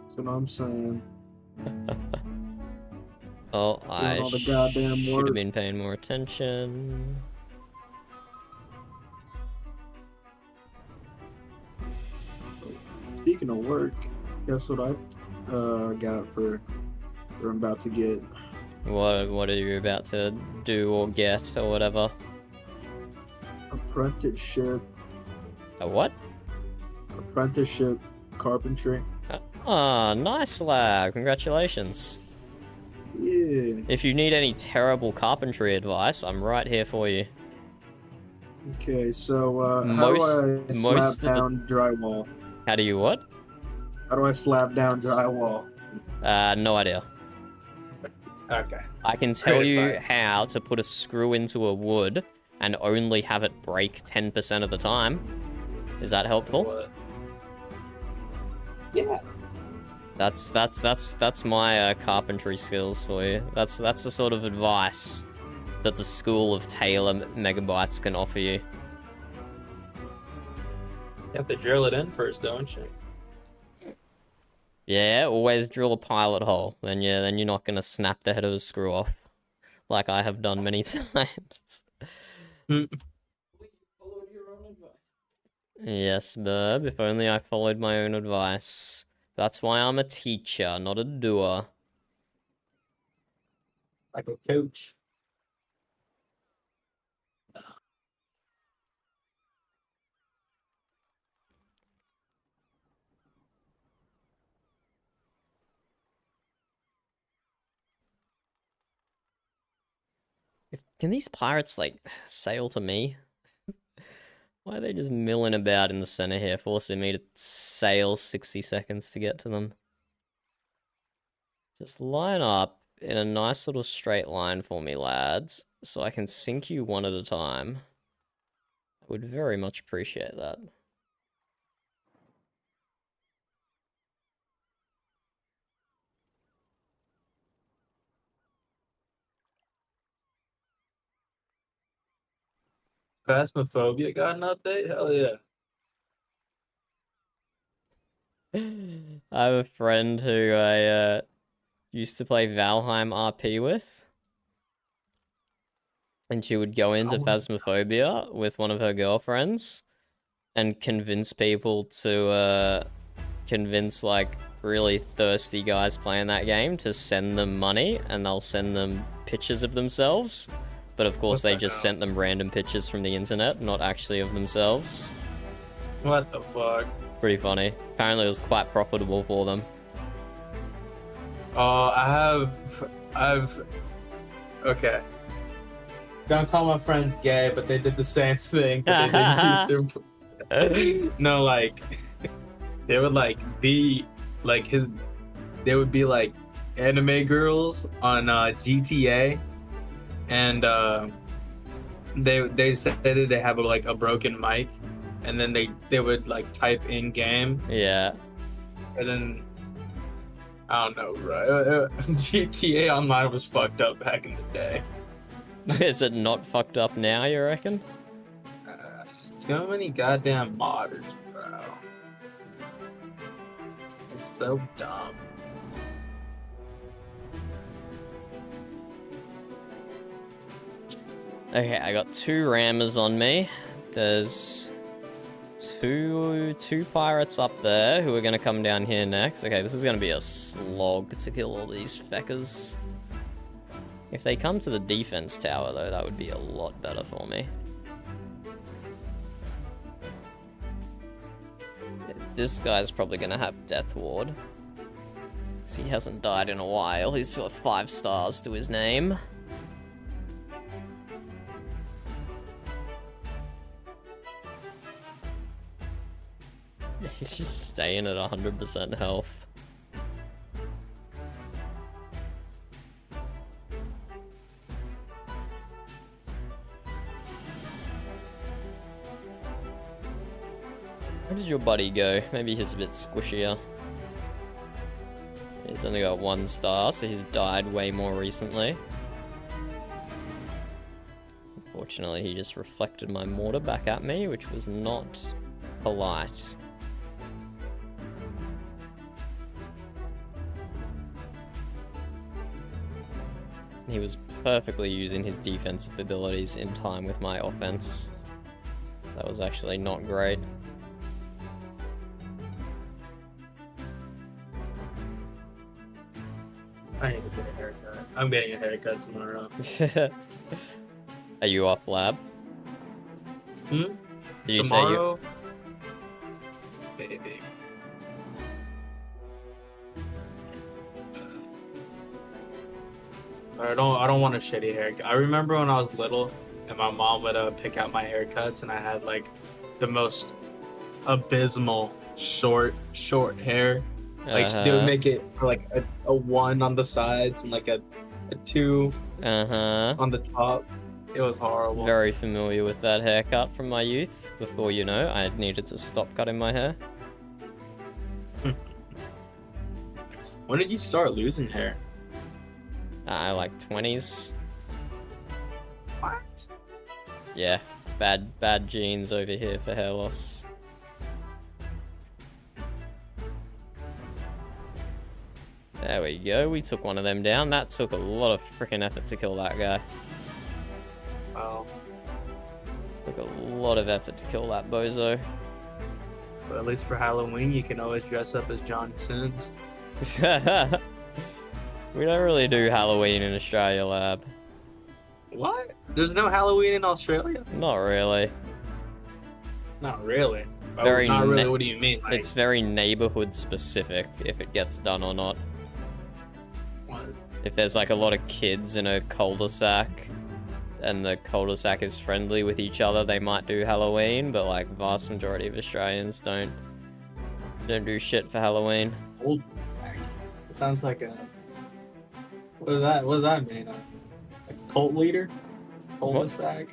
E: That's what I'm saying.
A: Oh,
E: Doing
A: I
E: all the goddamn
A: should
E: work.
A: have been paying more attention.
E: Speaking of work, guess what I got for or I'm about to get?
A: What are you about to do or get or whatever?
E: Apprenticeship
A: A what?
E: carpentry.
A: Ah, nice lad. Congratulations.
E: Yeah.
A: If you need any terrible carpentry advice, I'm right here for you.
E: Okay, so
A: Most-
E: how do I slap
A: most of the-
E: down drywall?
A: How do you what?
E: How do I slap down drywall?
A: No idea.
D: Okay.
A: I can tell
D: Great
A: you
D: advice.
A: how to put a screw into a wood and only have it break 10% of the time. Is that helpful?
D: What? Yeah.
A: That's my carpentry skills for you. That's the sort of advice that the school of Taylor Megabytes can offer you.
D: You have to drill it in first, don't you?
A: Yeah, always drill a pilot hole. Then you're not gonna snap the head of a screw off, like I have done many times.
F: Followed your own advice.
A: Yes, Burb. If only I followed my own advice. That's why I'm a teacher, not a doer.
D: Like a coach.
A: Can these pirates, like, sail to me? Why are they just milling about in the center here, forcing me to sail 60 seconds to get to them? Just line up in a nice little straight line for me, lads, so I can sink you one at a time. I would very much appreciate that.
D: Phasmophobia got an update? Hell yeah.
A: I have a friend who I used to play Valheim RP with. And she would go into Phasmophobia with one of her girlfriends and convince people to convince like really thirsty guys playing that game to send them money, and they'll send them pictures of themselves. But of course
D: What
A: they
D: the
A: just
D: hell?
A: sent them random pictures from the internet, not actually of themselves.
D: What the fuck?
A: Pretty funny. Apparently it was quite profitable for them.
D: Oh, I've. Okay. Don't call my friends gay, but they did the same thing. But they didn't use their. No, like they would like be like his. They would be like anime girls on GTA, and they said that they have like a broken mic, and then they would like type in game,
A: Yeah.
D: and then I don't know, bro. GTA Online was fucked up back in the day.
A: Is it not fucked up now, you reckon?
D: So many goddamn modders, bro. It's so dumb.
A: Okay, I got 2 rammers on me. There's two pirates up there who are gonna come down here next. Okay, this is gonna be a slog to kill all these feckers. If they come to the defense tower, though, that would be a lot better for me. This guy's probably gonna have Death Ward, 'cause he hasn't died in a while. He's got 5 stars to his name. He's just staying at 100% health. Where did your buddy go? Maybe he's a bit squishier. He's only got 1 star, so he's died way more recently. Unfortunately, he just reflected my mortar back at me, which was not polite. he was perfectly using his defensive abilities in time with my offense. That was actually not great.
D: I need to get a haircut. I'm getting a haircut tomorrow.
A: Are you off lab?
D: Hmm?
A: Did you say you?
D: Tomorrow? Maybe. But I don't want a shitty haircut. I remember when I was little and my mom would pick out my haircuts and I had like the most abysmal short hair. Like they would make it like a 1 on the sides and like a 2 on the top. It was horrible.
A: Very familiar with that haircut from my youth. Before you know, I needed to stop cutting my hair.
D: When did you start losing hair?
A: Like 20s.
D: What?
A: Yeah, bad genes over here for hair loss. There we go, we took one of them down. That took a lot of freaking effort to kill that guy.
D: Wow.
A: Took a lot of effort to kill that bozo.
D: But at least for Halloween, you can always dress up as John Sins.
A: We don't really do Halloween in Australia, lab.
D: What? There's no Halloween in Australia?
A: Not really.
D: Not really.
A: Very
D: not really. What do you mean? Like,
A: It's very neighborhood specific if it gets done or not.
D: what?
A: If there's like a lot of kids in a cul-de-sac and the cul-de-sac is friendly with each other, they might do Halloween, but like vast majority of Australians don't do shit for Halloween.
D: Old. It sounds like a. What is that? What does that mean? A cult leader? Cul-de-sac?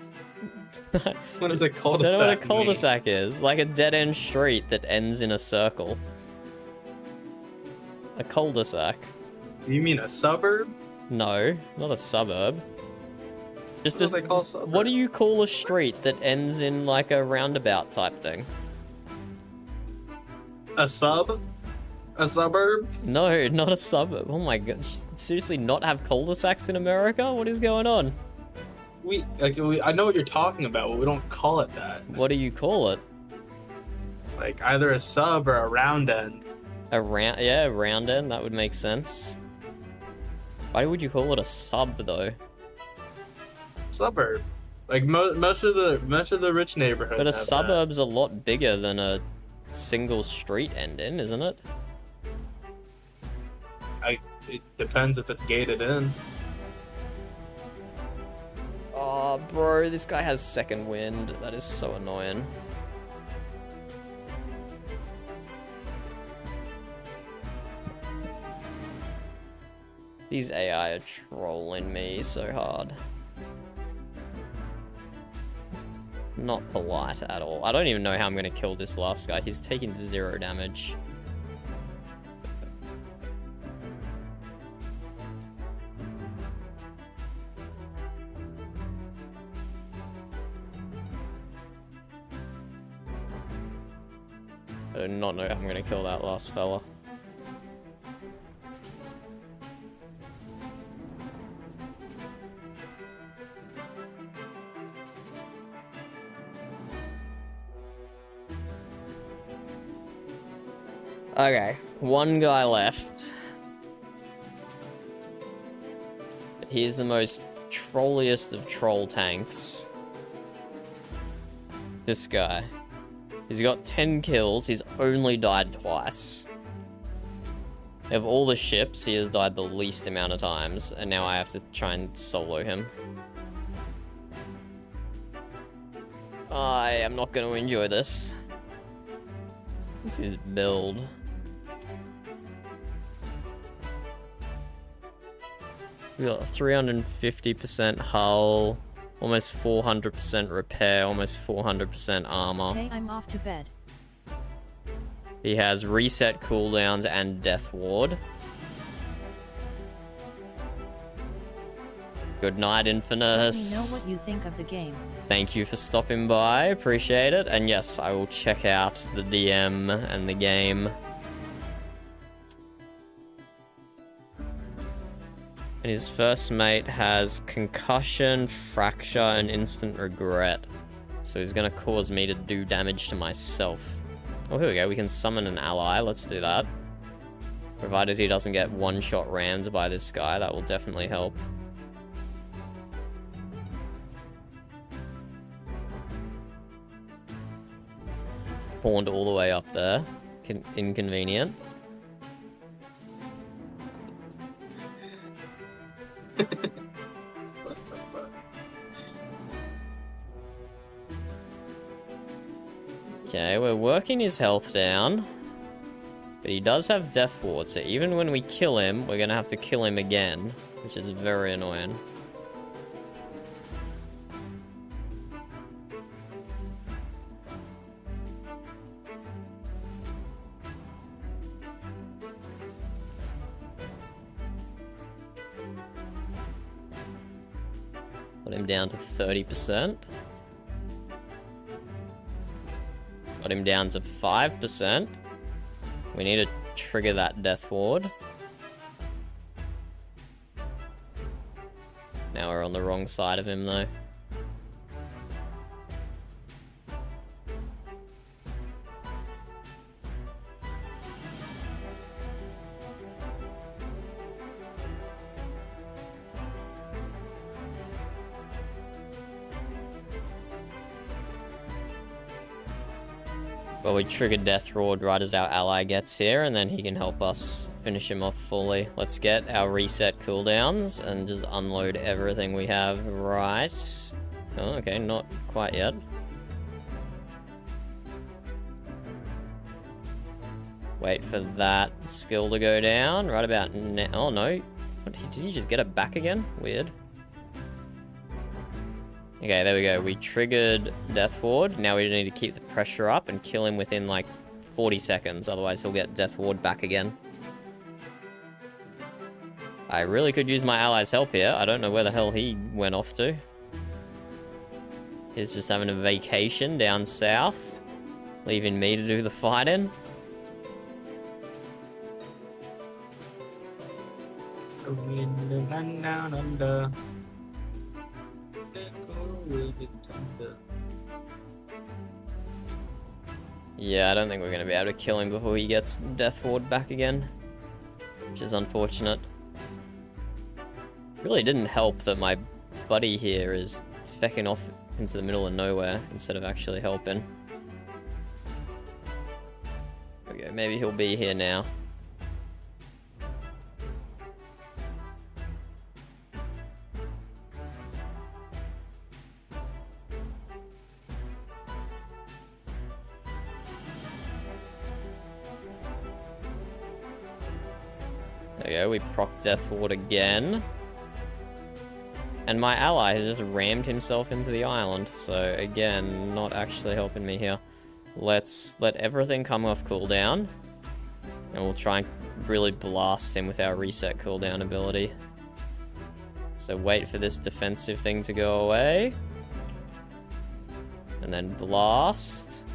D: What is a cul-de-sac?
A: Don't know what a
D: mean?
A: cul-de-sac is. Like a dead-end street that ends in a circle. A cul-de-sac.
D: You mean a suburb?
A: No, not a suburb. Just
D: What
A: as
D: do they call suburb?
A: what do you call a street that ends in like a roundabout type thing?
D: A sub? A suburb?
A: No, not a suburb. Oh my god, seriously, not have cul-de-sacs in America? What is going on?
D: I know what you're talking about, but we don't call it that.
A: What do you call it?
D: Like either a sub or a round end.
A: Yeah, round end. That would make sense. Why would you call it a sub though?
D: Suburb. Like most of the rich neighborhoods.
A: But a
D: have
A: suburb's a lot bigger than a single street ending, isn't it?
D: that. It depends if it's gated in.
A: Oh, bro, this guy has second wind. That is so annoying. These AI are trolling me so hard. Not polite at all. I don't even know how I'm gonna kill this last guy. He's taking 0 damage. I do not know how I'm gonna kill that last fella. Okay, one guy left. He's the most trolliest of troll tanks. This guy. He's got 10 kills, he's only died twice. Of all the ships, he has died the least amount of times, and now I have to try and solo him. I am not going to enjoy this. This is build. We got 350% hull, almost 400% repair, almost 400% armor.
B: Tay, I'm off to bed.
A: He has reset cooldowns and death ward. Good night,
B: Let me know
A: Infinus.
B: what you think of the game.
A: Thank you for stopping by, appreciate it. And yes, I will check out the DM and the game. And his first mate has concussion, fracture, and instant regret. So he's gonna cause me to do damage to myself. Oh, here we go. We can summon an ally. Let's do that. Provided he doesn't get one-shot rammed by this guy, that will definitely help. Spawned all the way up there. Inconvenient. Okay, we're working his health down. But he does have Death Ward, so even when we kill him, we're gonna have to kill him again, which is very annoying. Got him down to 30%. Got him down to 5%. We need to trigger that Death Ward. Now we're on the wrong side of him though. Well, we triggered Death Ward right as our ally gets here, and then he can help us finish him off fully. Let's get our reset cooldowns and just unload everything we have right. Oh, okay, not quite yet. Wait for that skill to go down right about now. Oh no, what, did he just get it back again? Weird. Okay, there we go. We triggered Death Ward. Now we need to keep the pressure up and kill him within like 40 seconds. Otherwise, he'll get Death Ward back again. I really could use my ally's help here. I don't know where the hell he went off to. He's just having a vacation down south, leaving me to do the fighting.
D: Down under.
A: Yeah, I don't think we're going to be able to kill him before he gets Death Ward back again, which is unfortunate. Really didn't help that my buddy here is fecking off into the middle of nowhere instead of actually helping. Okay, maybe he'll be here now. There we go, we proc Death Ward again. And my ally has just rammed himself into the island, so again, not actually helping me here. Let's let everything come off cooldown, and we'll try and really blast him with our reset cooldown ability. So wait for this defensive thing to go away. And then blast.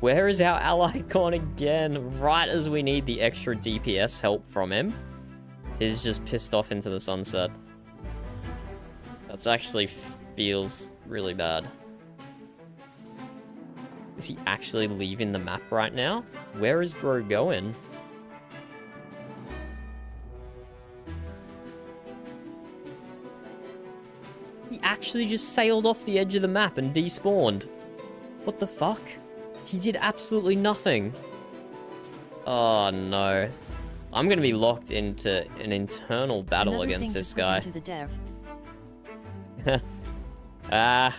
A: Where is our ally gone again? Right as we need the extra DPS help from him. He's just pissed off into the sunset. That's actually feels really bad. Is he actually leaving the map right now? Where is bro going? He actually just sailed off the edge of the map and despawned. What the fuck? He did absolutely nothing. Oh no. I'm gonna be locked into an internal battle
B: Another
A: against
B: thing
A: this
B: to put
A: guy.
B: into the dev.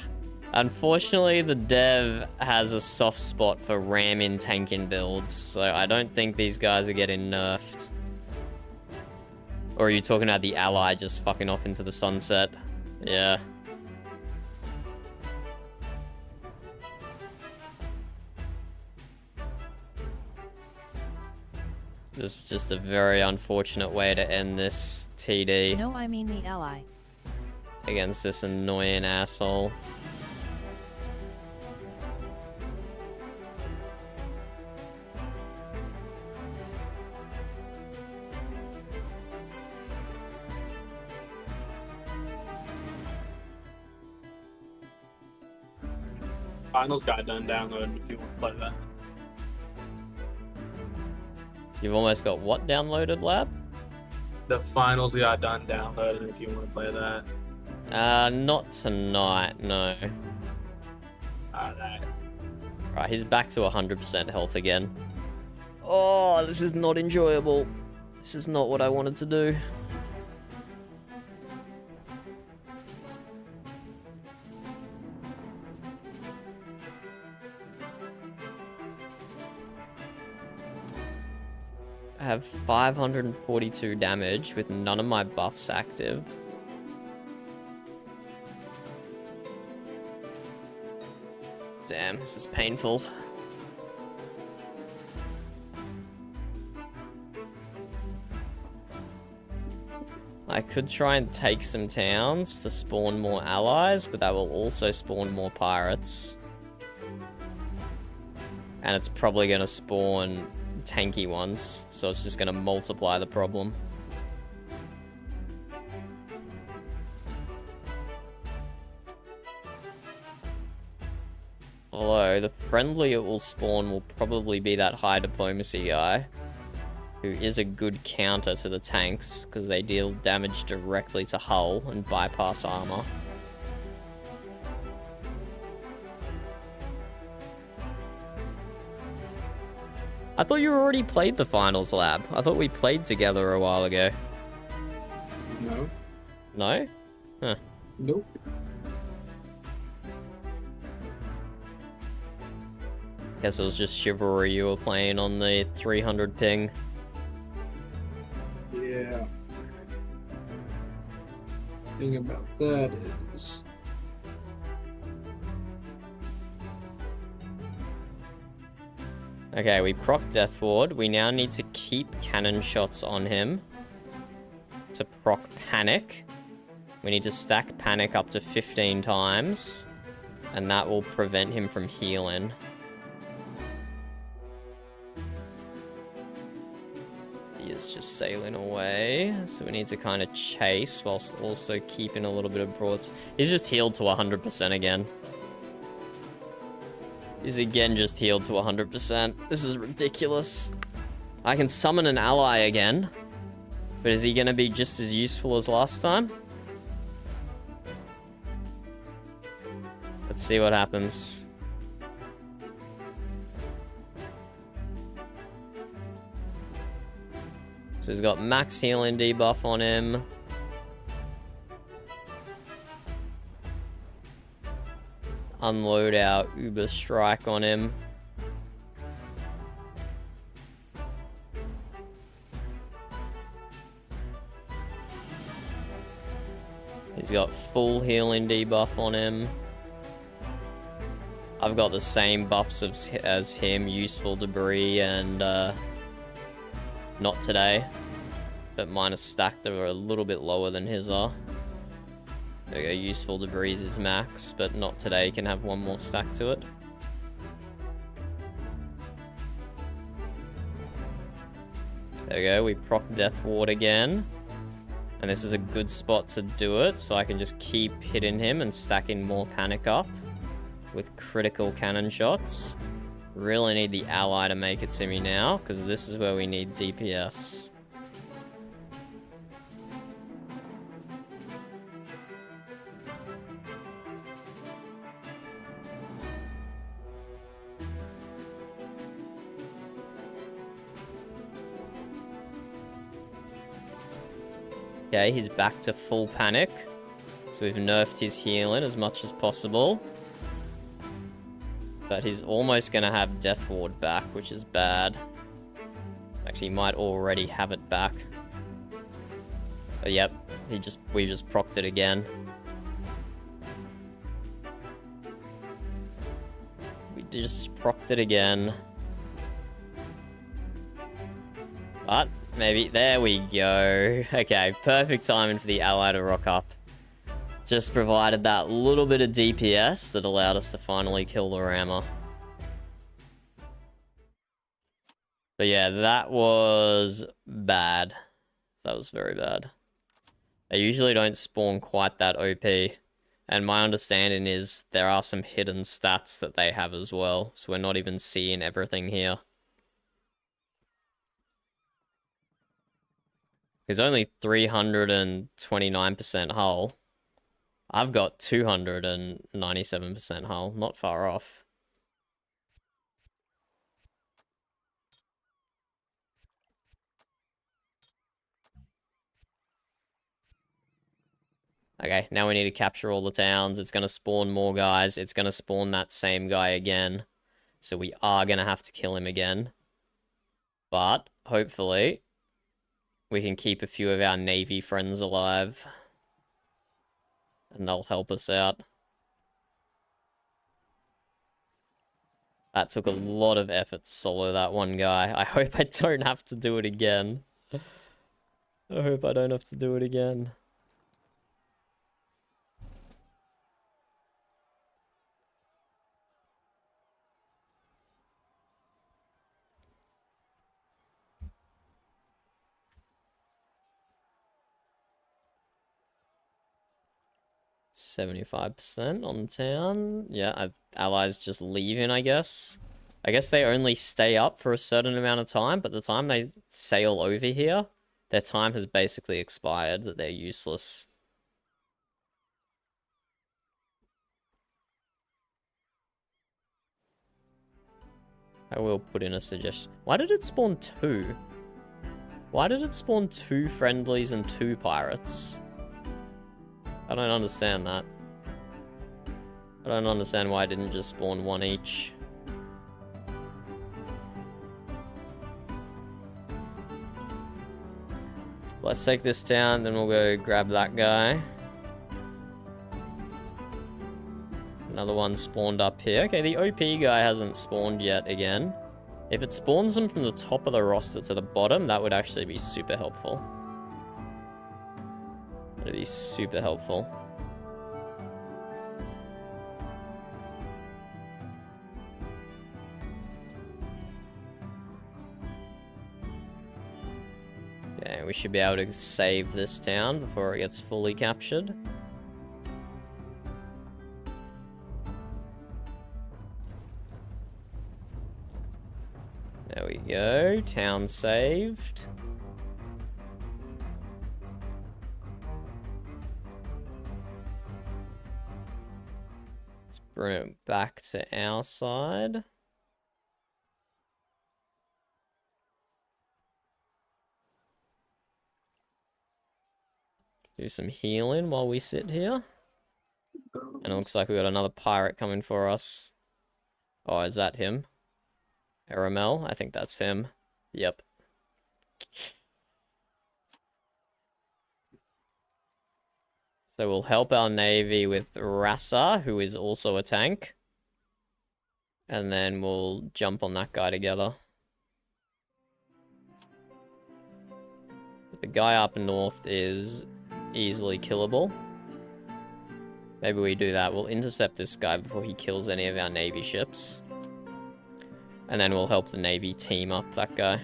A: Unfortunately the dev has a soft spot for ramming tanking builds, so I don't think these guys are getting nerfed. Or are you talking about the ally just fucking off into the sunset? Yeah. This is just a very unfortunate way to end this TD
B: No, I mean the ally.
A: against this annoying asshole.
D: Finals got done downloading if you want to play that.
A: You've almost got what downloaded, Lab?
D: The finals got done downloading if you want to play that.
A: Not tonight, no.
D: Alright.
A: Right, he's back to 100% health again. Oh, this is not enjoyable. This is not what I wanted to do. I have 542 damage with none of my buffs active. Damn, this is painful. I could try and take some towns to spawn more allies, but that will also spawn more pirates. And it's probably going to spawn tanky ones, so it's just going to multiply the problem. Although, the friendly it will spawn will probably be that high diplomacy guy, who is a good counter to the tanks, because they deal damage directly to hull and bypass armor. I thought you already played the finals, Lab. I thought we played together a while ago.
E: No.
A: No? Huh.
E: Nope.
A: Guess it was just Chivalry you were playing on the 300 ping.
E: Yeah. Thing about that is,
A: Okay, we proc Death Ward. We now need to keep cannon shots on him to proc Panic. We need to stack Panic up to 15 times, and that will prevent him from healing. He is just sailing away, so we need to kind of chase whilst also keeping a little bit of broads. He's just healed to 100% again. He's again just healed to 100%. This is ridiculous. I can summon an ally again, but is he going to be just as useful as last time? Let's see what happens. So he's got max healing debuff on him. Let's unload our Uber Strike on him. He's got full healing debuff on him. I've got the same buffs as him, useful debris and not today, but mine are stacked are a little bit lower than his are. There we go, useful debris is max, but not today, can have one more stack to it. There we go, we proc Death Ward again. And this is a good spot to do it, so I can just keep hitting him and stacking more panic up with critical cannon shots. Really need the ally to make it to me now, because this is where we need DPS. Okay, he's back to full panic. So we've nerfed his healing as much as possible. But he's almost going to have Death Ward back, which is bad. Actually, he might already have it back. But yep, we just procced it again. We just procced it again. But maybe, there we go. Okay, perfect timing for the ally to rock up. Just provided that little bit of DPS that allowed us to finally kill the rammer. But yeah, that was bad. That was very bad. They usually don't spawn quite that OP. And my understanding is there are some hidden stats that they have as well, so we're not even seeing everything here. There's only 329% hull. I've got 297% hull, not far off. Okay, now we need to capture all the towns. It's going to spawn more guys. It's going to spawn that same guy again. So we are going to have to kill him again. But, hopefully, we can keep a few of our Navy friends alive. And they'll help us out. That took a lot of effort to solo that one guy. I hope I don't have to do it again. I hope I don't have to do it again. %75% on town. Yeah, allies just leaving, I guess. I guess they only stay up for a certain amount of time, but the time they sail over here, their time has basically expired, that they're useless. I will put in a suggestion. Why did it spawn 2? Why did it spawn 2 friendlies and 2 pirates? I don't understand that. I don't understand why it didn't just spawn 1 each. Let's take this town, then we'll go grab that guy. Another one spawned up here. Okay, the OP guy hasn't spawned yet again. If it spawns them from the top of the roster to the bottom, that would actually be super helpful. That'd be super helpful. Okay, we should be able to save this town before it gets fully captured. There we go, town saved. Let's bring it back to our side. Do some healing while we sit here. And it looks like we got another pirate coming for us. Oh, is that him? Aramel? I think that's him. Yep. So we'll help our navy with Rasa, who is also a tank. And then we'll jump on that guy together. The guy up north is easily killable. Maybe we do that. We'll intercept this guy before he kills any of our navy ships. And then we'll help the navy team up that guy.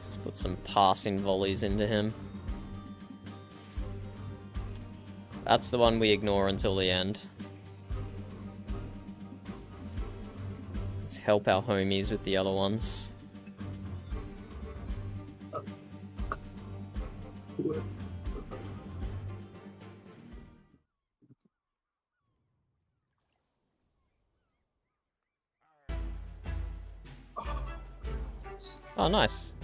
A: Let's put some passing volleys into him. That's the one we ignore until the end. Let's help our homies with the other ones. Oh, nice.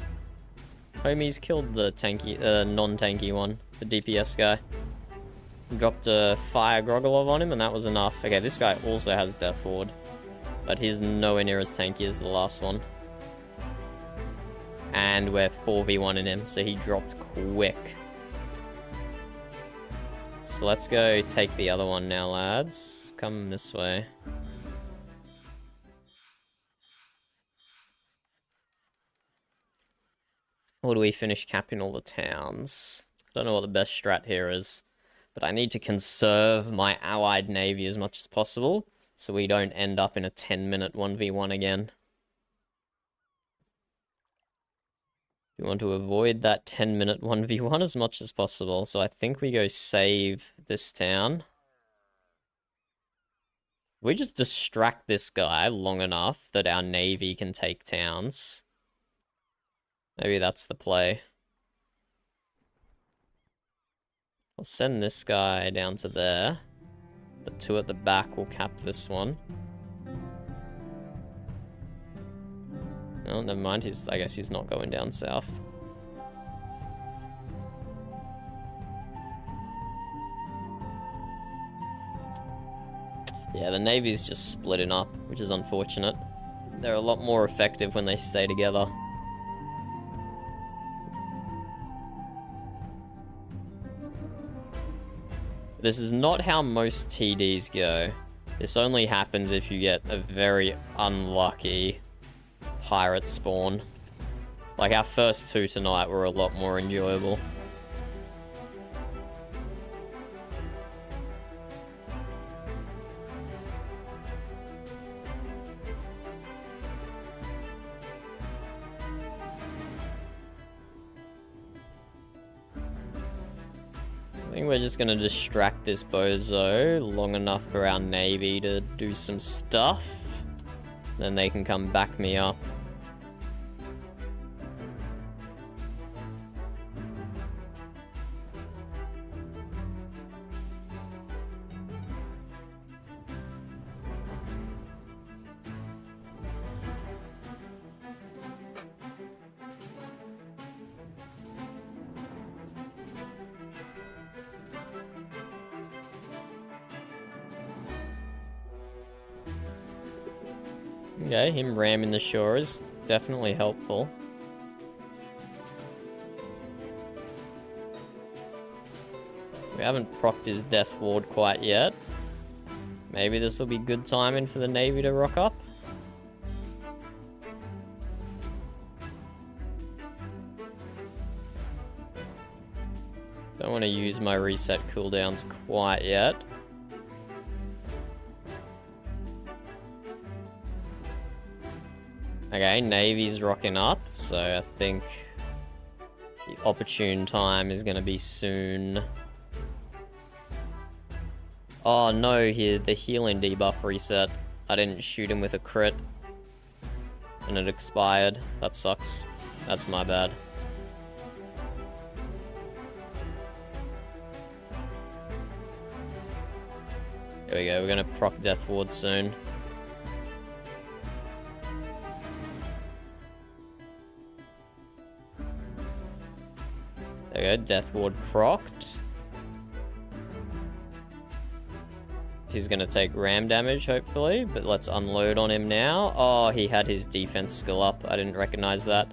A: Homies killed the tanky, non-tanky one, the DPS guy. Dropped a fire Grogolov on him, and that was enough. Okay, this guy also has Death Ward, but he's nowhere near as tanky as the last one. And we're 4v1 in him, so he dropped quick. So let's go take the other one now, lads. Come this way. Or do we finish capping all the towns? I don't know what the best strat here is, but I need to conserve my allied navy as much as possible so we don't end up in a 10-minute 1v1 again. We want to avoid that 10-minute 1v1 as much as possible. So I think we go save this town. We just distract this guy long enough that our navy can take towns. Maybe that's the play. I'll send this guy down to there. The two at the back will cap this one. Oh, never mind. I guess he's not going down south. Yeah, the Navy's just splitting up, which is unfortunate. They're a lot more effective when they stay together. This is not how most TDs go. This only happens if you get a very unlucky pirate spawn. Like, our first two tonight were a lot more enjoyable. I think we're just gonna distract this bozo long enough for our navy to do some stuff. Then they can come back me up. Okay, him ramming the shore is definitely helpful. We haven't procced his death ward quite yet. Maybe this will be good timing for the Navy to rock up. Don't want to use my reset cooldowns quite yet. Okay, Navy's rocking up, so I think the opportune time is going to be soon. Oh no, here the healing debuff reset. I didn't shoot him with a crit. And it expired. That sucks. That's my bad. There we go, we're going to proc Death Ward soon. There we go, Death Ward procced. He's gonna take ram damage, hopefully, but let's unload on him now. Oh, he had his defense skill up. I didn't recognize that.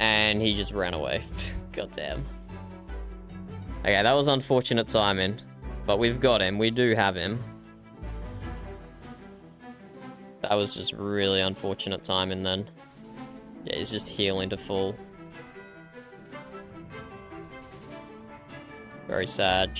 A: And he just ran away. God damn. Okay, that was unfortunate timing, but we've got him. We do have him. That was just really unfortunate timing then. Yeah, he's just healing to full. Very sad.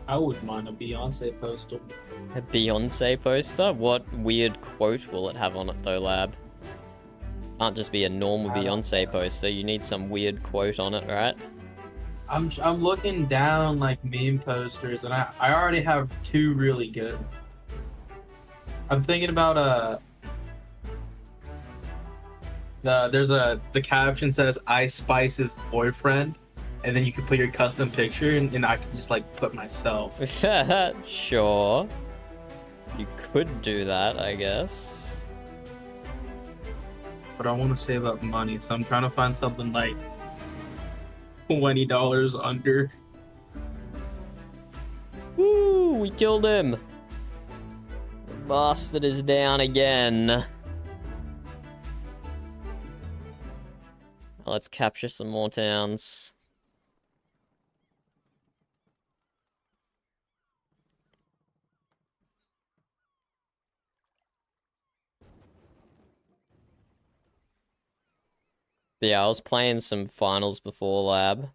D: I wouldn't mind a Beyonce poster.
A: A Beyonce poster? What weird quote will it have on it though, Lab? Can't just be a normal Beyonce poster. You need some weird quote on it, right?
D: I'm looking down like meme posters, and I already have two really good. I'm thinking about the caption says Ice Spice's boyfriend, and then you can put your custom picture, and I can just like put myself.
A: Sure. You could do that, I guess.
D: But I want to save up money, so I'm trying to find something like $20 under.
A: Woo! We killed him! The bastard is down again. Now let's capture some more towns. But yeah, I was playing some finals before lab,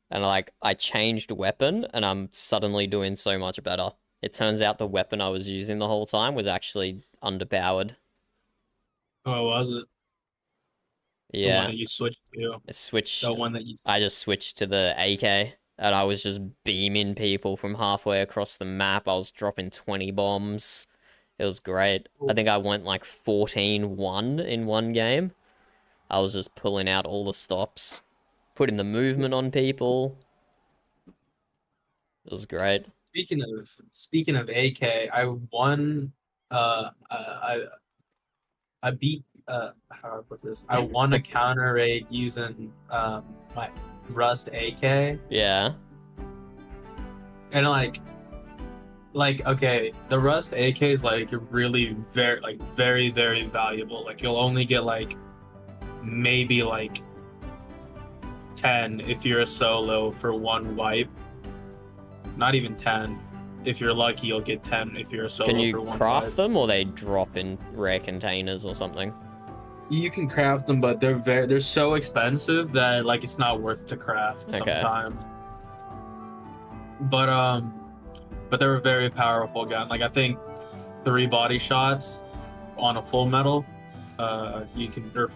A: and like I changed weapon, and I'm suddenly doing so much better. It turns out the weapon I was using the whole time was actually underpowered.
D: Oh, was it the one
A: Yeah,
D: that you switched to?
A: I switched.
D: The one that you.
A: I just switched to the AK, and I was just beaming people from halfway across the map. I was dropping 20 bombs. It was great. I think I went like 14-1 in one game. I was just pulling out all the stops, putting the movement on people. It was great.
D: Speaking of AK, I won. I beat. How do I put this? I won a counter raid using my Rust AK,
A: Yeah.
D: and like okay, the Rust AK is like really very very valuable. Like you'll only get like maybe like 10 if you're a solo for one wipe. Not even 10. If you're lucky, you'll get 10 if you're a solo
A: Can
D: for
A: you
D: one
A: craft
D: wipe.
A: them, or they drop in rare containers or something?
D: You can craft them, but they're so expensive that like it's not worth to craft
A: Okay.
D: sometimes. But they're a very powerful gun. Like I think 3 body shots on a full metal, or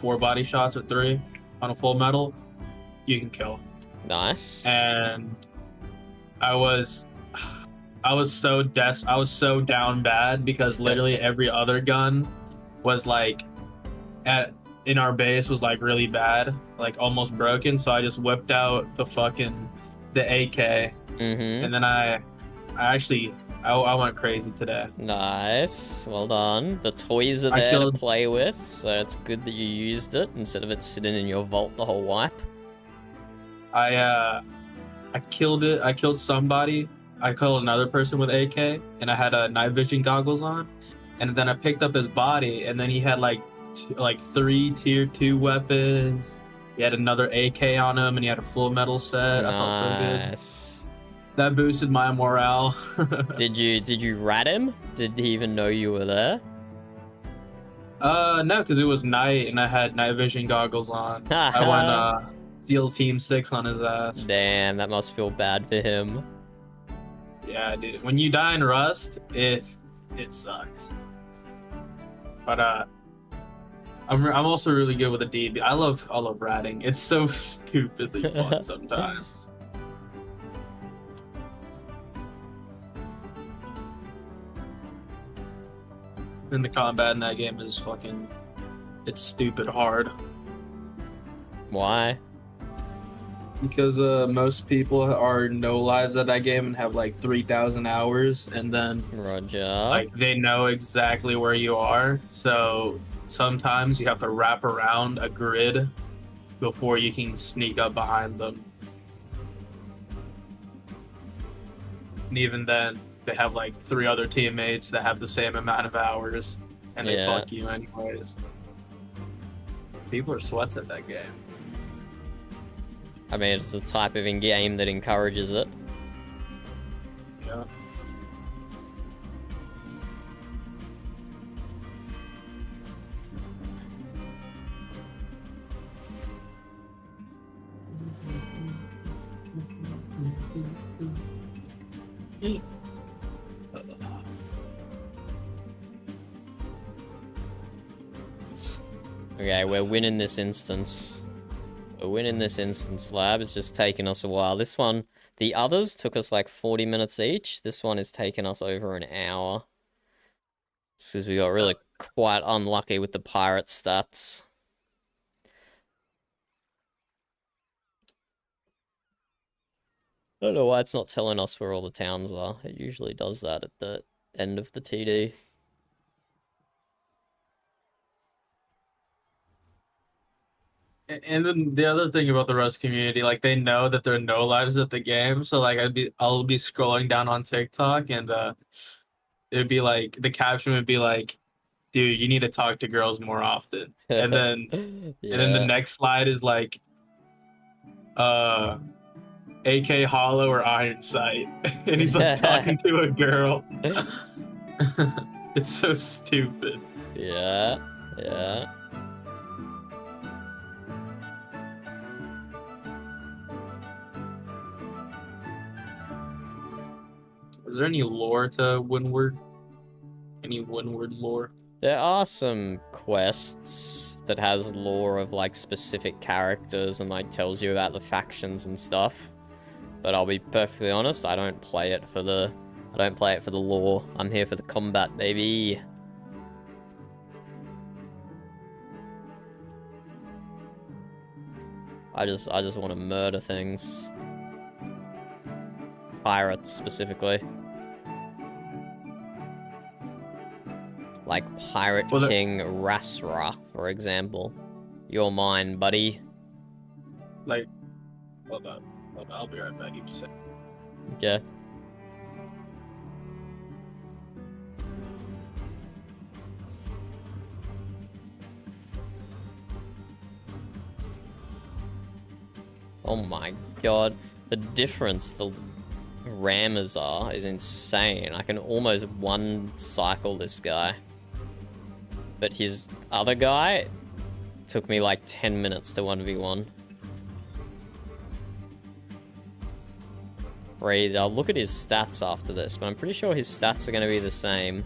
D: 4 body shots or 3 on a full metal, you can kill.
A: Nice.
D: And I was so I was so down bad because literally every other gun was like in our base was like really bad, like almost broken. So I just whipped out the AK,
A: Mm-hmm.
D: and then I went crazy today.
A: Nice. Well done. The toys are
D: I
A: there
D: killed-
A: to play with, so it's good that you used it instead of it sitting in your vault the whole wipe.
D: I killed it. I killed somebody. I killed another person with AK, and I had night vision goggles on. And then I picked up his body, and then he had like 3 tier 2 weapons. He had another AK on him, and he had a full metal set. I felt so good.
A: Nice.
D: That boosted my morale.
A: Did you rat him? Did he even know you were there?
D: No, because it was night, and I had night vision goggles on. I went Steel Team 6 on his ass.
A: Damn, that must feel bad for him.
D: Yeah, dude. When you die in Rust, it sucks. But I'm also really good with a DB. I love ratting. It's so stupidly fun sometimes. And the combat in that game is it's stupid hard.
A: Why?
D: Because most people are no lives at that game and have like 3,000 hours, and then
A: Roger.
D: like they know exactly where you are. So sometimes you have to wrap around a grid before you can sneak up behind them. And even then, they have like 3 other teammates that have the same amount of hours, and they
A: Yeah.
D: fuck you anyways. People are sweats at that game.
A: I mean, it's the type of in-game that encourages it.
D: Yeah.
A: Okay, we're winning this instance. We're winning this instance, lab. It's just taking us a while. This one, the others took us like 40 minutes each. This one is taking us over an hour. It's because we got really quite unlucky with the pirate stats. I don't know why it's not telling us where all the towns are. It usually does that at the end of the TD.
D: And then the other thing about the Rust community, like they know that there are no lives at the game, so like I'll be scrolling down on TikTok, and it'd be like the caption would be like, "Dude, you need to talk to girls more often." And then
A: Yeah.
D: and then the next slide is like, AK Hollow or Iron Sight, and he's like talking to a girl. It's so stupid.
A: Yeah, yeah.
D: Is there any lore to Windward? Any Windward lore?
A: There are some quests that has lore of like specific characters and like tells you about the factions and stuff. But I'll be perfectly honest, I don't play it for the lore. I'm here for the combat, baby. I just want to murder things. Pirates specifically. Like Pirate King Rasra, for example. You're mine, buddy.
D: Like, hold on. I'll be right back. You just say.
A: Okay. Oh my god. The difference the rammers are is insane. I can almost one-cycle this guy. But his other guy took me like 10 minutes to 1v1. Crazy. I'll look at his stats after this, but I'm pretty sure his stats are going to be the same.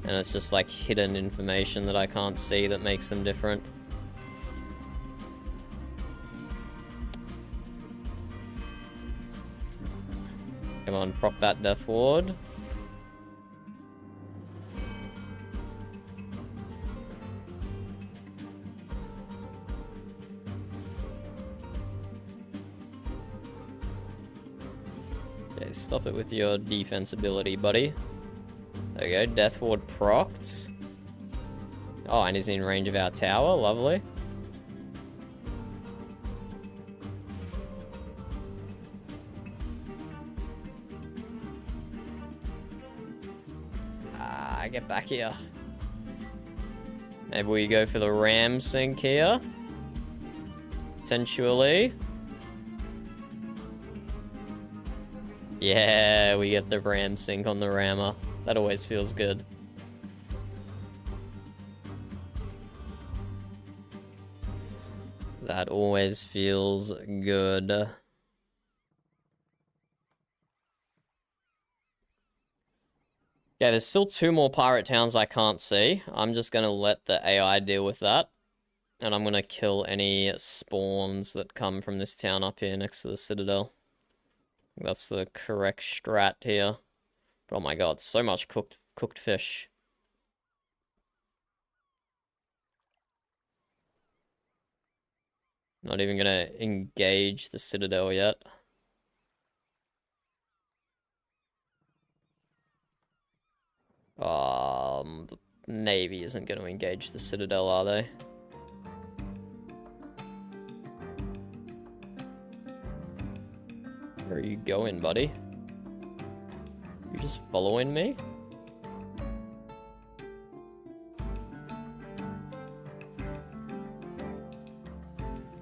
A: And it's just like hidden information that I can't see that makes them different. Come on, proc that death ward. Okay, stop it with your defense ability, buddy. There we go, death ward procced. Oh, and he's in range of our tower, lovely. Get back here. Maybe we go for the ram sink here. Potentially. Yeah, we get the ram sink on the rammer. That always feels good. That always feels good. Yeah, there's still 2 more pirate towns I can't see. I'm just going to let the AI deal with that. And I'm going to kill any spawns that come from this town up here next to the citadel. That's the correct strat here. But oh my god, so much cooked fish. Not even going to engage the citadel yet. The Navy isn't going to engage the Citadel, are they? Where are you going, buddy? You just following me?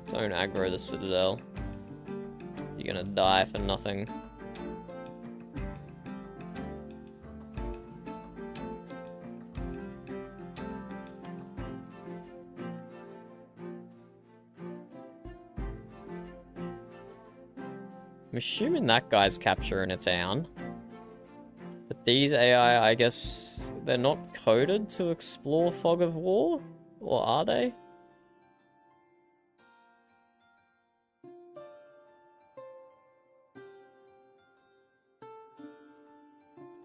A: Don't aggro the Citadel. You're gonna die for nothing. I'm assuming that guy's capturing a town. But these AI, I guess, they're not coded to explore Fog of War? Or are they? I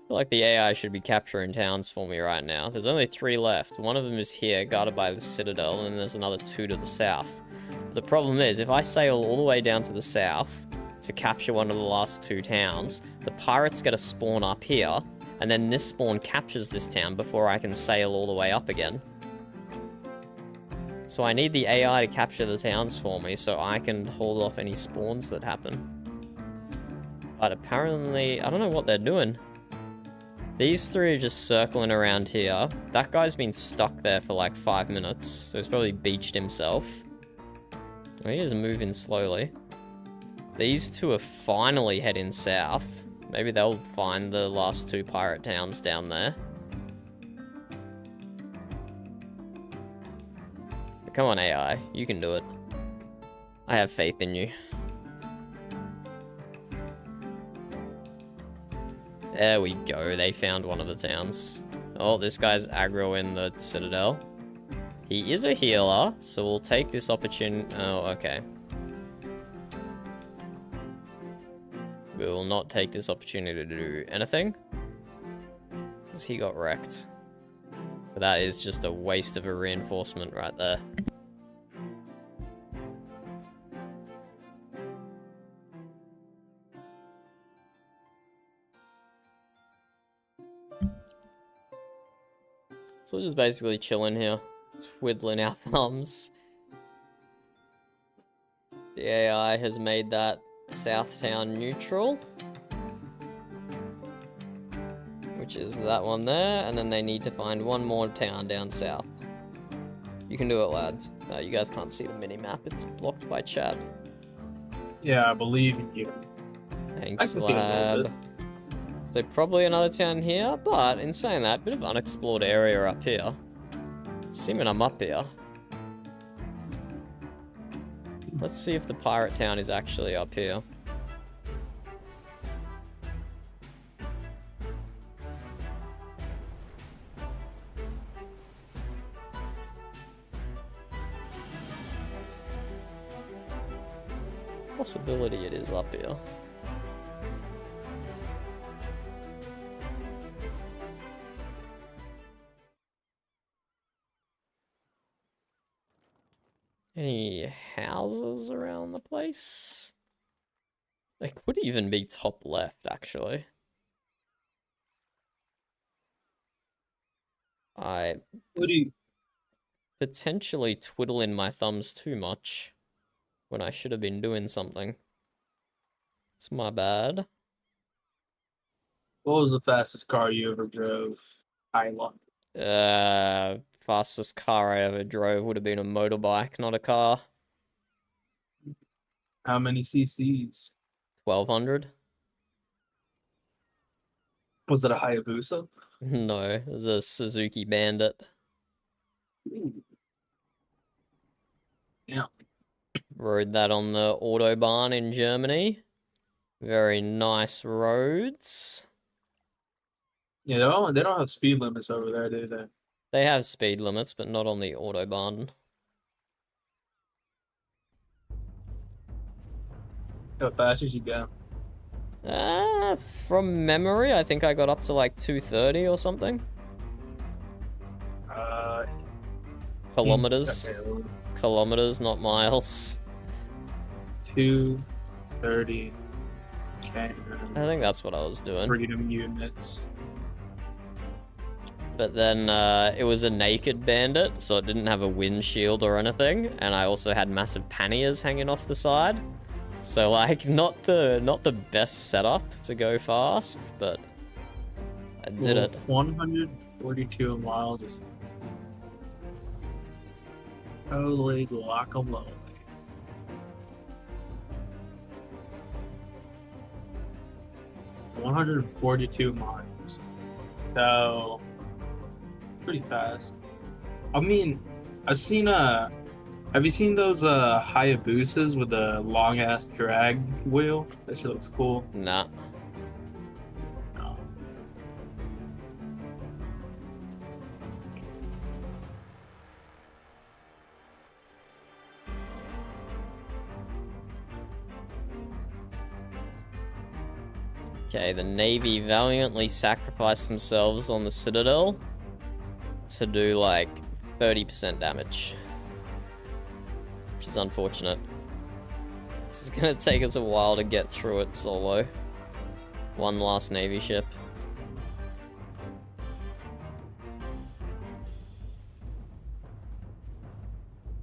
A: feel like the AI should be capturing towns for me right now. There's only 3 left. One of them is here, guarded by the Citadel, and there's another 2 to the south. But the problem is, if I sail all the way down to the south to capture one of the last 2 towns, the pirates get a spawn up here, and then this spawn captures this town before I can sail all the way up again. So I need the AI to capture the towns for me so I can hold off any spawns that happen. But apparently, I don't know what they're doing. These 3 are just circling around here. That guy's been stuck there for like 5 minutes, so he's probably beached himself. Well, he is moving slowly. These 2 are finally heading south. Maybe they'll find the last 2 pirate towns down there. But come on, AI. You can do it. I have faith in you. There we go. They found one of the towns. Oh, this guy's aggro in the Citadel. He is a healer, so we'll take this opportunity. Oh, okay. We will not take this opportunity to do anything, because he got wrecked. But that is just a waste of a reinforcement right there. So we're just basically chilling here, twiddling our thumbs. The AI has made that South Town neutral, which is that one there, and then they need to find one more town down south. You can do it, lads. You guys can't see the mini-map, it's blocked by chat.
D: Yeah, I believe in you.
A: Thanks,
D: can see it a little
A: lad. So probably another town here, but in saying that, bit of unexplored area up here. Assuming I'm up here. Let's see if the pirate town is actually up here. Possibility it is up here. Any houses around the place? They could even be top left, actually. I
D: What do you?
A: potentially twiddling my thumbs too much when I should have been doing something. It's my bad.
D: What was the fastest car you ever drove? Isla.
A: Fastest car I ever drove would have been a motorbike, not a car.
D: How many CCs?
A: 1200?
D: Was it a Hayabusa?
A: No, it was a Suzuki Bandit.
D: Yeah.
A: Rode that on the Autobahn in Germany. Very nice roads.
D: Yeah, they don't have speed limits over there, do they?
A: They have speed limits, but not on the Autobahn.
D: How fast did you go?
A: From memory, I think I got up to like 230 or something. Kilometers.
D: Okay,
A: Kilometers, not miles.
D: 230. Okay.
A: I think that's what I was doing.
D: Freedom units.
A: But then it was a naked bandit, so it didn't have a windshield or anything, and I also had massive panniers hanging off the side. So like not the best setup to go fast, but I did it.
D: 142 miles is holy guacamole. $142 miles. So pretty fast. I mean, I've seen have you seen those Hayabusas with the long ass drag wheel? That shit looks cool.
A: Nah.
D: No.
A: Okay, the Navy valiantly sacrificed themselves on the Citadel to do like 30% damage. Which is unfortunate. This is gonna take us a while to get through it solo. One last Navy ship.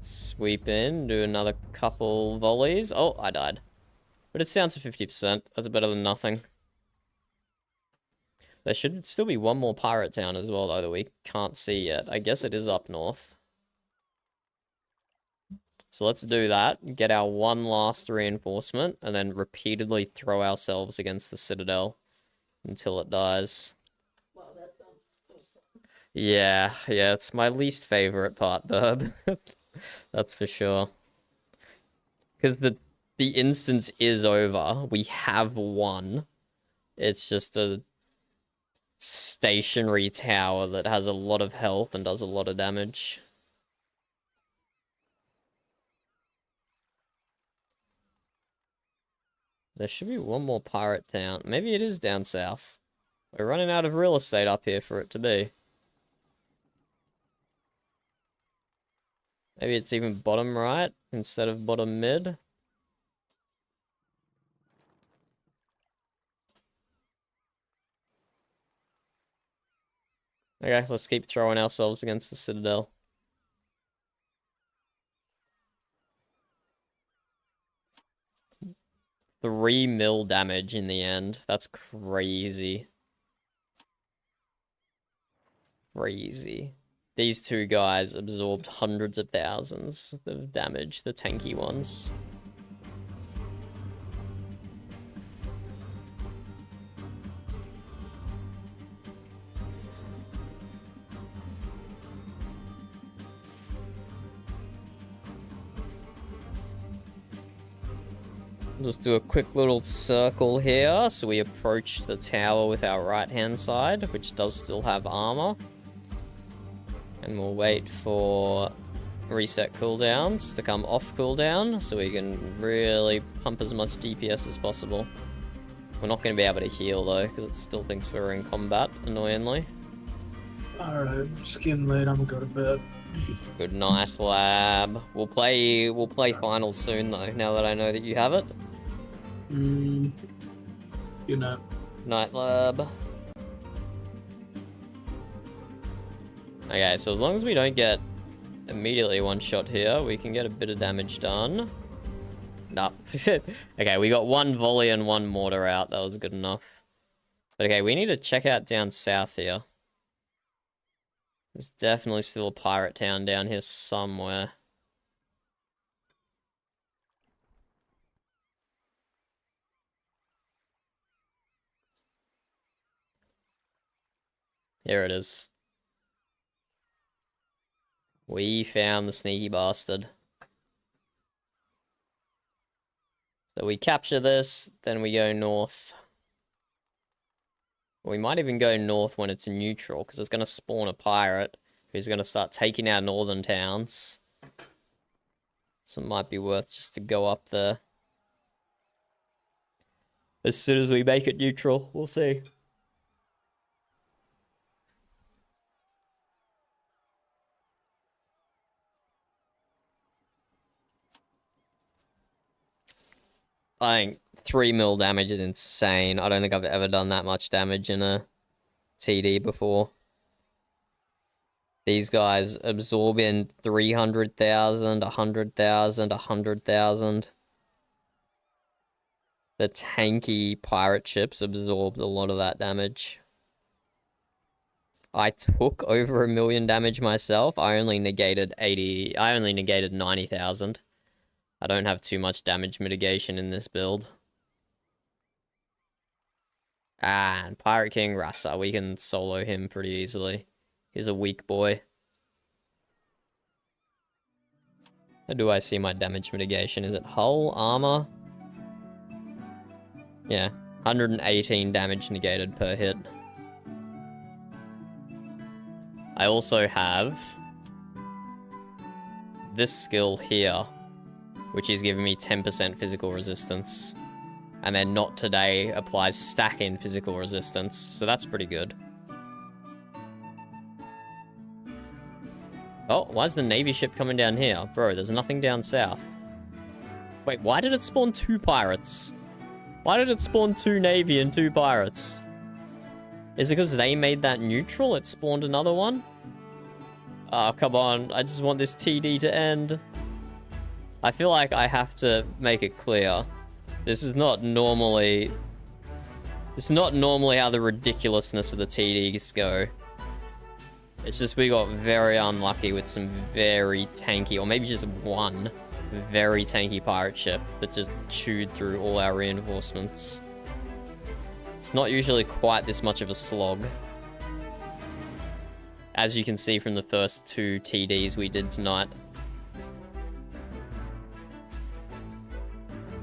A: Sweep in, do another couple volleys. Oh, I died. But it's down to 50%. That's better than nothing. There should still be one more pirate town as well, though, that we can't see yet. I guess it is up north. So let's do that. Get our one last reinforcement, and then repeatedly throw ourselves against the Citadel until it dies.
F: Wow, that sounds so fun.
A: Yeah, it's my least favorite part, Burb. That's for sure. Because the instance is over. We have won. It's just a stationary tower that has a lot of health and does a lot of damage. There should be one more pirate town. Maybe it is down south. We're running out of real estate up here for it to be. Maybe it's even bottom right instead of bottom mid. Okay, let's keep throwing ourselves against the Citadel. $3 mil damage in the end. That's crazy. Crazy. These two guys absorbed hundreds of thousands of damage, the tanky ones. Just do a quick little circle here, so we approach the tower with our right-hand side, which does still have armor. And we'll wait for reset cooldowns to come off cooldown, so we can really pump as much DPS as possible. We're not going to be able to heal, though, because it still thinks we're in combat, annoyingly.
D: Alright, it's getting late, I'm gonna go to bed.
A: Good night, lab. We'll play finals soon, though, now that I know that you have it.
D: Good night.
A: Night, lab. Okay, so as long as we don't get immediately one shot here, we can get a bit of damage done. Nope. Okay, we got one volley and one mortar out. That was good enough. But okay, we need to check out down south here. There's definitely still a pirate town down here somewhere. Here it is. We found the sneaky bastard. So we capture this, then we go north. We might even go north when it's neutral, because it's going to spawn a pirate who's going to start taking our northern towns. So it might be worth just to go up there. As soon as we make it neutral, we'll see. I think 3 mil damage is insane. I don't think I've ever done that much damage in a TD before. These guys absorb in 300,000, 100,000, 100,000. The tanky pirate ships absorbed a lot of that damage. I took over 1 million damage myself. I only negated 90,000. I don't have too much damage mitigation in this build. Ah, and Pirate King Rasa, we can solo him pretty easily. He's a weak boy. How do I see my damage mitigation? Is it hull, armor? Yeah, 118 damage negated per hit. I also have this skill here, which is giving me 10% physical resistance. And then Not Today applies stacking physical resistance, so that's pretty good. Oh, why is the Navy ship coming down here? Bro, there's nothing down south. Wait, why did it spawn 2 pirates? Why did it spawn 2 Navy and 2 pirates? Is it because they made that neutral? It spawned another one? Oh, come on. I just want this TD to end. I feel like I have to make it clear. This is not normally... It's not normally how the ridiculousness of the TDs go. It's just we got very unlucky with some very tanky, or maybe just one very tanky pirate ship that just chewed through all our reinforcements. It's not usually quite this much of a slog. As you can see from the first 2 TDs we did tonight.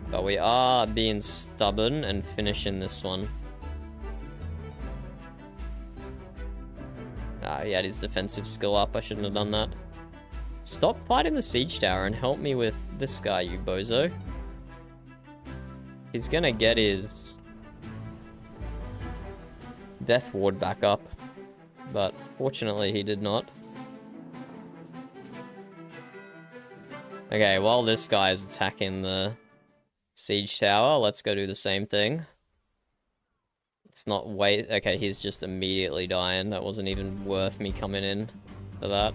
A: But we are being stubborn and finishing this one. Ah, he had his defensive skill up. I shouldn't have done that. Stop fighting the siege tower and help me with this guy, you bozo. He's gonna get his death ward back up, but fortunately he did not. Okay, while this guy is attacking the siege tower, let's go do the same thing. Let's not wait. Okay, he's just immediately dying. That wasn't even worth me coming in for that.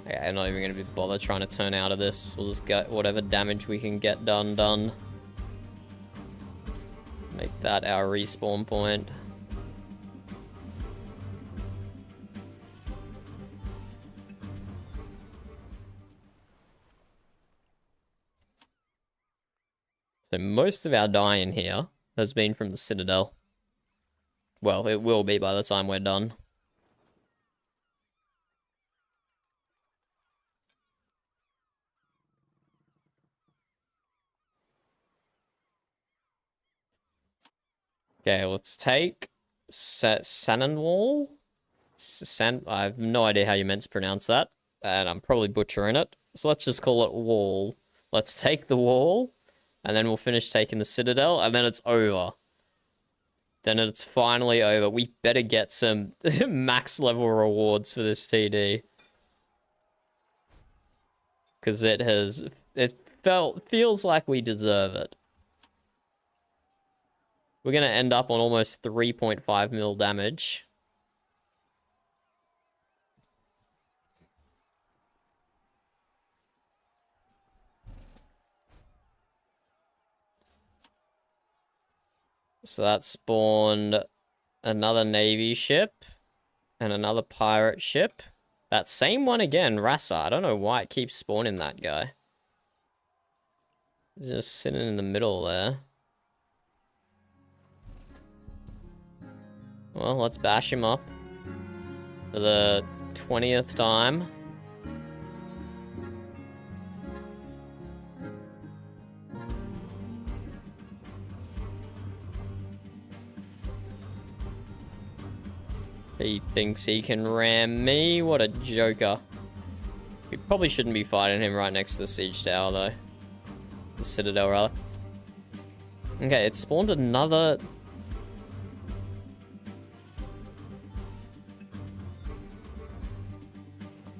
A: Okay, I'm not even going to bother trying to turn out of this. We'll just get whatever damage we can get done. Make that our respawn point. So most of our dying here has been from the Citadel. Well, it will be by the time we're done. Okay, let's take Sananwall. I have no idea how you meant to pronounce that, and I'm probably butchering it. So let's just call it Wall. Let's take the Wall, and then we'll finish taking the Citadel, and then it's over. Then it's finally over. We better get some max level rewards for this TD. Because feels like we deserve it. We're going to end up on almost 3.5 mil damage. So that spawned another Navy ship and another pirate ship. That same one again, Rasa. I don't know why it keeps spawning that guy. He's just sitting in the middle there. Well, let's bash him up for the 20th time. He thinks he can ram me. What a joker. We probably shouldn't be fighting him right next to the siege tower, though. The Citadel, rather. Okay, it spawned another...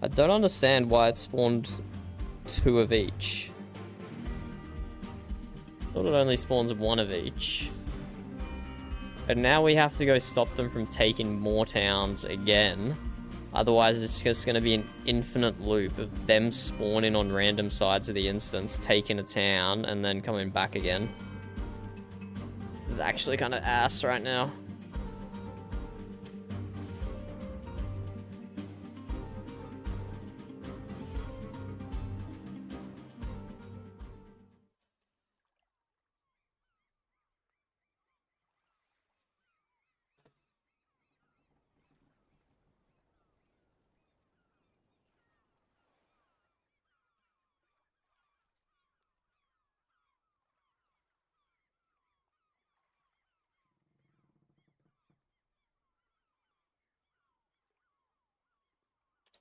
A: I don't understand why it spawned 2 of each. I thought it only spawns 1 of each. But now we have to go stop them from taking more towns again. Otherwise, it's just going to be an infinite loop of them spawning on random sides of the instance, taking a town, and then coming back again. This is actually kind of ass right now.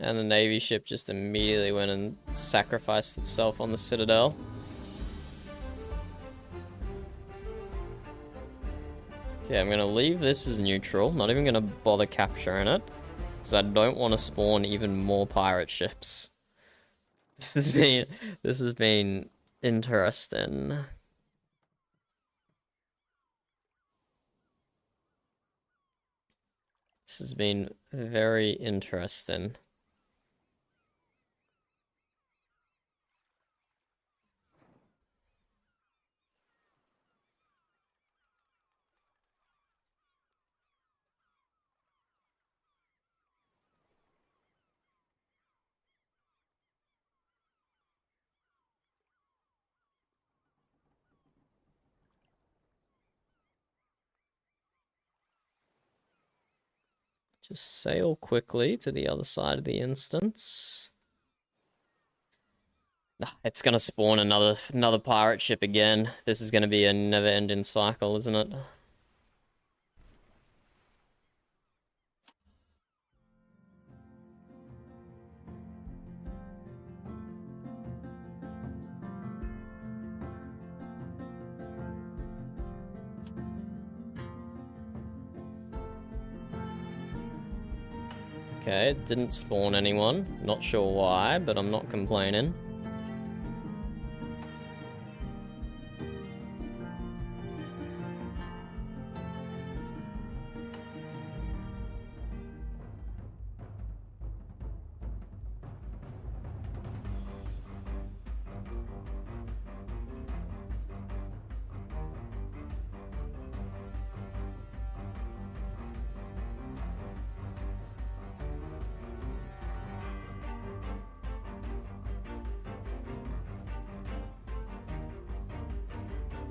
A: And the Navy ship just immediately went and sacrificed itself on the Citadel. Okay, I'm gonna leave this as neutral. Not even gonna bother capturing it. Because I don't want to spawn even more pirate ships. This has been interesting. This has been very interesting. Just sail quickly to the other side of the instance. It's gonna spawn another pirate ship again. This is gonna be a never-ending cycle, isn't it? Okay, it didn't spawn anyone. Not sure why, but I'm not complaining.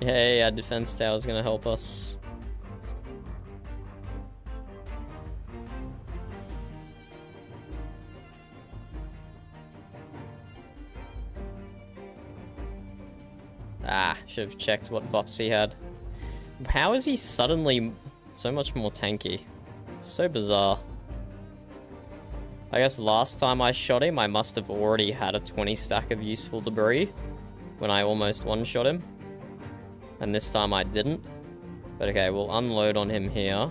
A: Hey, our defense tower's gonna help us. Ah, should have checked what buffs he had. How is he suddenly so much more tanky? It's so bizarre. I guess last time I shot him, I must have already had a 20 stack of useful debris when I almost one-shot him. And this time I didn't. But okay, we'll unload on him here.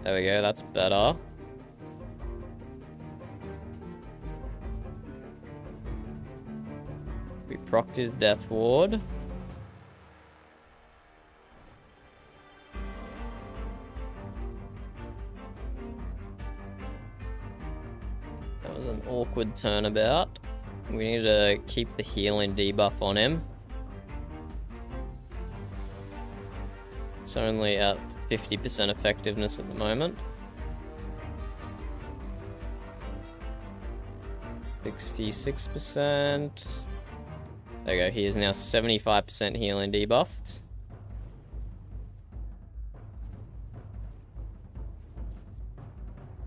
A: There we go, that's better. We procced his death ward. That was an awkward turnabout. We need to keep the healing debuff on him. It's only at 50% effectiveness at the moment. 66%. There we go, he is now 75% healing debuffed.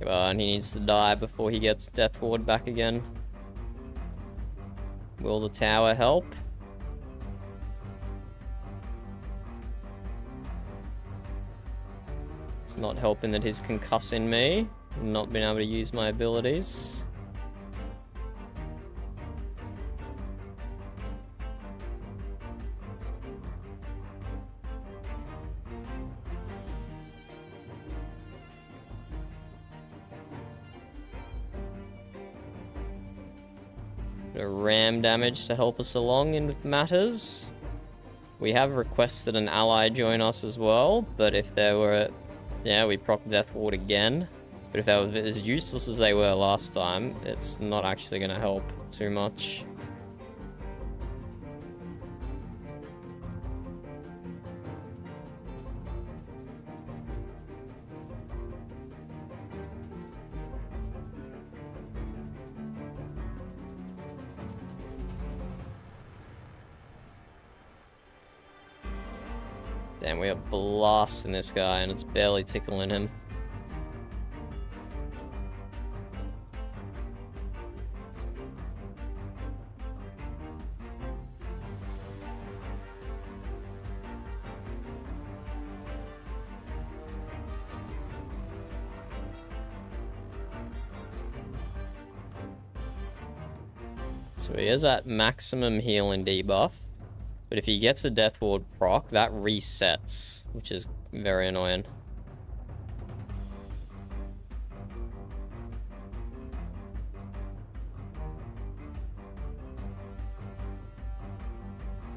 A: Come on, he needs to die before he gets Death Ward back again. Will the tower help? It's not helping that he's concussing me. Not being able to use my abilities. Bit of ram damage to help us along in with matters. We have requested an ally join us as well, but if there were... Yeah, we proc Death Ward again. But if they were as useless as they were last time, it's not actually going to help too much. Damn, we are blasting this guy and it's barely tickling him. So he is at maximum healing debuff. But if he gets a Death Ward proc, that resets, which is very annoying.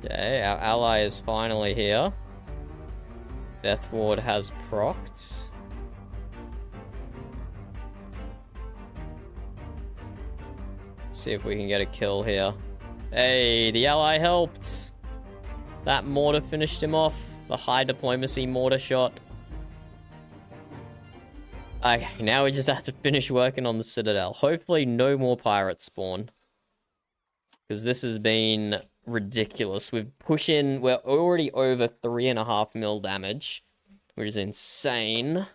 A: Okay, our ally is finally here. Death Ward has procced. Let's see if we can get a kill here. Hey, the ally helped! That mortar finished him off. The high diplomacy mortar shot. Okay, now we just have to finish working on the Citadel. Hopefully no more pirates spawn. Because this has been ridiculous. We're already over 3.5 mil damage. Which is insane.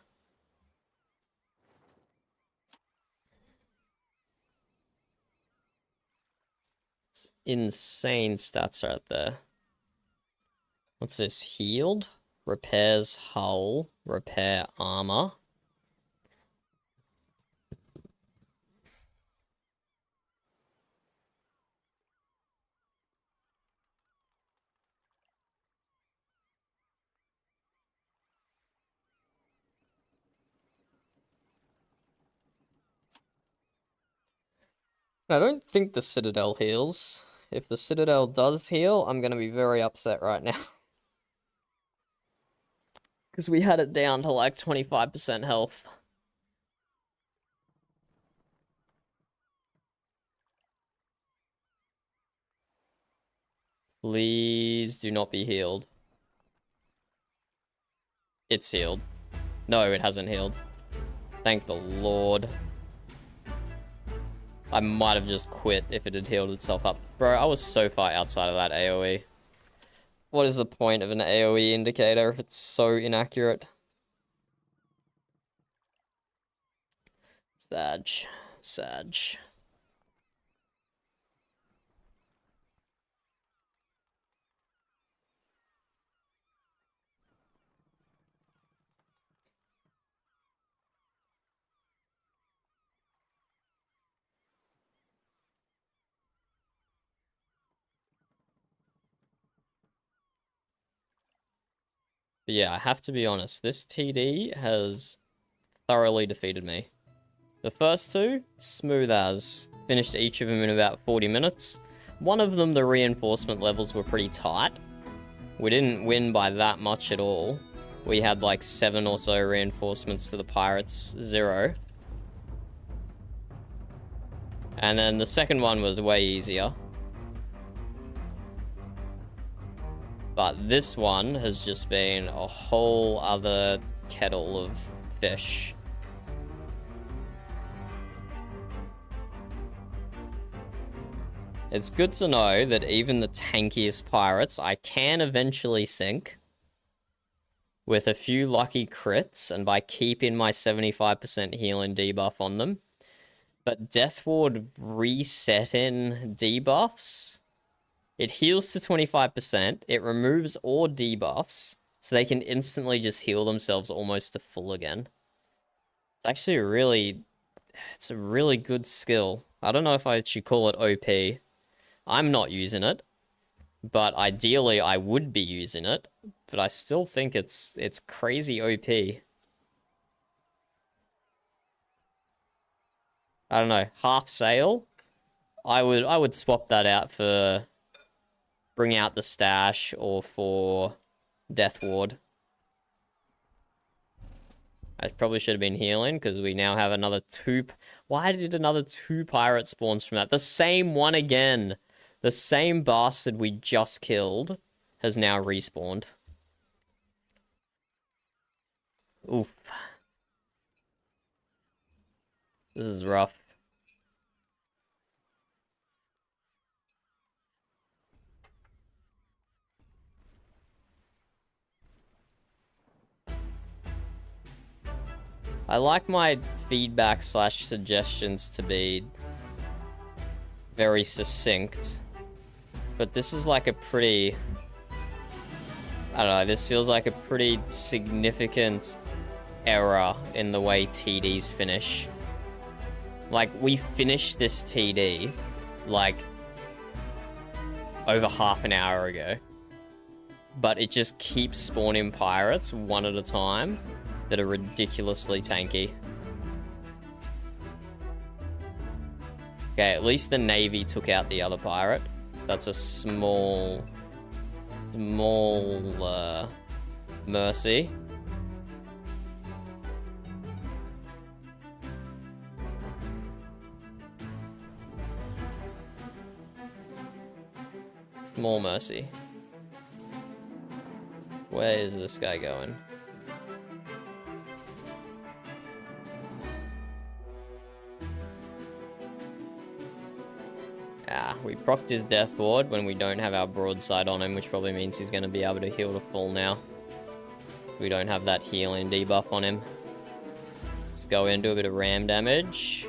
A: It's insane stats right there. What's this? Healed? Repairs hull. Repair armor. I don't think the Citadel heals. If the Citadel does heal, I'm gonna be very upset right now. Because we had it down to like 25% health. Please do not be healed. It's healed. No, it hasn't healed. Thank the Lord. I might have just quit if it had healed itself up. Bro, I was so far outside of that AoE. What is the point of an AoE indicator if it's so inaccurate? Sag. Sag. But yeah, I have to be honest. This TD has thoroughly defeated me. The first two, smooth as. Finished each of them in about 40 minutes. One of them, the reinforcement levels were pretty tight. We didn't win by that much at all. We had like 7 or so reinforcements to the pirates, 0. And then the second one was way easier. But this one has just been a whole other kettle of fish. It's good to know that even the tankiest pirates I can eventually sink with a few lucky crits and by keeping my 75% healing debuff on them. But Death Ward resetting debuffs, it heals to 25%, it removes all debuffs, so they can instantly just heal themselves almost to full again. It's actually it's a really good skill. I don't know if I should call it OP. I'm not using it, but ideally I would be using it, but I still think it's crazy OP. I don't know, half sail? I would swap that out for Bring Out the Stash or for Death Ward. I probably should have been healing because we now have another 2. Why did another 2 pirate spawns from that? The same one again. The same bastard we just killed has now respawned. Oof. This is rough. I like my feedback / suggestions to be very succinct. But this is like a pretty... I don't know, this feels like a pretty significant error in the way TDs finish. Like, we finished this TD, like, over half an hour ago. But it just keeps spawning pirates one at a time that are ridiculously tanky. Okay, at least the Navy took out the other pirate. That's a small mercy. Small mercy. Where is this guy going? Ah, we procced his Death Ward when we don't have our broadside on him, which probably means he's going to be able to heal to full now. We don't have that healing debuff on him. Let's go in, do a bit of ram damage.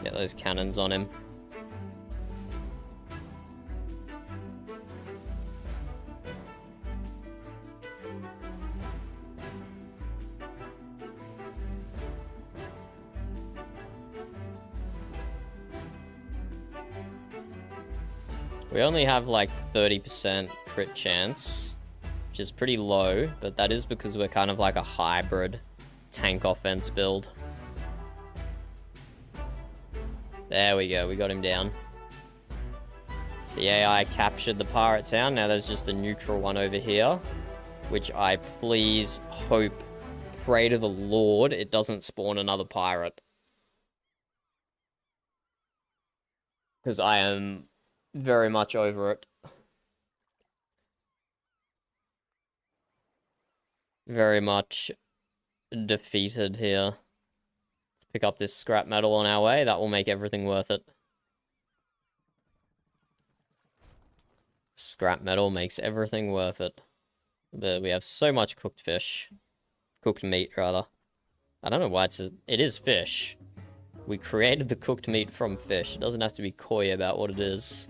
A: Get those cannons on him. We only have like 30% crit chance, which is pretty low, but that is because we're kind of like a hybrid tank offense build. There we go, we got him down. The AI captured the pirate town. Now there's just the neutral one over here, which I please hope, pray to the Lord, it doesn't spawn another pirate. Because I am very much over it. Very much defeated here. Let's pick up this scrap metal on our way. That will make everything worth it. Scrap metal makes everything worth it. But we have so much cooked fish. Cooked meat, rather. I don't know why it is fish. We created the cooked meat from fish. It doesn't have to be coy about what it is.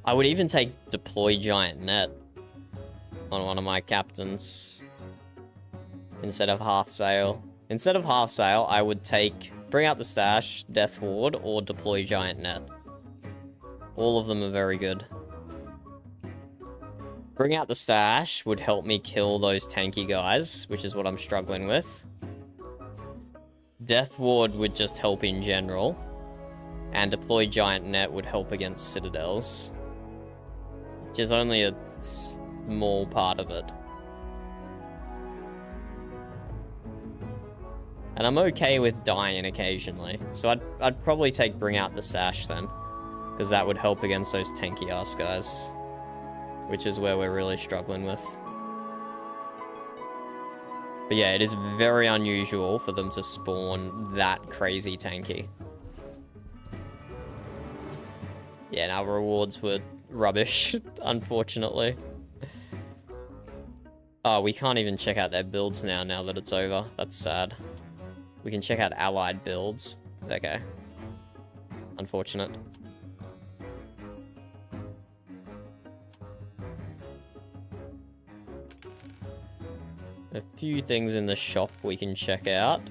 A: I would even take deploy giant net on one of my captains instead of half sail. Instead of half sail, I would take bring out the stash, death ward, or deploy giant net. All of them are very good. Bring out the stash would help me kill those tanky guys, which is what I'm struggling with. Death ward would just help in general. And deploy giant net would help against citadels. Which is only a small part of it. And I'm okay with dying occasionally. So I'd probably take bring out the stash then. Because that would help against those tanky ass guys. Which is where we're really struggling with. But yeah, it is very unusual for them to spawn that crazy tanky. Yeah, and our rewards were rubbish, unfortunately. Oh, we can't even check out their builds now that it's over. That's sad. We can check out allied builds. Okay. Unfortunate. A few things in the shop we can check out.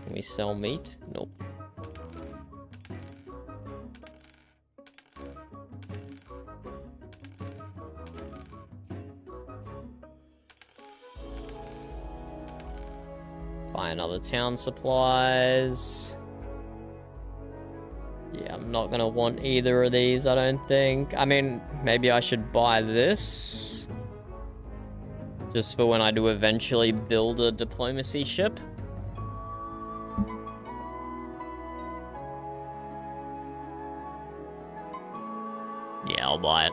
A: Can we sell meat? Nope. Buy another town supplies. Yeah, I'm not gonna want either of these, I don't think. I mean, maybe I should buy this. Just for when I do eventually build a diplomacy ship. Yeah, I'll buy it.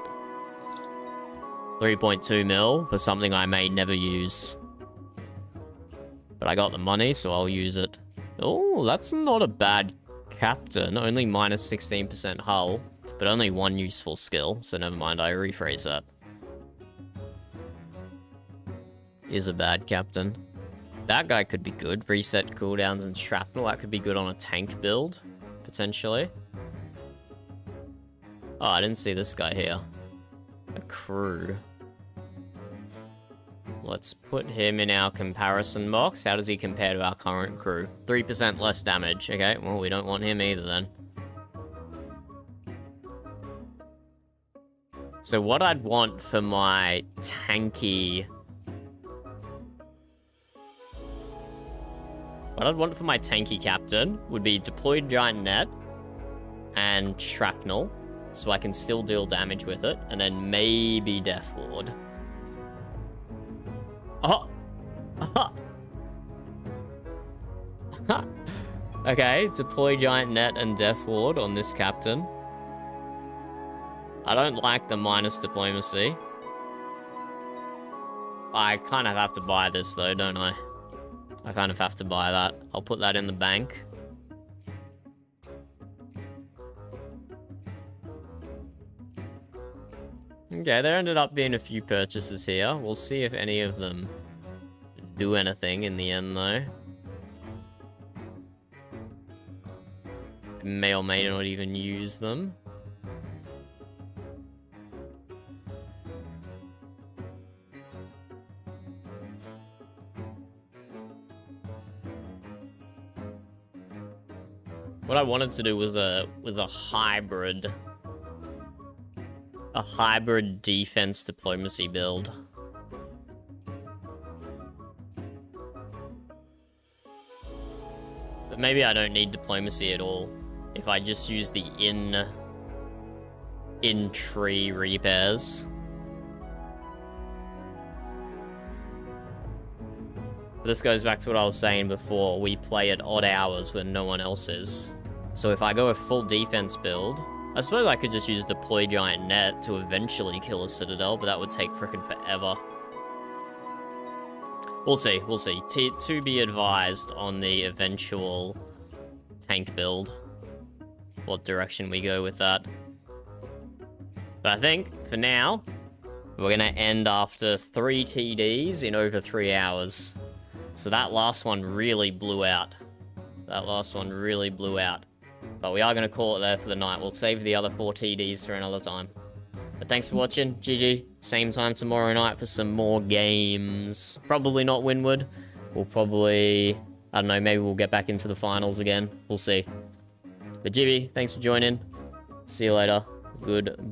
A: 3.2 mil for something I may never use. But I got the money, so I'll use it. Oh, that's not a bad captain. Only minus 16% hull, but only one useful skill. So never mind, I rephrase that. Is a bad captain. That guy could be good. Reset cooldowns and shrapnel. That could be good on a tank build, potentially. Oh, I didn't see this guy here. A crew. Let's put him in our comparison box. How does he compare to our current crew? 3% less damage. Okay, well, we don't want him either then. So what I'd want for my tanky... What I'd want for my tanky captain would be deployed giant net and shrapnel, so I can still deal damage with it, and then maybe death ward. Oh! Okay, deploy giant net and death ward on this captain. I don't like the minus diplomacy. I kind of have to buy this though, don't I? I kind of have to buy that. I'll put that in the bank. Okay, there ended up being a few purchases here. We'll see if any of them do anything in the end, though. May or may not even use them. What What I wanted to do was a hybrid defense diplomacy build. But maybe I don't need diplomacy at all if I just use the in-tree repairs. This goes back to what I was saying before. We play at odd hours when no one else is. So if I go a full defense build, I suppose I could just use Deploy Giant Net to eventually kill a Citadel, but that would take frickin' forever. We'll see, we'll see. To be advised on the eventual tank build. What direction we go with that. But I think, for now, we're gonna end after 3 TDs in over 3 hours. So that last one really blew out. That last one really blew out. But we are going to call it there for the night. We'll save the other 4 TDs for another time. But thanks for watching. GG. Same time tomorrow night for some more games. Probably not Winwood. We'll probably... I don't know, maybe we'll get back into the finals again. We'll see. But GG, thanks for joining. See you later. Goodbye.